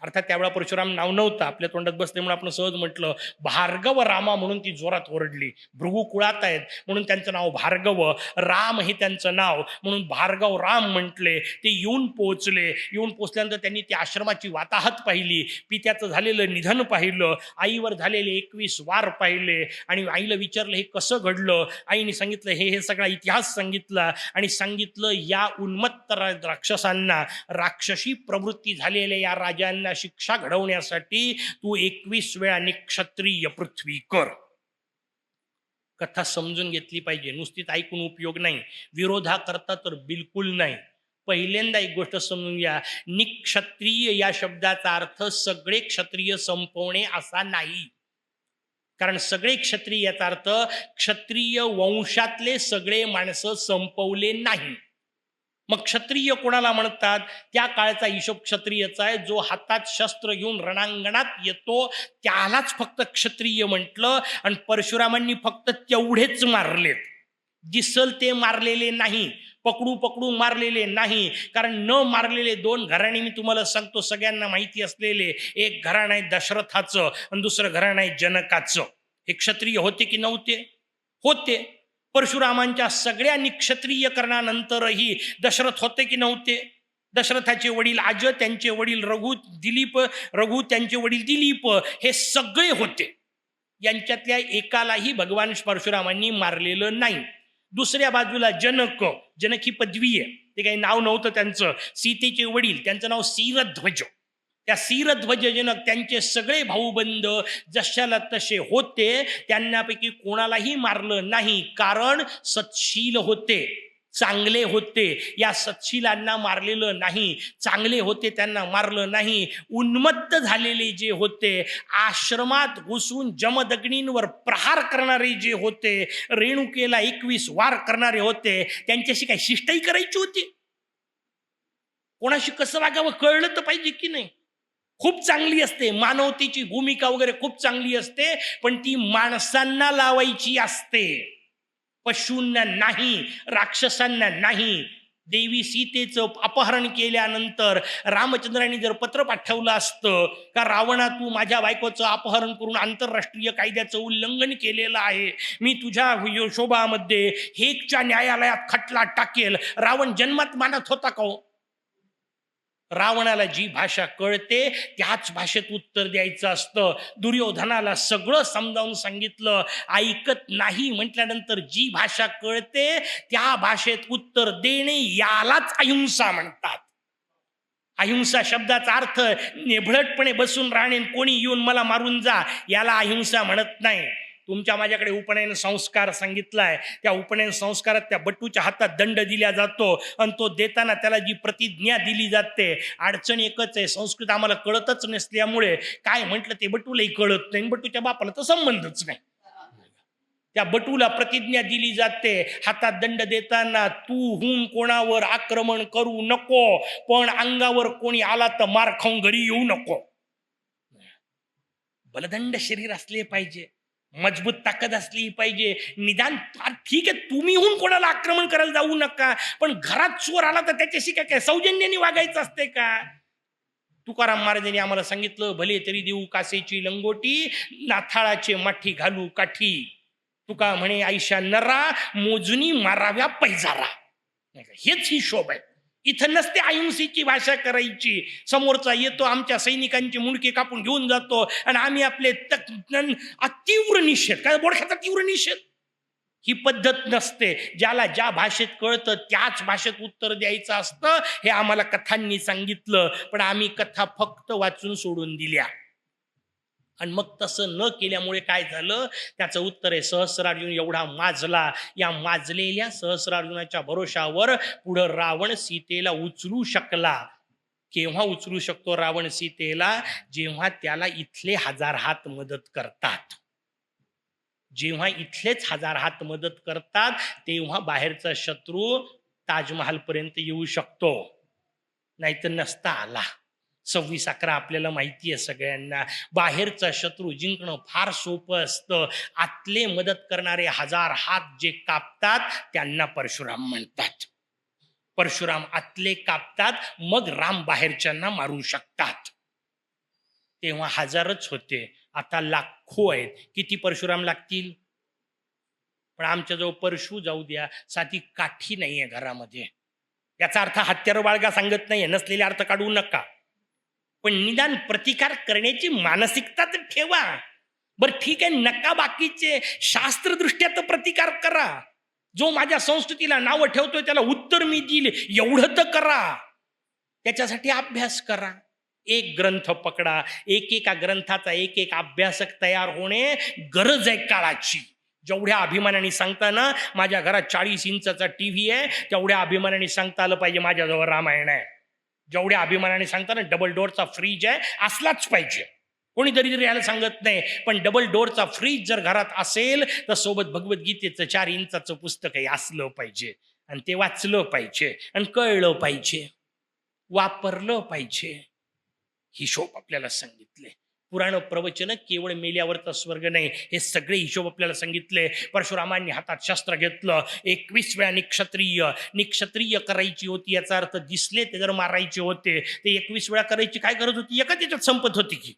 अर्थात त्यावेळा परशुराम नाव नव्हतं, आपल्या तोंडात बसल्यामुळे आपण सहज म्हटलं भार्गव रामा, म्हणून ती जोरात ओरडली. भृगू कुळात आहेत म्हणून त्यांचं नाव भार्गव. राम हे त्यांचं नाव म्हणून भार्गव राम म्हटले. ते येऊन पोहोचले. येऊन पोहोचल्यानंतर त्यांनी त्या आश्रमाची वाताहत पाहिली, पित्याचं झालेलं निधन पाहिलं, आईवर झालेले 21 वार पाहिले आणि आईला विचारलं हे कसं घडलं. आईने सांगितलं हे सगळा इतिहास सांगितला आणि सांगितलं या उन्मत्त राक्षसांना, राक्षसी प्रवृत्ती झालेल्या या राजांना शिक्षा घडवण्यासाठी तू 21 वेळा निक्षत्रिय पृथ्वी कर. कथा समजून घेतली पाहिजे, नुसतीच ऐकून उपयोग नाही, विरोधा करता तर बिलकुल नाही. पहिल्यांदा एक गोष्ट समजून घ्या, निक्षत्रिय या शब्दाचा अर्थ सगळे क्षत्रिय संपवणे असा नाही. कारण सगळे क्षत्रिय याचा अर्थ क्षत्रिय वंशातले सगळे माणसं संपवले नाही. मग क्षत्रिय कोणाला म्हणतात? त्या काळचा हिशोब क्षत्रियचा आहे, जो हातात शस्त्र घेऊन रणांगणात येतो त्यालाच फक्त क्षत्रिय म्हटलं. आणि परशुरामांनी फक्त तेवढेच मारलेत, दिसल ते मारलेले नाही, पकडू पकडू मारलेले नाही. कारण न मारलेले 2 घराणे मी तुम्हाला सांगतो, सगळ्यांना माहिती असलेले. एक घराणं आहे दशरथाचं आणि दुसरं घराणं आहे जनकाचं. हे क्षत्रिय होते की नव्हते? होते. परशुरामांच्या सगळ्या निक्षत्रियकरणानंतरही दशरथ होते की नव्हते? दशरथाचे वडील अज, त्यांचे वडील रघु, दिलीप, रघु त्यांचे वडील दिलीप, हे सगळे होते. यांच्यातल्या एकालाही भगवान परशुरामांनी मारलेलं नाही. दुसऱ्या बाजूला जनक, जनक ही पदवी आहे, ते काही नाव नव्हतं त्यांचं. सीतेचे वडील, त्यांचं नाव सीरध्वज. त्या सीरध्वज जनक, त्यांचे सगळे भाऊबंद जशाला तसे होते. त्यांनापैकी कोणालाही मारलं नाही, कारण सत्शील होते, चांगले होते. या सत्शीलांना मारलेलं नाही, चांगले होते त्यांना मारलं नाही. उन्मत्त झालेले जे होते, आश्रमात घुसून जमदग्नींवर प्रहार करणारे जे होते, रेणुकेला 21 वार करणारे होते, त्यांच्याशी काही शिष्टाई करायची होती? कोणाशी कसं वागावं कळलं तर पाहिजे की नाही? खूप चांगली असते मानवतेची भूमिका वगैरे, खूप चांगली असते, पण ती माणसांना लावायची असते, पशूंना नाही, राक्षसांना नाही. देवी सीतेचं अपहरण केल्यानंतर रामचंद्रांनी जर पत्र पाठवलं असतं का रावणा, तू माझ्या बायकोचं अपहरण करून आंतरराष्ट्रीय कायद्याचं उल्लंघन केलेलं आहे, मी तुझ्या यशोबामध्ये हेगच्या न्यायालयात खटला टाकेल, रावण जन्मात मानत होता का हो? रावणाला जी भाषा कळते त्याच भाषेत उत्तर द्यायचं असतं. दुर्योधनाला सगळं समजावून सांगितलं, ऐकत नाही म्हटल्यानंतर जी भाषा कळते त्या भाषेत उत्तर देणे यालाच अहिंसा म्हणतात. अहिंसा शब्दाचा अर्थ नेभळटपणे बसून राहणे, कोणी येऊन मला मारून जा, याला अहिंसा म्हणत नाही. तुमच्या माझ्याकडे उपनयन संस्कार सांगितलाय, त्या उपनयन संस्कारात त्या बटूच्या हातात दंड दिला जातो आणि तो देताना त्याला जी प्रतिज्ञा दिली जाते. अडचण एकच आहे, संस्कृत आम्हाला कळतच नसल्यामुळे काय म्हटलं ते बटूलाही कळत नाही, बटूच्या बापाला तर संबंधच नाही. त्या बटूला प्रतिज्ञा दिली जाते हातात दंड देताना, तू हून कोणावर आक्रमण करू नको, पण अंगावर कोणी आला तर मार खाऊन घरी येऊ नको. बलदंड शरीर असले पाहिजे, मजबूत ताकद असली पाहिजे. निदान ठीक आहे, तुम्ही होऊन कोणाला आक्रमण करायला जाऊ नका, पण घरात चोर आला तर त्याच्याशी काय सौजन्याने वागायचं असते का? तुकाराम महाराजांनी आम्हाला सांगितलं, भले तरी देऊ कासेची लंगोटी, नाथाळाचे माठी घालू काठी. तुका म्हणे आयशा नरा, मोजूनी माराव्या पैजारा. हेच हिशोब आहे. इथं नसते अहिंसेची भाषा करायची. समोरचा येतो, आमच्या सैनिकांची मुंडके कापून घेऊन जातो आणि आम्ही आपले तीव्र निषेध, काय बोडख्याचा तीव्र निषेध, ही पद्धत नसते. ज्याला ज्या भाषेत कळतं त्याच भाषेत उत्तर द्यायचं असतं. हे आम्हाला कथांनी सांगितलं, पण आम्ही कथा फक्त वाचून सोडून दिल्या. आणि मग तसं न केल्यामुळे काय झालं, त्याचं उत्तर आहे सहस्रार्जुन एवढा माजला. या माजलेल्या सहस्रार्जुनाच्या भरोशावर पुढं रावण सीतेला उचलू शकला. केव्हा उचलू शकतो रावण सीतेला? जेव्हा त्याला इथले 1000 हात मदत करतात. जेव्हा इथलेच 1000 हात मदत करतात तेव्हा बाहेरचा शत्रू ताजमहालपर्यंत येऊ शकतो, नाहीतर नसता आला. 26-11 आपल्याला माहिती आहे सगळ्यांना. बाहेरचा शत्रू जिंकणं फार सोपं असतं. आतले मदत करणारे 1000 हात जे कापतात त्यांना परशुराम म्हणतात. परशुराम आतले कापतात, मग राम बाहेरच्यांना मारू शकतात. तेव्हा 1000च होते, आता लाखो आहेत. किती परशुराम लागतील? पण आमच्याजवळ परशु जाऊ द्या, साधी काठी नाहीये घरामध्ये. याचा अर्थ हत्यार बाळगा सांगत नाहीये, नसलेले अर्थ काढू नका, पण निदान प्रतिकार करण्याची मानसिकता तर ठेवा. बरं ठीक आहे, नका बाकीचे शास्त्रदृष्ट्या तर प्रतिकार करा. जो माझ्या संस्कृतीला नावं ठेवतोय त्याला उत्तर मी देईल एवढं तर करा. त्याच्यासाठी अभ्यास करा. एक ग्रंथ पकडा, एकेका ग्रंथाचा एक एक अभ्यासक तयार होणे गरज आहे काळाची. जेवढ्या अभिमानाने सांगता ना माझ्या घरात 40 इंचाचा टीव्ही आहे, तेवढ्या अभिमानाने सांगता आलं पाहिजे माझ्याजवळ रामायण आहे. जेवढ्या अभिमानाने सांगता ना डबल डोअरचा फ्रीज आहे, असलाच पाहिजे. कोणीतरी जरी याला सांगत नाही, पण डबल डोअरचा फ्रीज जर घरात असेल तर सोबत भगवद्गीतेचं 4 इंचाचं पुस्तकही असलं पाहिजे. आणि ते वाचलं पाहिजे आणि कळलं पाहिजे, वापरलं पाहिजे. हिशोब आपल्याला सांगितले. पुराण प्रवचन केवळ मेल्यावरचा स्वर्ग नाही, हे सगळे हिशोब आपल्याला सांगितले. परशुरामांनी हातात शस्त्र घेतलं, 21 वेळा निक्षत्रिय करायची होती. याचा अर्थ दिसले ते जर मारायचे होते, ते 21 वेळा करायची काय गरज होती? एका त्याच्यात संपत होती की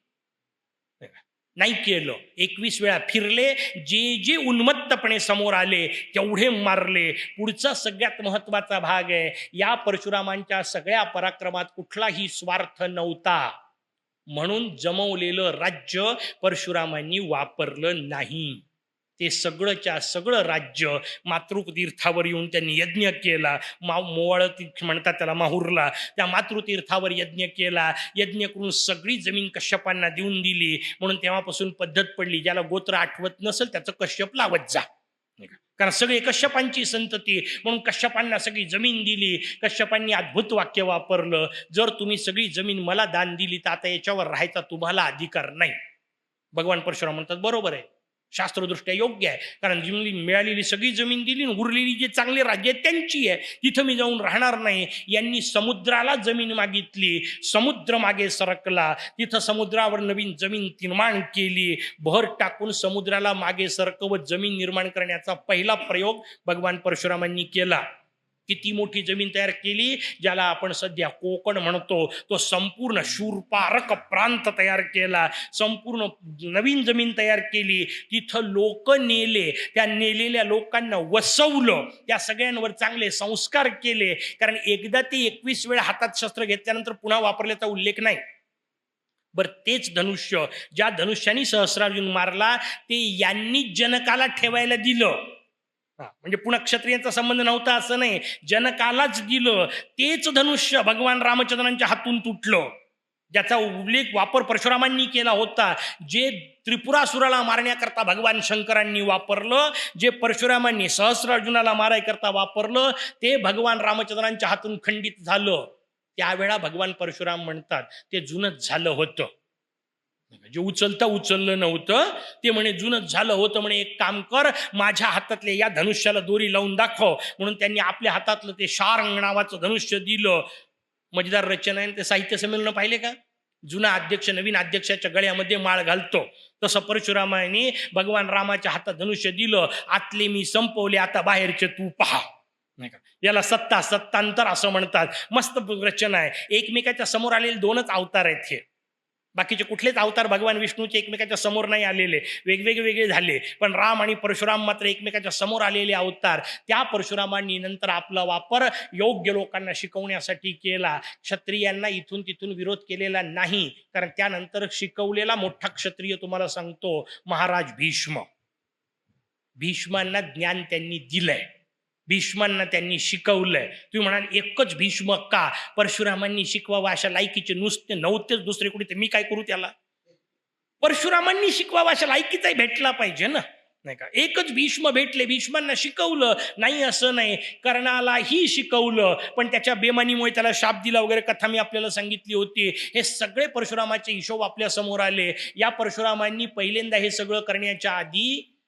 नाही केलं. 21 वेळा फिरले, जे जे उन्मत्तपणे समोर आले तेवढे मारले. पुढचा सगळ्यात महत्वाचा भाग आहे, या परशुरामांच्या सगळ्या पराक्रमात कुठलाही स्वार्थ नव्हता, म्हणून जमवलेलं राज्य परशुरामांनी वापरलं नाही. ते सगळंच्या सगळं राज्य मातृतीर्थावर येऊन त्यांनी यज्ञ केला. मोवाळ म्हणतात त्याला, माहुरला. त्या मातृतीर्थावर यज्ञ केला. यज्ञ करून सगळी जमीन कश्यपांना देऊन दिली. म्हणून तेव्हापासून पद्धत पडली, ज्याला गोत्र आठवत नसेल त्याचं कश्यप लावत जा, कारण सगळे कश्यपांची संतती. म्हणून कश्यपांना सगळी जमीन दिली. कश्यपांनी अद्भुत वाक्य वापरलं, जर तुम्ही सगळी जमीन मला दान दिली तर आता याच्यावर राहायचा तुम्हाला अधिकार नाही. भगवान परशुराम म्हणतात बरोबर आहे, शास्त्रदृष्ट्या योग्य आहे, कारण जी मिळालेली सगळी जमीन दिली, उरलेली जे चांगले राज्य आहे त्यांची आहे, तिथं मी जाऊन राहणार नाही. यांनी समुद्राला जमीन मागितली, समुद्र मागे सरकला, तिथं समुद्रावर नवीन जमीन निर्माण केली. भर टाकून समुद्राला मागे सरकवत जमीन निर्माण करण्याचा पहिला प्रयोग भगवान परशुरामांनी केला. किती मोठी जमीन तयार केली, ज्याला आपण सध्या कोकण म्हणतो, तो संपूर्ण शूरपारक प्रांत तयार केला, संपूर्ण नवीन जमीन तयार केली, तिथं लोक नेले, त्या नेलेल्या लोकांना वसवलं, त्या सगळ्यांवर चांगले संस्कार केले, कारण एकदा ते 21 वेळा हातात शस्त्र घेतल्यानंतर पुन्हा वापरल्याचा उल्लेख नाही. बरं, तेच धनुष्य ज्या धनुष्याने सहस्रार्जुन मारला ते यांनी जनकाला ठेवायला दिलं. म्हणजे पुन्हा क्षत्रियांचा संबंध नव्हता असं नाही, जनकालाच दिलं. तेच धनुष्य भगवान रामचंद्रांच्या हातून तुटलं, ज्याचा उल्लेख वापर परशुरामांनी केला होता. जे त्रिपुरासुराला मारण्याकरता भगवान शंकरांनी वापरलं, जे परशुरामांनी सहस्रार्जुनाला मारायकरता वापरलं, ते भगवान रामचंद्रांच्या हातून खंडित झालं. त्यावेळा भगवान परशुराम म्हणतात ते जुनच झालं होतं. जे उचललं नव्हतं ते म्हणे जुनच झालं होतं. म्हणे एक काम कर, माझ्या हातातले या धनुष्याला दोरी लावून दाखव. म्हणून त्यांनी आपल्या हातातलं ते शार्ंग नावाचं धनुष्य दिलं. मजेदार रचना आहे. ते साहित्य संमेलन पाहिले का? जुना अध्यक्ष नवीन अध्यक्षाच्या गळ्यामध्ये माळ घालतो, तसं परशुरामाने भगवान रामाच्या हातात धनुष्य दिलं. आतले मी संपवले, आता बाहेरचे तू पहा. नाही का? याला सत्तांतर असं म्हणतात. मस्त रचना आहे. एकमेकाच्या समोर आलेले दोनच अवतार आहेत हे. बाकीचे कुठलेच अवतार भगवान विष्णूचे एकमेकाच्या समोर नाही आलेले, वेगवेगळे झाले. पण राम आणि परशुराम मात्र एकमेकाच्या समोर आलेले अवतार. त्या परशुरामांनी नंतर आपला वापर योग्य लोकांना शिकवण्यासाठी केला. क्षत्रियांना इथून तिथून विरोध केलेला नाही, कारण त्यानंतर शिकवलेला मोठा क्षत्रिय तुम्हाला सांगतो महाराज भीष्म. भीष्मांना ज्ञान त्यांनी दिलंय, भीष्मांना त्यांनी शिकवलंय. तुम्ही म्हणाल एकच भीष्म का? परशुरामांनी शिकवावं अशा लायकीचे नुसते नव्हतेच दुसरे कुठे, ते मी काय करू त्याला? परशुरामांनी शिकवावं अशा लायकीचाही भेटला पाहिजे ना, नाही का? एकच भीष्म भेटले, भीष्मांना शिकवलं नाही असं नाही, कर्णालाही शिकवलं, पण त्याच्या बेमानीमुळे त्याला शाप दिला वगैरे कथा मी आपल्याला सांगितली होती. हे सगळे परशुरामाचे हिशोब आपल्या समोर आले. या परशुरामांनी पहिल्यांदा हे सगळं करण्याच्या आधी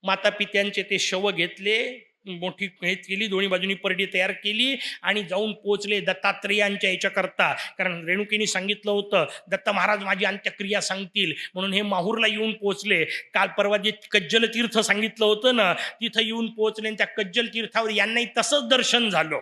माता पित्यांचे ते शव घेतले, मोठी हे केली, दोन्ही बाजूनी परडी तयार केली आणि जाऊन पोचले दत्तात्रेयांच्या याच्याकरता. कारण रेणुकीने सांगितलं होतं दत्त महाराज माझी अंत्यक्रिया सांगतील, म्हणून हे माहूरला येऊन पोचले. काल परवा जे कज्जल तीर्थ सांगितलं होतं ना, तिथं येऊन पोचले. त्या कज्जल तीर्थावर यांनाही तसंच दर्शन झालं.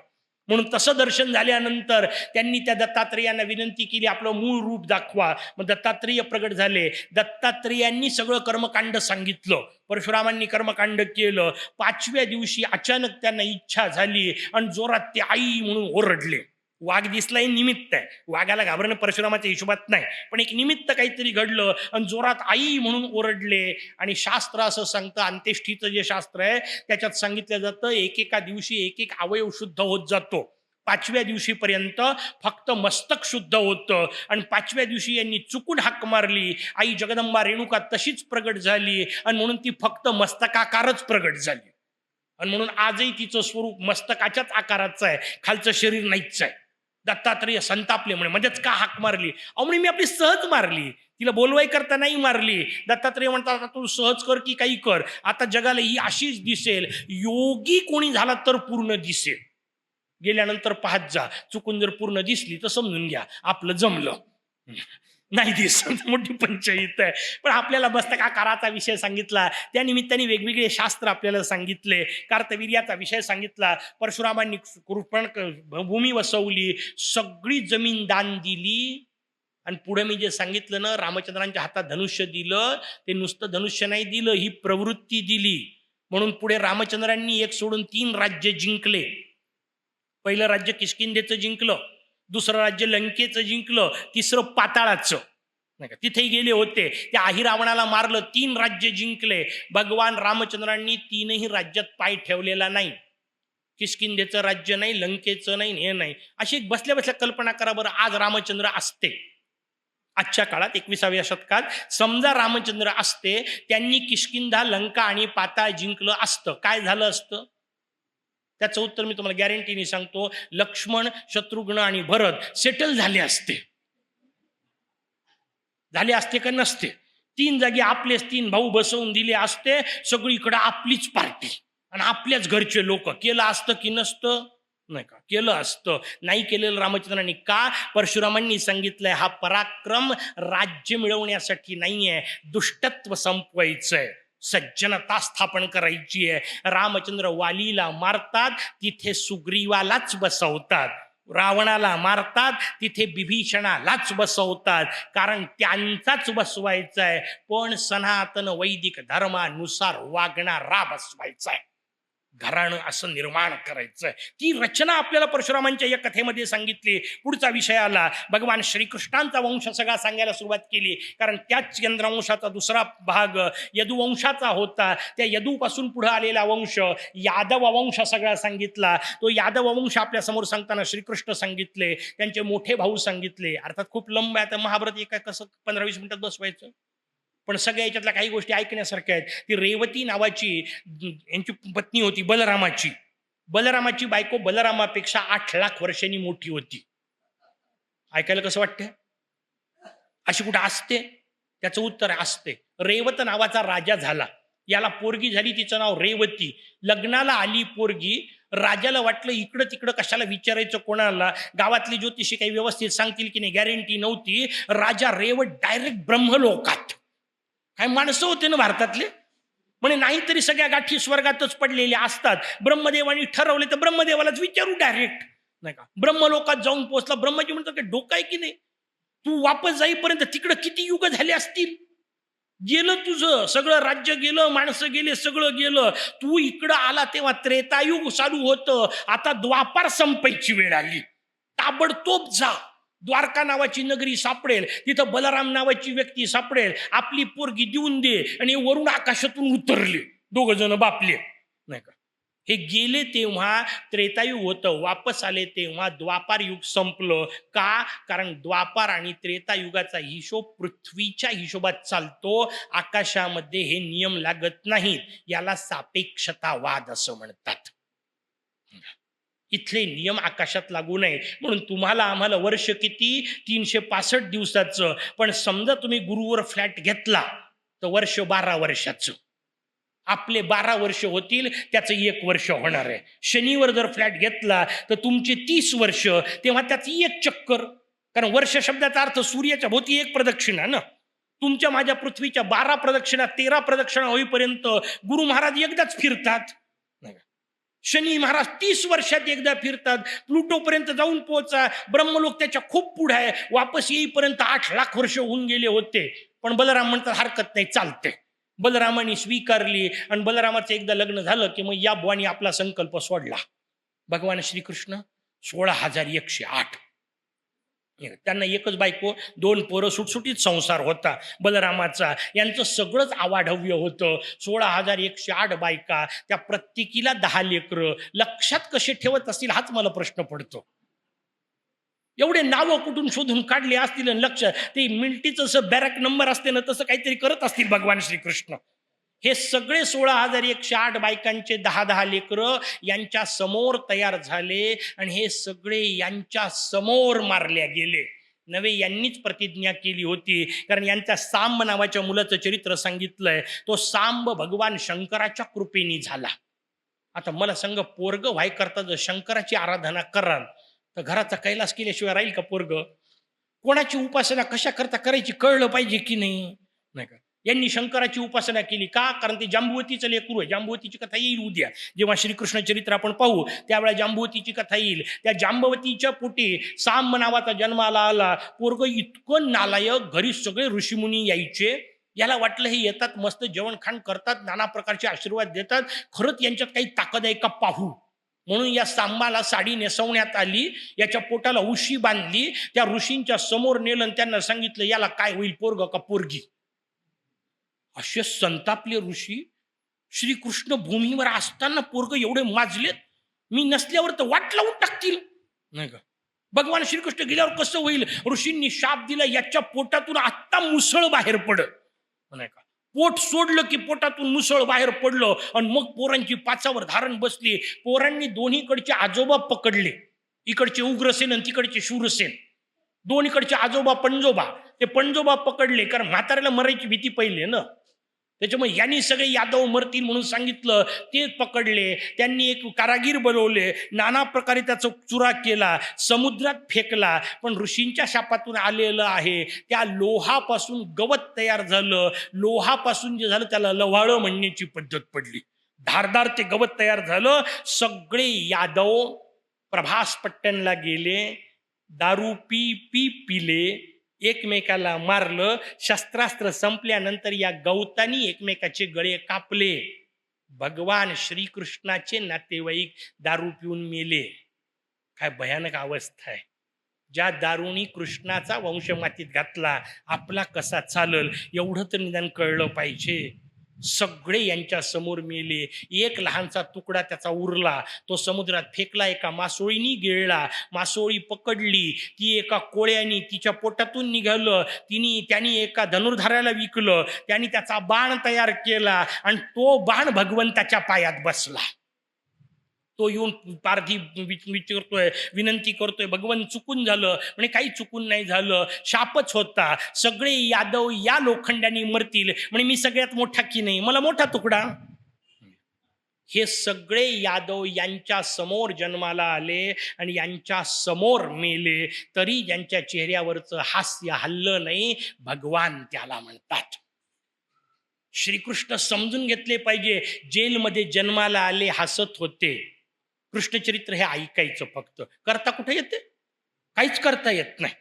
म्हणून तसं दर्शन झाल्यानंतर त्यांनी त्या दत्तात्रेयांना विनंती केली आपलं मूळ रूप दाखवा. मग दत्तात्रेय प्रगट झाले. दत्तात्रेयांनी सगळं कर्मकांड सांगितलं, परशुरामांनी कर्मकांड केलं. 5व्या दिवशी अचानक त्यांना इच्छा झाली आणि जोरात ते आई म्हणून ओरडले. वाघ दिसला हे निमित्त आहे, वाघाला घाबरणं परशुरामाच्या हिशोबात नाही, पण एक निमित्त काहीतरी घडलं आणि जोरात आई म्हणून ओरडले. आणि शास्त्र असं सांगतं, अंत्येष्टीचं जे शास्त्र आहे त्याच्यात सांगितलं जातं एकेका दिवशी एक एक अवयव शुद्ध होत जातो. 5व्या दिवशीपर्यंत फक्त मस्तक शुद्ध होतं आणि 5व्या दिवशी यांनी चुकून हाक मारली. आई जगदंबा रेणुका तशीच प्रगट झाली आणि म्हणून ती फक्त मस्तकाकारच प्रगट झाली. आणि म्हणून आजही तिचं स्वरूप मस्तकाच्याच आकाराचं आहे, खालचं शरीर नाहीच आहे. दत्तात्रेय संतापले, म्हणे मध्येच का हाक मारली? म्हणे मी आपली सहज मारली, तिला बोलवाई करता नाही मारली. दत्तात्रेय म्हणतात तू सहज कर की काही कर, आता जगाला ही अशीच दिसेल, योगी कोणी झाला तर पूर्ण दिसेल. गेल्यानंतर पाहत जा, चुकून जर पूर्ण दिसली तर समजून घ्या आपलं जमलं, नाही दिसत मोठी पंचायत आहे. पण आपल्याला मस्तकाकाराचा विषय सांगितला, त्या निमित्ताने वेगवेगळे शास्त्र आपल्याला सांगितले. कार्तवीर्याचा विषय सांगितला, परशुरामांनी कृपण भूमी वसवली, सगळी जमीन दान दिली. आणि पुढे मी जे सांगितलं ना, रामचंद्रांच्या हातात धनुष्य दिलं, ते नुसतं धनुष्य नाही दिलं, ही प्रवृत्ती दिली. म्हणून पुढे रामचंद्रांनी एक सोडून 3 राज्य जिंकले. पहिलं राज्य किष्किंधेचं जिंकलं, दुसरं राज्य लंकेचं जिंकलं, तिसरं पाताळाचं, नाही का, तिथेही गेले होते. त्या अहिरावणाला मारलं, 3 राज्य जिंकले. भगवान रामचंद्रांनी 3ही राज्यात पाय ठेवलेला नाही. किष्किंधेचं राज्य नाही, लंकेचं नाही, हे नाही. अशी बसल्या बसल्या कल्पना करा बरं, आज रामचंद्र असते आजच्या काळात 21व्या शतकात, समजा रामचंद्र असते, त्यांनी किष्किंधा, लंका आणि पाताळ जिंकलं असतं, काय झालं असतं? त्याचं उत्तर मी तुम्हाला गॅरंटीने सांगतो, लक्ष्मण, शत्रुघ्न आणि भरत सेटल झाले असते. झाले असते का नसते? 3 जागी आपलेच 3 भाऊ बसवून दिले असते, सगळीकडे आपलीच पार्टी आणि आपल्याच घरचे लोक. केलं असतं की नसतं? नाही का, केलं असतं. नाही केलेलं रामचंद्रांनी का? परशुरामांनी सांगितलंय हा पराक्रम राज्य मिळवण्यासाठी नाहीये, दुष्टत्व संपवायचंय. सज्जनता स्थापन करायची आहे. रामचंद्र वालीला मारतात, तिथे सुग्रीवालाच बसवतात. रावणाला मारतात, तिथे बिभीषणालाच बसवतात, कारण त्यांचाच बसवायचा आहे, पण सनातन वैदिक धर्मानुसार वागणारा बसवायचा आहे. घराणं असं निर्माण करायचं. ती रचना आपल्याला परशुरामांच्या या कथेमध्ये सांगितली. पुढचा विषय आला, भगवान श्रीकृष्णांचा वंश सगळा सांगायला सुरुवात केली, कारण त्याच चंद्रवंशाचा दुसरा भाग यदुवंशाचा होता. त्या यदूपासून पुढे आलेला वंश यादव वंश सगळा सांगितला. तो यादव वंश आपल्या समोर सांगताना श्रीकृष्ण सांगितले, त्यांचे मोठे भाऊ सांगितले. अर्थात खूप लंब आहे, आता महाभारत एका कसं 15-20 मिनिटात बसवायचं, पण सगळ्या याच्यातल्या काही गोष्टी ऐकण्यासारख्या आहेत. ती रेवती नावाची यांची पत्नी होती बलरामाची. बलरामाची बायको बलरामापेक्षा 8 लाख वर्षांनी मोठी होती. ऐकायला कसं वाटतंय? अशी कुठं असते? त्याचं उत्तर असते. रेवत नावाचा राजा झाला, याला पोरगी झाली, तिचं नाव रेवती. लग्नाला आली पोरगी, राजाला वाटलं इकडं तिकडं कशाला विचारायचं कोणाला, गावातली ज्योतिषी काही व्यवस्थित सांगतील की नाही गॅरंटी नव्हती. राजा रेवत डायरेक्ट ब्रह्मलोकात. काय माणसं होते ना भारतातले, म्हणे नाही तरी सगळ्या गाठी स्वर्गातच पडलेल्या असतात. ब्रह्मदेवानी ठरवले तर ब्रह्मदेवालाच विचारू डायरेक्ट, नाही का. ब्रह्मलोकात जाऊन पोहोचला. ब्रह्माजी म्हणतात की डोकं आहे की नाही, तू वापस जाईपर्यंत तिकडं किती युग झाले असतील. गेलं तुझं सगळं राज्य, गेलं माणसं गेले, सगळं गेलं. तू इकडं आला तेव्हा त्रेतायुग चालू होतं, आता द्वापार संपायची वेळ आली. ताबडतोब जा, द्वारका नावाची नगरी सापडेल, तिथं बलराम नावाची व्यक्ती सापडेल, आपली पोरगी देऊन दे. आणि वरून आकाशातून उतरले 2 जण बापले, नाही का. हे गेले तेव्हा त्रेतायुग होतं, वापस आले तेव्हा द्वापार युग संपलं. का? कारण द्वापार आणि त्रेतायुगाचा हिशोब पृथ्वीच्या हिशोबात चालतो, आकाशामध्ये हे नियम लागत नाहीत. याला सापेक्षतावाद असं म्हणतात. इथले नियम आकाशात लागू नये. म्हणून तुम्हाला आम्हाला वर्ष किती? 365 दिवसाचं. पण समजा तुम्ही गुरुवर फ्लॅट घेतला तर वर्ष 12 वर्षाचं. आपले 12 वर्ष होतील, त्याचं 1 वर्ष होणार आहे. शनीवर जर फ्लॅट घेतला तर तुमचे 30 वर्ष, तेव्हा त्याची 1 चक्कर. कारण वर्ष शब्दाचा अर्थ सूर्याच्या भोवती 1 प्रदक्षिणा ना. तुमच्या माझ्या पृथ्वीच्या 12 प्रदक्षिणा, 13 प्रदक्षिणा होईपर्यंत गुरु महाराज एकदाच फिरतात. शनी महाराज 30 वर्षात एकदा फिरतात. प्लुटोपर्यंत जाऊन पोहोचा, ब्रह्मलोक त्याच्या खूप पुढे आहे. वापस येईपर्यंत 8 लाख वर्ष होऊन गेले होते. पण बलराम म्हणतात हरकत नाही, चालते. बलरामाने स्वीकारली आणि बलरामाचं एकदा लग्न झालं की मग या बुवानी आपला संकल्प सोडला. भगवान श्रीकृष्ण 16,108. त्यांना एकच बायको, 2 पोरं, सुटसुटीत संसार होता बलरामाचा. यांचं सगळंच आवाढव्य होतं. 16,108 बायका, त्या प्रत्येकीला 10 लेकरं. लक्षात कसे ठेवत असतील हाच मला प्रश्न पडतो. एवढे नावं कुठून शोधून काढले असतील आणि लक्ष, ते मिल्टीचं असं बॅरक नंबर असते ना, तसं काहीतरी करत असतील भगवान श्रीकृष्ण. हे सगळे 16,108 बायकांचे 10-10 लेकरं यांच्या समोर तयार झाले आणि हे सगळे यांच्या समोर मारल्या गेले. नवे यांनीच प्रतिज्ञा केली होती, कारण यांच्या सांब नावाच्या मुलाचं चरित्र सांगितलंय. तो सांब भगवान शंकराच्या कृपेने झाला. आता मला सांग, पोरग व्हाय करता जर शंकराची आराधना कराल तर घराचा कैलास केल्याशिवाय राहील का पोरग? कोणाची उपासना कशा करता करायची कळलं पाहिजे की नाही, नाही का. यांनी शंकराची उपासना केली. का? कारण ते जांबुवतीचं लेकरू आहे. जांबुवतीची कथा येईल उद्या, जेव्हा श्रीकृष्ण चरित्र आपण पाहू त्यावेळेला जांबुवतीची कथा येईल. त्या जांबवतीच्या पोटी सांब नावाचा जन्माला आला. पोरग इतकं नालायक, घरी सगळे ऋषीमुनी यायचे. याला वाटलं हे येतात, मस्त जेवण खाण करतात, नाना प्रकारचे आशीर्वाद देतात, खरंच यांच्यात काही ताकद आहे का पाहू. म्हणून या सांबाला साडी नेसवण्यात आली, याच्या पोटाला उशी बांधली, त्या ऋषींच्या समोर नेलं आणि त्यांना सांगितलं याला काय होईल, पोरग का पोरगी. असे संतापले ऋषी. श्रीकृष्ण भूमीवर असताना पोरग एवढे माजलेत, मी नसल्यावर तर वाट लावून टाकतील, नाही का. भगवान श्रीकृष्ण गेल्यावर कसं होईल. ऋषींनी शाप दिला, याच्या पोटातून आत्ता मुसळ बाहेर पड, नाही का. पोट सोडलं की पोटातून मुसळ बाहेर पडलं आणि मग पोरांची पाचावर धारण बसली. पोरांनी दोन्हीकडचे आजोबा पकडले, इकडचे उग्रसेन आणि तिकडचे शूरसेन. दोन्हीकडचे आजोबा पणजोबा, ते पणजोबा पकडले, कारण म्हाताऱ्याला मरायची भीती पहिले ना. त्याच्यामुळे यांनी सगळे यादव मरतील म्हणून सांगितलं, ते पकडले. त्यांनी एक कारागीर बोलवले, नाना प्रकारे त्याचा चुरा केला, समुद्रात फेकला. पण ऋषींच्या शापातून आलेलं आहे, त्या लोहापासून गवत तयार झालं. लोहापासून जे झालं त्याला लव्हाळं म्हणण्याची पद्धत पडली. धारदार ते गवत तयार झालं. सगळे यादव प्रभास पट्टणला गेले, दारू पी पी पिले, एकमेकाला मारलं. शस्त्रास्त्र संपल्यानंतर या गवतानी एकमेकाचे गळे कापले. भगवान श्रीकृष्णाचे नातेवाईक दारू पिऊन मेले. काय भयानक अवस्था आहे. ज्या दारूनी कृष्णाचा वंश मातीत घातला, आपला कसा चालल एवढं तर निदान कळलं पाहिजे. सगळे यांच्या समोर मेले. एक लहानसा तुकडा त्याचा उरला, तो समुद्रात फेकला. एका मासोळीनी गिळला, मासोळी पकडली, ती एका कोळ्यानी तिच्या पोटातून निघालं. त्यांनी एका धनुर्धाराला विकलं. त्यांनी त्याचा बाण तयार केला आणि तो बाण भगवंताच्या पायात बसला. तो येऊन पारधी विचारतोय, विनंती करतोय, भगवंत चुकून झालं. म्हणजे काही चुकून नाही झालं, शापच होता. सगळे यादव या लोखंडाने मरतील म्हणजे मी सगळ्यात मोठा की नाही, मला मोठा तुकडा. हे सगळे यादव यांच्या समोर जन्माला आले आणि यांच्या समोर मेले, तरी ज्यांच्या चेहऱ्यावरचं हास्य हललं नाही. भगवान त्याला म्हणतात. श्रीकृष्ण समजून घेतले पाहिजे. जेलमध्ये जन्माला आले, हसत होते. कृष्णचरित्र हे ऐकायचं फक्त, करता कुठे येते? काहीच करता येत नाही.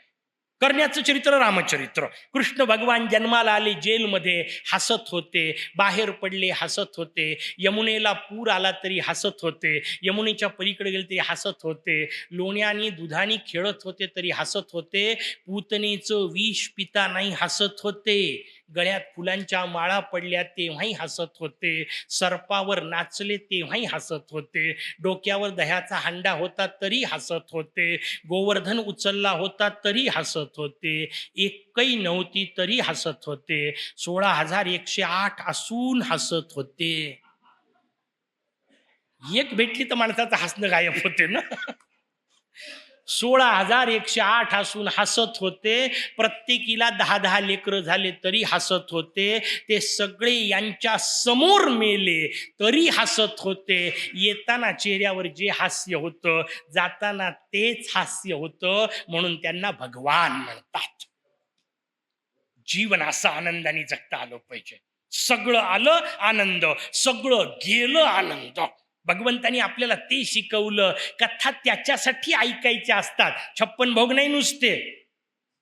करण्याचं चरित्र रामचरित्र. कृष्ण भगवान जन्माला आले, जेलमध्ये हसत होते. बाहेर पडले, हसत होते. यमुनेला पूर आला तरी हसत होते. यमुनेच्या पलीकडे गेले तरी हसत होते. लोण्याने दुधाने खेळत होते तरी हसत होते. पूतनेचं विष पिता नाही हसत होते. गळ्यात फुलांच्या माळा पडल्या तेव्हाही हसत होते. सर्पावर नाचले तेव्हाही हसत होते. डोक्यावर दह्याचा हांडा होता तरी हसत होते. गोवर्धन उचलला होता तरी हसत होते. एकही नव्हती तरी हसत होते. 16,108 असून हसत होते. एक भेटली तर माणसाचं हसणं गायब होते ना. 16,108 असून हसत होते. प्रत्येकीला 10-10 लेकरं झाले तरी हसत होते. ते सगळे यांच्या समोर मेले तरी हसत होते. येताना चेहऱ्यावर जे हास्य होतं, जाताना तेच हास्य होतं. म्हणून त्यांना भगवान म्हणतात. जीवन असं आनंदाने जगता आलं पाहिजे. सगळं आलं आनंद, सगळं गेलं आनंद. भगवंतानी आपल्याला ते शिकवलं. कथा त्याच्यासाठी ऐकायच्या असतात, 56 भोग नाही नुसते.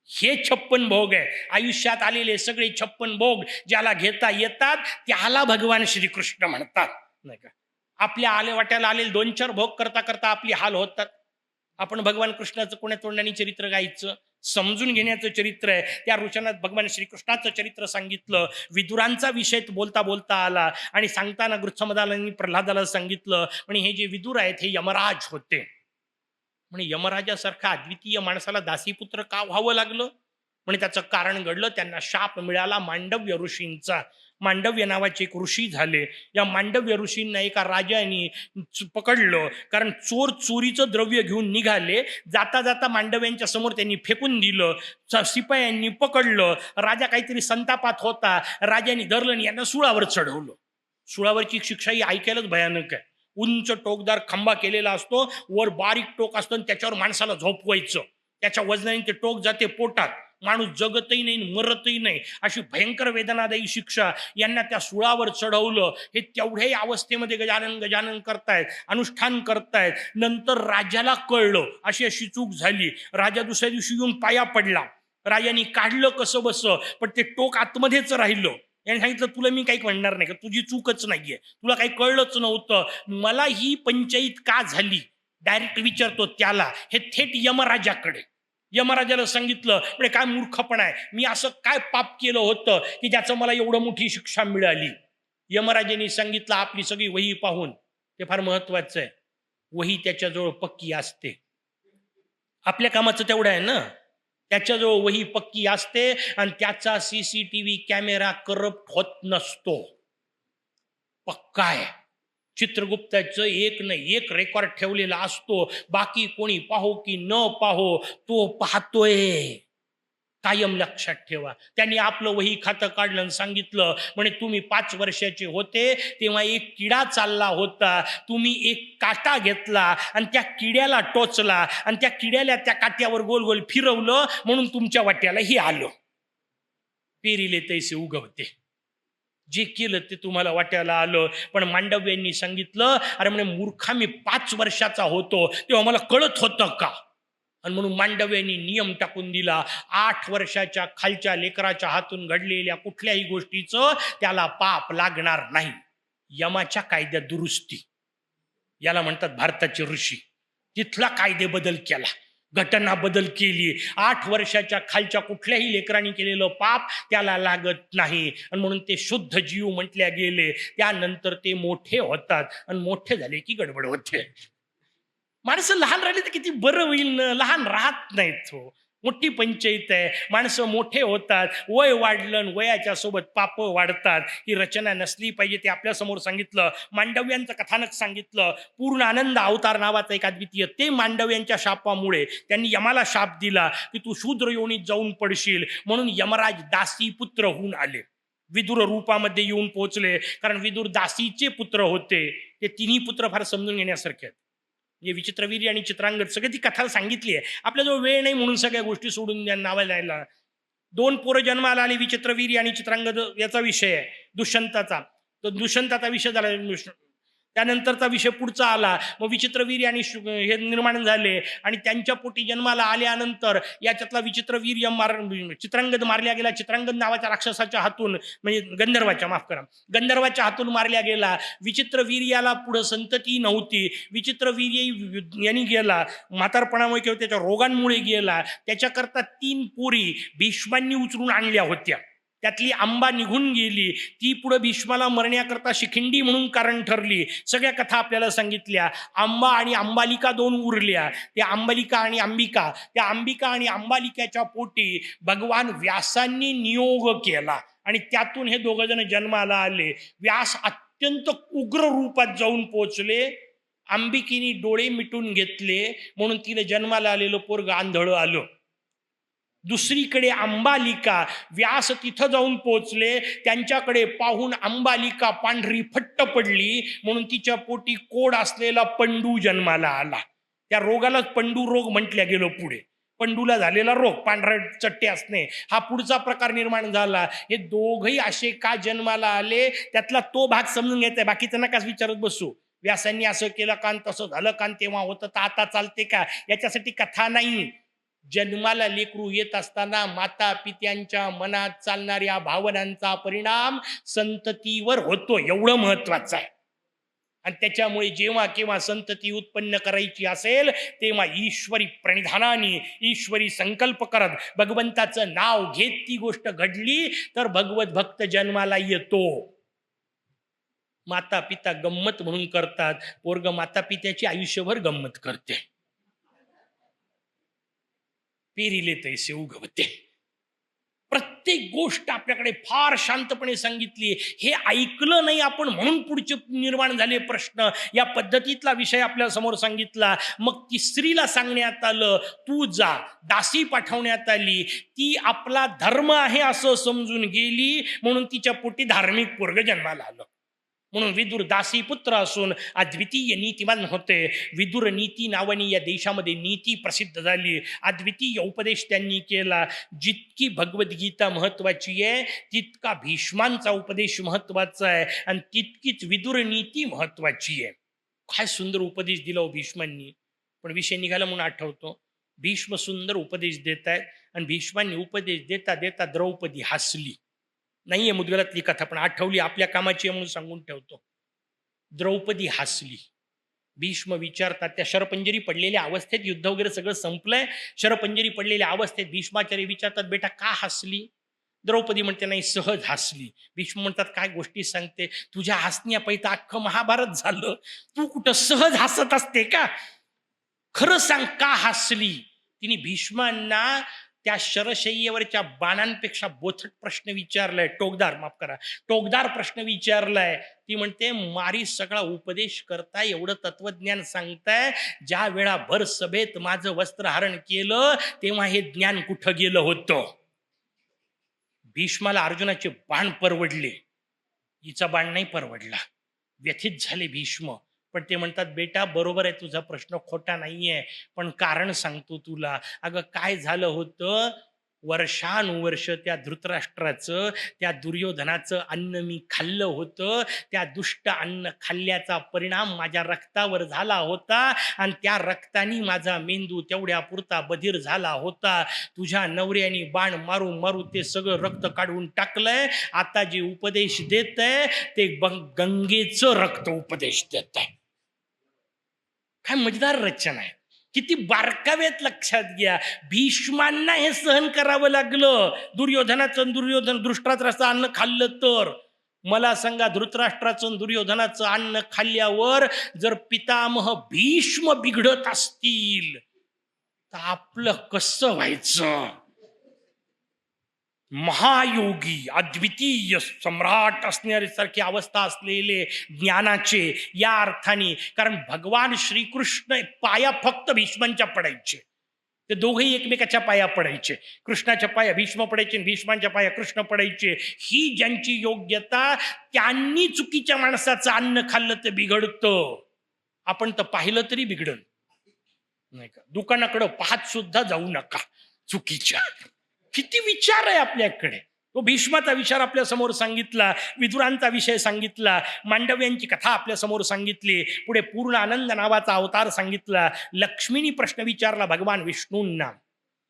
हे 56 भोग आहे. आयुष्यात आलेले सगळे 56 भोग ज्याला घेता येतात त्याला भगवान श्रीकृष्ण म्हणतात, नाही का? आपल्या वाट्याला आलेले 2-4 भोग करता करता आपली हाल होतात. आपण भगवान कृष्णाचं कोण्या तोंडाने चरित्र गायचं? समजून घेण्याचं चरित्र आहे. त्या ऋषांना भगवान श्रीकृष्णाचं चरित्र सांगितलं. विदुरांचा विषय बोलता बोलता आला आणि सांगताना गृत्समदालांनी प्रल्हादाला सांगितलं, म्हणे हे जे विदुर आहेत हे यमराज होते. म्हणे यमराजासारखा अद्वितीय माणसाला दासीपुत्र का व्हावं लागलं? म्हणे त्याचं कारण घडलं. त्यांना शाप मिळाला मांडव्य ऋषींचा. मांडव्य नावाचे एक ऋषी झाले. या मांडव्य ऋषींना एका राजाने पकडलं, कारण चोर चोरीचं द्रव्य घेऊन निघाले. जाता जाता मांडव्यांच्या समोर त्यांनी फेकून दिलं. शिपायांनी पकडलं. राजा काहीतरी संतापात होता. राजाने धरलं आणि यांना सुळावर चढवलं. सुळावरची शिक्षा ही ऐकायलाच भयानक आहे. उंच टोकदार खांबा केलेला असतो, वर बारीक टोक असतं, त्याच्यावर माणसाला झोपवायचं. त्याच्या वजनाने ते टोक जाते पोटात. माणूस जगतही नाही मरतही नाही, अशी भयंकर वेदनादायी शिक्षा. यांना त्या सुळावर चढवलं. हे तेवढ्याही अवस्थेमध्ये गजानन गजानन करतायत, अनुष्ठान करतायत. नंतर राजाला कळलं अशी अशी चूक झाली. राजा दुसऱ्या दिवशी येऊन पाया पडला. राजाने काढलं कसं बस, पण ते टोक आतमध्येच राहिलं. याने सांगितलं, तुला मी काही म्हणणार नाही का, तुझी चूकच नाहीये, तुला काही कळलंच नव्हतं, मला ही पंचायत का झाली? डायरेक्ट विचारतो त्याला. हे थेट यमराजाकडे. यमराजाला सांगितलं, म्हणजे काय मूर्खपणा आहे, मी असं काय पाप केलं होतं की ज्याचं मला एवढं मोठी शिक्षा मिळाली? यमराजाने सांगितलं, आपली सगळी वही पाहून, ते फार महत्वाचं आहे, वही त्याच्याजवळ पक्की असते. आपल्या कामाचं तेवढं आहे ना, त्याच्याजवळ वही पक्की असते आणि त्याचा CCTV कॅमेरा करप्ट होत नसतो, पक्का आहे. चित्रगुप्ताचं एक न एक रेकॉर्ड ठेवलेला असतो. बाकी कोणी पाहो की न पाहो, तो पाहतोय. कायम लक्षात ठेवा. त्यांनी आपलं वही खातं काढलं आणि सांगितलं, म्हणे तुम्ही 5 वर्षाचे होते तेव्हा एक किडा चालला होता, तुम्ही एक काटा घेतला आणि त्या किड्याला टोचला आणि त्या किड्याला त्या काट्यावर गोल गोल फिरवलं, म्हणून तुमच्या वाट्याला हे आलं. पेरिले तैसे उगवते. जे केलं ते तुम्हाला वाट्याला आलं. पण मांडव्यांनी सांगितलं, अरे म्हणे मूर्खा, मी 5 वर्षाचा होतो तेव्हा मला कळत होतं का? आणि म्हणून मांडव्यांनी नियम टाकून दिला, 8 वर्षाच्या खालच्या लेकराच्या हातून घडलेल्या कुठल्याही गोष्टीचं त्याला पाप लागणार नाही. यमाच्या कायद्यात दुरुस्ती, याला म्हणतात भारताचे ऋषी. तिथला कायदे बदल केला, घटना बदल केली. 8 वर्षाच्या खालच्या कुठल्याही लेकरांनी केलेलं पाप त्याला लागत नाही. आणि म्हणून ते शुद्ध जीव म्हटल्या गेले. त्यानंतर ते मोठे होतात आणि मोठे झाले की गडबड होते. माणसं लहान राहिले तर किती बरं होईल ना. लहान राहत नाहीत हो. मोठी पंचायत आहे. माणसं मोठे होतात, वय वाढलं, वयाच्या सोबत पाप वाढतात. ही रचना नसली पाहिजे, ते आपल्या समोर सांगितलं. मांडव्यांचं कथानक सांगितलं. पूर्ण आनंद अवतार नावाचा एक अद्वितीय, ते मांडव्यांच्या शापामुळे त्यांनी यमाला शाप दिला की तू शूद्र योनीत जाऊन पडशील. म्हणून यमराज दासी पुत्र होऊन आले, विदुर रूपामध्ये येऊन पोहोचले. कारण विदुर दासीचे पुत्र होते. ते तिन्ही पुत्र फार समजून घेण्यासारखे आहेत. म्हणजे विचित्रवीर्य आणि चित्रांगद सगळी ती कथा सांगितली आहे. आपल्याजवळ वेळ नाही म्हणून सगळ्या गोष्टी सोडून द्या नावाला. 2 पोरं जन्माला आले, विचित्रवीर्य आणि चित्रांगद याचा विषय आहे, दुष्यंताचा. तो दुष्यंताचा विषय झाला. त्यानंतरचा विषय पुढचा आला. मग विचित्रवीर्य आणि हे निर्माण झाले आणि त्यांच्या पोटी जन्माला आल्यानंतर याच्यातला विचित्रवीर्य चित्रांगद मारल्या गेला. चित्रांगद नावाच्या राक्षसाच्या हातून, म्हणजे गंधर्वाच्या हातून मारल्या गेला. विचित्रवीर्याला पुढं संतती नव्हती. विचित्रवीर्य यांनी गेला, म्हातारपणामुळे किंवा त्याच्या रोगांमुळे गेला. त्याच्याकरता 3 पोरी भीष्मांनी उचलून आणल्या होत्या. त्यातली अंबा निघून गेली. ती पुढे भीष्माला मरण्याकरता शिखंडी म्हणून कारण ठरली. सगळ्या कथा आपल्याला सांगितल्या. अंबा आणि अंबालिका 2 उरल्या. त्या अंबालिका आणि अंबिका, त्या अंबिका आणि अंबालिकाच्या पोटी भगवान व्यासांनी नियोग केला आणि त्यातून हे 2 जण जन्माला आले. व्यास अत्यंत उग्र रूपात जाऊन पोचले. अंबिकेने डोळे मिटून घेतले म्हणून तिला जन्माला आलेलं पोरग आंधळ आलं. दुसरीकडे अंबालिका, व्यास तिथं जाऊन पोचले, त्यांच्याकडे पाहून अंबालिका पांढरी फट्ट पडली म्हणून तिच्या पोटी कोड असलेला पंडू जन्माला आला. त्या रोगाला पंडू रोग म्हटल्या गेलो. पुढे पंडूला झालेला रोग, पांढरा चट्टे असणे, हा पुढचा प्रकार निर्माण झाला. हे दोघही असे का जन्माला आले त्यातला तो भाग समजून घ्यायचा, बाकीचं नकाच विचारत बसू. व्यासांनी असं केलं का, तसं झालं का, तेव्हा होतं तर आता चालते का, याच्यासाठी कथा नाही. जन्माला लेकरू येत असताना माता पित्यांच्या मनात चालणाऱ्या भावनांचा परिणाम संततीवर होतो, एवढं महत्वाचं आहे. आणि त्याच्यामुळे जेव्हा केव्हा संतती उत्पन्न करायची असेल तेव्हा ईश्वरी प्रणिधानाने, ईश्वरी संकल्प करत, भगवंताचं नाव घेत ती गोष्ट घडली तर भगवत भक्त जन्माला येतो. माता पिता गंमत म्हणून करतात, पोरग माता पित्याची आयुष्यभर गंमत करते. पेरिले तैसे उगवते. प्रत्येक गोष्ट आपल्याकडे फार शांतपणे सांगितली. हे ऐकलं नाही आपण म्हणून पुढचे निर्माण झाले प्रश्न. या पद्धतीतला विषय आपल्या समोर सांगितला. मग तिसरीला सांगण्यात आलं, तू जा. दासी पाठवण्यात आली. ती आपला धर्म आहे असं समजून गेली म्हणून तिच्या पोटी धार्मिक पोरग जन्माला आलं. म्हणून विदुर दासी पुत्र असून अद्वितीय नीतिमान होते. विदुर नीती नावाने या देशामध्ये नीती प्रसिद्ध झाली. अद्वितीय उपदेश त्यांनी केला. जितकी भगवद्गीता महत्वाची आहे तितका भीष्मांचा उपदेश महत्वाचा आहे आणि तितकीच विदुर नीती महत्वाची आहे. काय सुंदर उपदेश दिला हो भीष्मांनी. पण विषय निघाला म्हणून आठवतो, भीष्म सुंदर उपदेश देत आहेत आणि भीष्मांनी उपदेश देता देता द्रौपदी हसली. नाहीये मुद्गलातली कथा पण आठवली, आपल्या कामाची म्हणून सांगून ठेवतो. द्रौपदी हसली. भीष्म विचारतात, त्या शरपंजरी पडलेल्या अवस्थेत, युद्ध वगैरे सगळं संपलंय, शरपंजरी पडलेल्या अवस्थेत भीष्माचार्य विचारतात, बेटा का हसली? द्रौपदी म्हणते, नाही सहज हसली. भीष्म म्हणतात, काय गोष्टी सांगते, तुझ्या हसण्या पैता अख्खं महाभारत झालं, तू कुठं सहज हसत असते का? खरं सांग का हसली? तिने भीष्मांना त्या शरशय्येवरच्या बाणांपेक्षा बोथट प्रश्न विचारलाय. टोकदार प्रश्न विचारलाय. ती म्हणते, मारी सगळा उपदेश करताय, एवढं तत्वज्ञान सांगताय, ज्या वेळा भर सभेत माझं वस्त्रहरण केलं तेव्हा हे ज्ञान कुठं गेलं होतं? भीष्माला अर्जुनाचे बाण परवडले, हिचा बाण नाही परवडला. व्यथित झाले भीष्म. पण ते म्हणतात, बेटा बरोबर आहे, तुझा प्रश्न खोटा नाहीये, पण कारण सांगतो तुला. अगं काय झालं होतं, वर्षानुवर्ष त्या धृतराष्ट्राचं, त्या दुर्योधनाचं अन्न मी खाल्लं होतं. त्या दुष्ट अन्न खाल्ल्याचा परिणाम माझ्या रक्तावर झाला होता आणि त्या रक्तानी माझा मेंदू तेवढ्या पुरता बधीर झाला होता. तुझ्या नवऱ्याने बाण मारू मारू ते सगळं रक्त काढून टाकलंय. आता जे उपदेश देत आहे ते गंगेचं रक्त उपदेश देत आहे. काय मजेदार रचना आहे, किती बारकाव्यात लक्षात घ्या. भीष्मांना हे सहन करावं लागलं, दुर्योधन धृतराष्ट्राचं अन्न खाल्लं तर. मला सांगा, धृतराष्ट्राचं दुर्योधनाचं अन्न खाल्ल्यावर जर पितामह भीष्म बिघडत असतील तर आपलं कसं व्हायचं. महायोगी अद्वितीय सम्राट असण्यासारखी अवस्था असलेले ज्ञानाचे या अर्थाने, कारण भगवान श्रीकृष्ण पाया फक्त भीष्मांच्या पडायचे. ते दोघेही एकमेकाच्या पाया पडायचे. कृष्णाच्या पाया भीष्म पडायचे, भीष्मांच्या पाया कृष्ण पडायचे. ही ज्यांची योग्यता, त्यांनी चुकीच्या माणसाचं अन्न खाल्लं तर बिघडतं. आपण तर पाहिलं तरी बिघडल नाही का. दुकानाकडं पाहत सुद्धा जाऊ नका चुकीच्या. किती विचार आहे आपल्याकडे. तो भीष्माचा विचार आपल्या समोर सांगितला, विदुरांचा विषय सांगितला, मांडव्यांची कथा आपल्या समोर सांगितली, पुढे पूर्ण आनंद नावाचा अवतार सांगितला. लक्ष्मीनी प्रश्न विचारला भगवान विष्णूंना,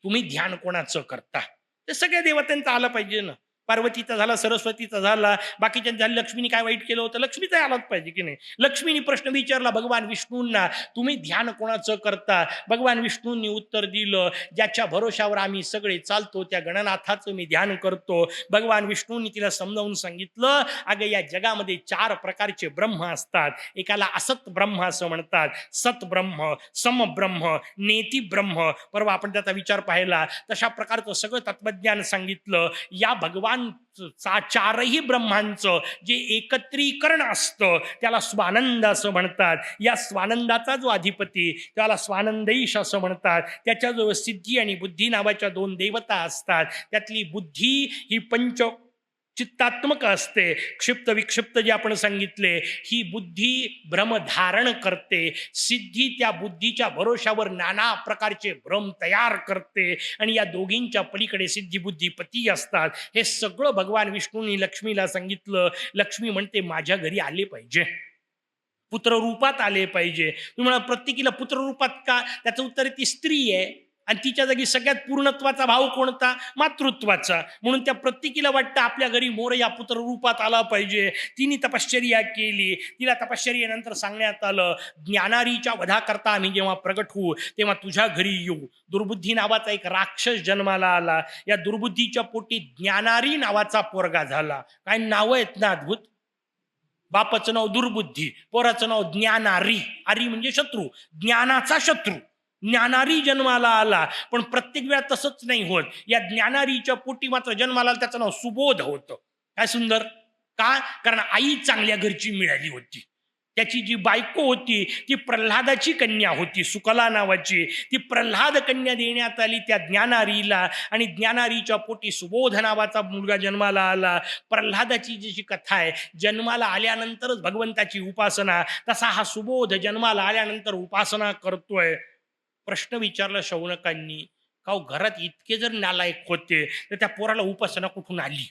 तुम्ही ध्यान कोणाचं करता. ते सगळ्या देवतांचं आलं पाहिजे ना. पार्वतीचा झाला, सरस्वतीचा झाला, बाकीच्या झालं. लक्ष्मीने काय वाईट केलं होतं, लक्ष्मीचा आलाच पाहिजे की नाही. लक्ष्मीने प्रश्न विचारला भगवान विष्णूंना, तुम्ही ध्यान कोणाचं करता. भगवान विष्णूंनी उत्तर दिलं, ज्याच्या भरोशावर आम्ही सगळे चालतो त्या गणनाथाचं मी ध्यान करतो. भगवान विष्णूंनी तिला समजावून सांगितलं, अगं या जगामध्ये 4 प्रकारचे ब्रह्म असतात. एकाला असत ब्रह्म असं म्हणतात, सत ब्रह्म, समब्रह्म, नेती ब्रह्म. परवा आपण त्याचा विचार पाहिला. तशा प्रकारचं सगळं तत्वज्ञान सांगितलं. या भगवान 4ही ब्रह्मांचं जे एकत्रीकरण असतं त्याला स्वानंद असं म्हणतात. या स्वानंदाचा जो अधिपती त्याला स्वानंदेश असं म्हणतात. त्याच्याजवळ सिद्धी आणि बुद्धी नावाच्या 2 देवता असतात. त्यातली बुद्धी ही पंच चित्तात्मक असते. क्षिप्त विक्षिप्त जे आपण सांगितले, ही बुद्धी भ्रम धारण करते. सिद्धी त्या बुद्धीच्या भरोशावर नाना प्रकारचे भ्रम तयार करते आणि या दोघींच्या पलीकडे सिद्धी बुद्धिपती असतात. हे सगळं भगवान विष्णूंनी लक्ष्मीला सांगितलं. लक्ष्मी म्हणते, माझ्या घरी आले पाहिजे, पुत्ररूपात आले पाहिजे. तुम्हाला प्रत्येकीला पुत्ररूपात का, त्याचं उत्तर आहे ती स्त्री आहे आणि तिच्या जागी सगळ्यात पूर्णत्वाचा भाव कोणता, मातृत्वाचा. म्हणून त्या प्रत्येकीला वाटतं आपल्या घरी मोर या पुत्ररूपात आला पाहिजे. तिने तपश्चर्या केली. तिला तपश्चर्येनंतर सांगण्यात आलं, ज्ञानारीच्या वधाकरता आम्ही जेव्हा प्रगट होऊ तेव्हा तुझ्या घरी येऊ. दुर्बुद्धी नावाचा एक राक्षस जन्माला आला. या दुर्बुद्धीच्या पोटी ज्ञानारी नावाचा पोरगा झाला. काय नावं आहेत ना अद्भुत. बापाचं नाव दुर्बुद्धी, पोराचं नाव ज्ञानारी. आरी म्हणजे शत्रू, ज्ञानाचा शत्रू. ज्ञानारी जन्माला आला. पण प्रत्येक वेळा तसंच नाही होत. या ज्ञानारीच्या पोटी मात्र जन्माला आला त्याचं नाव सुबोध होतं. काय सुंदर. का, कारण आई चांगल्या घरची मिळाली होती. त्याची जी बायको होती ती प्रल्हादाची कन्या होती, सुकला नावाची. ती प्रल्हाद कन्या देण्यात आली त्या ज्ञानारीला आणि ज्ञानारीच्या पोटी सुबोध नावाचा मुलगा जन्माला आला. प्रल्हादाची जी कथा आहे, जन्माला आल्यानंतरच भगवंताची उपासना, तसा हा सुबोध जन्माला आल्यानंतर उपासना करतोय. प्रश्न विचारला शौनकांनी, का घरात इतके जर नालायक होते तर त्या पोराला उपासना कुठून आली.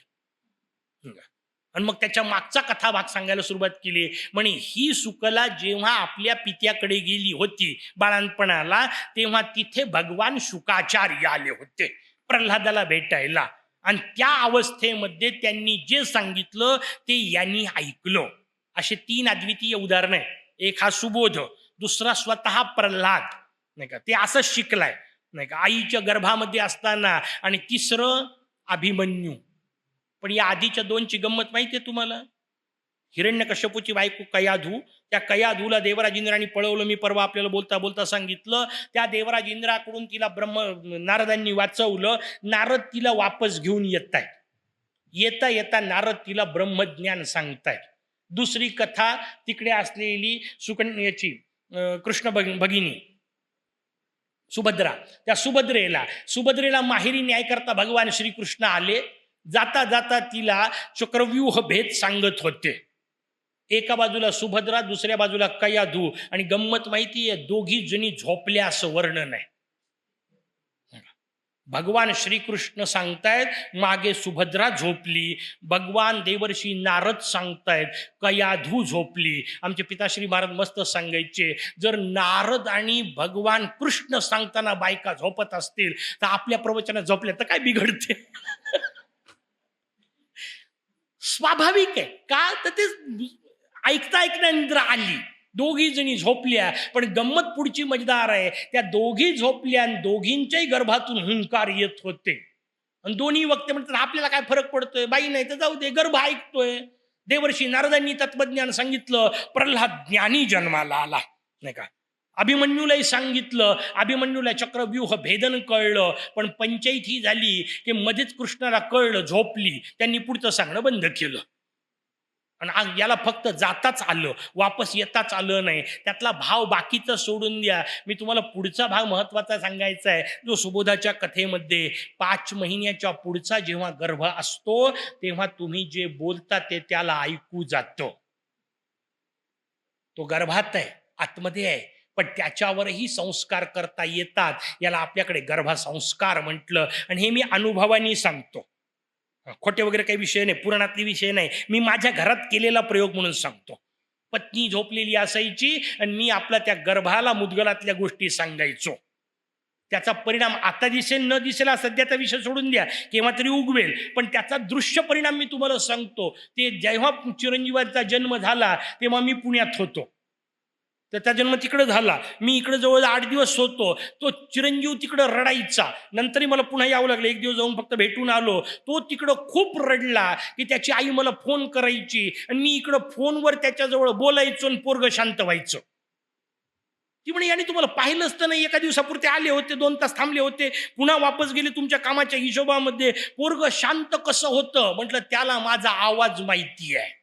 आणि मग त्याच्या मागचा कथा भाग सांगायला सुरुवात केली. म्हणे ही सुकला जेव्हा आपल्या पित्याकडे गेली होती बाळणपणाला, तेव्हा तिथे भगवान शुकाचार्य आले होते प्रल्हादाला भेटायला. आणि त्या अवस्थेमध्ये त्यांनी जे सांगितलं ते यांनी ऐकलं. असे 3 अद्वितीय उदाहरण आहे. एक हा सुबोध, दुसरा स्वतः प्रल्हाद नाही का, ते असंच शिकलाय नाही का आईच्या गर्भामध्ये असताना, आणि तिसरं अभिमन्यू. पण या आधीच्या 2ची गंमत माहिती आहे तुम्हाला. हिरण्यकश्यपूची बायको कयाधू, त्या कयाधूला देवराज इंद्रांनी पळवलं. मी परवा आपल्याला बोलता बोलता सांगितलं. त्या देवराज इंद्राकडून तिला नारदांनी वाचवलं. नारद तिला वापस घेऊन येता येता नारद तिला ब्रह्मज्ञान सांगतायत. दुसरी कथा तिकडे असलेली सुकन्याची कृष्ण भगिनी सुभद्रा, त्या सुभद्रेला माहेरी न्याय करता भगवान श्रीकृष्ण आले. जाता जाता तिला चक्रव्यूह भेद सांगत होते. एका बाजूला सुभद्रा, दुसऱ्या बाजूला कयाधू. आणि गंमत माहिती आहे, दोघी जणी झोपल्या असं वर्णन आहे. भगवान श्रीकृष्ण सांगतायत मागे सुभद्रा झोपली. भगवान देवर्षी नारद सांगतायत कयाधू झोपली. आमचे पिताश्री महाराज मस्त सांगायचे, जर नारद आणि भगवान कृष्ण सांगताना बायका झोपत असतील तर आपल्या प्रवचनात झोपल्या तर काय बिघडते? स्वाभाविक आहे का? तर ते ऐकता निद्रा आली, दोघी जणी झोपल्या. पण गंमत पुढची मजेदार आहे, त्या दोघी झोपल्या आणि दोघींच्याही गर्भातून हुंकार येत होते. आणि दोन्ही वक्ते म्हणतात आपल्याला काय फरक पडतोय, बाई नाही तर जाऊ दे, गर्भ ऐकतोय. देवर्षी नारदांनी तत्वज्ञान सांगितलं, प्रल्हाद ज्ञानी जन्माला आला, नाही का. अभिमन्यूलाही सांगितलं, अभिमन्यूला चक्रव्यूह भेदन कळलं. पण पंचायत ही झाली की मध्येच कृष्णाला कळलं, झोपली. त्यांनी पुढचं सांगणं बंद केलं. आणि याला फक्त जाताच आलं, वापस येताच आलं नाही. त्यातला भाव बाकीचा सोडून द्या. मी तुम्हाला पुढचा भाग महत्वाचा सांगायचा आहे, जो सुबोधाच्या कथेमध्ये 5 महिन्याच्या पुढचा जेव्हा गर्भ असतो तेव्हा तुम्ही जे बोलता ते त्याला ऐकू जातं. तो गर्भात आहे, आतमध्ये आहे, पण त्याच्यावरही संस्कार करता येतात. याला आपल्याकडे गर्भसंस्कार म्हटलं. आणि हे मी अनुभवाने सांगतो, खोटे वगैरे काही विषय नाही, पुराणातले विषय नाही. मी माझ्या घरात केलेला प्रयोग म्हणून सांगतो. पत्नी झोपलेली असायची आणि मी आपला त्या गर्भाला मुदगलातल्या गोष्टी सांगायचो. त्याचा परिणाम आता दिसेल न दिसेल सध्याचा विषय सोडून द्या, केव्हा तरी उगवेल, पण त्याचा दृश्य परिणाम मी तुम्हाला सांगतो. ते जेव्हा चिरंजीवाचा जन्म झाला तेव्हा मी पुण्यात होतो. त्याचा जन्म तिकडं झाला, मी इकडे जवळ 8 दिवस होतो. तो चिरंजीव तिकडं रडायचा. नंतरही मला पुन्हा यावं लागलं, 1 दिवस जाऊन फक्त भेटून आलो. तो तिकडं खूप रडला की त्याची आई मला फोन करायची आणि मी इकडं फोनवर त्याच्याजवळ बोलायचो आणि पोरग शांत व्हायचं. ती म्हणे याने तुम्हाला पाहिलंच तर नाही, एका दिवसापुरते आले होते, 2 तास थांबले होते, पुन्हा वापस गेले तुमच्या कामाच्या हिशोबामध्ये, पोरग शांत कसं होतं? म्हटलं त्याला माझा आवाज माहिती आहे,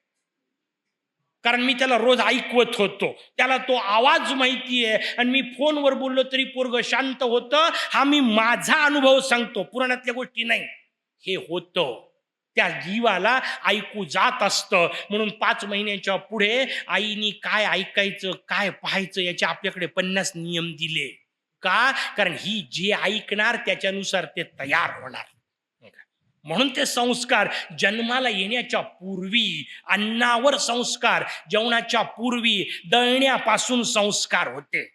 कारण मी त्याला रोज ऐकवत होतो. त्याला तो आवाज माहिती आहे आणि मी फोनवर बोललो तरी पोरग शांत होतं. हा मी माझा अनुभव सांगतो, पुराणातल्या गोष्टी नाही. हे होतं, त्या जीवाला ऐकू जात असतं. म्हणून 5 महिन्याच्या पुढे आईनी काय ऐकायचं काय पाहायचं याचे आपल्याकडे 50 नियम दिले. का? कारण ही जे ऐकणार त्याच्यानुसार ते तयार होणार. म्हणून ते संस्कार जन्माला येण्याच्या पूर्वी अन्नावर संस्कार, जेवणाच्या पूर्वी दळण्यापासून संस्कार होते.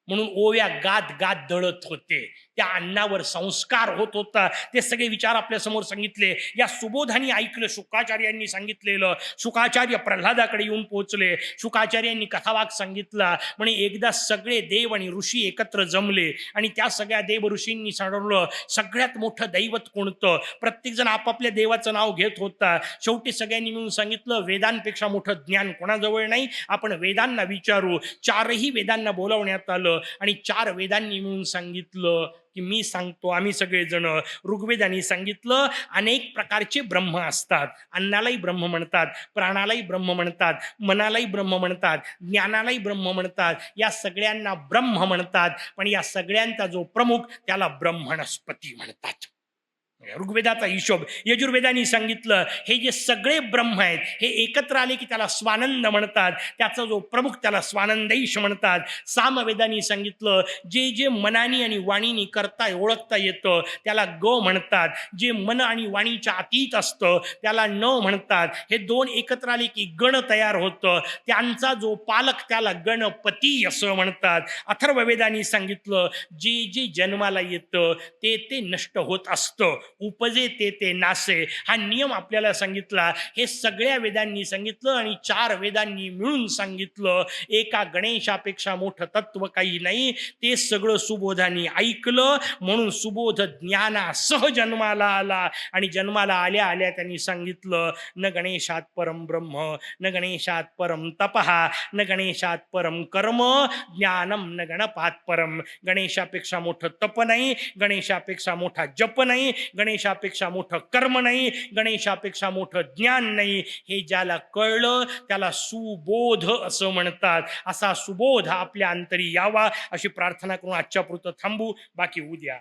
म्हणून ओव्या गात गात दळत होते, त्या अन्नावर संस्कार होत होता. ते सगळे विचार आपल्या समोर सांगितले. या सुबोधाने ऐकलं, शुकाचार्यांनी सांगितलेलं. शुकाचार्य प्रल्हादाकडे येऊन पोहोचले. शुकाचार्यांनी कथावाक सांगितला. म्हणे एकदा सगळे देव आणि ऋषी एकत्र जमले आणि त्या सगळ्या देव ऋषींनी सांगितलं सगळ्यात मोठं दैवत कोणतं. प्रत्येक जण आपापल्या देवाचं नाव घेत होता. शेवटी सगळ्यांनी मिळून सांगितलं वेदांपेक्षा मोठं ज्ञान कोणाजवळ नाही, आपण वेदांना विचारू. 4ही वेदांना बोलावण्यात आलं आणि 4 वेदांनी मिळून सांगितलं की मी सांगतो, आम्ही सगळेजण. ऋग्वेदांनी सांगितलं अनेक प्रकारचे ब्रह्म असतात. अन्नालाही ब्रह्म म्हणतात, प्राणालाही ब्रह्म म्हणतात, मनालाही ब्रह्म म्हणतात, ज्ञानालाही ब्रह्म म्हणतात. या सगळ्यांना ब्रह्म म्हणतात, पण या सगळ्यांचा जो प्रमुख त्याला ब्रह्मणस्पती म्हणतात. ऋग्वेदाचा हिशोब. यजुर्वेदांनी सांगितलं हे जे सगळे ब्रह्म आहेत हे एकत्र आले की त्याला स्वानंद म्हणतात, त्याचा जो प्रमुख त्याला स्वानंदैश म्हणतात. सामवेदांनी सांगितलं जे जे मनानी आणि वाणीनी करता ओळखता येतं त्याला ग म्हणतात, जे मन आणि वाणीच्या अतीत असतं त्याला न म्हणतात. हे 2 एकत्र आले की गण तयार होतं, त्यांचा जो पालक त्याला गणपती असं म्हणतात. अथर्ववेदांनी सांगितलं जे जे जन्माला येतं ते ते नष्ट होत असतं, उपजे ते ते नासे. हा नियम आपल्याला सांगितला. हे सगळ्या वेदांनी सांगितलं आणि 4 वेदांनी मिळून सांगितलं. एका गणेशापेक्षा मोठं तत्व काही नाही. ते सगळं सुबोधाने ऐकलं. म्हणून सुबोध ज्ञानासह जन्माला आला आणि जन्माला आल्या आल्या त्यांनी सांगितलं न गणेशात परम ब्रह्म, न गणेशात परम तपहा, न गणेशात परम कर्म, ज्ञानम न गणपात परम. गणेशापेक्षा मोठं तप नाही, गणेशापेक्षा मोठा जप नाही, गणेशापेक्षा मोठं कर्म नाही, गणेशापेक्षा मोठं ज्ञान नाही. हे ज्याला कळलं त्याला सुबोध असं म्हणतात. असा सुबोध आपल्या अंतरी यावा अशी प्रार्थना करून आजच्या पुरतं थांबू. बाकी उद्या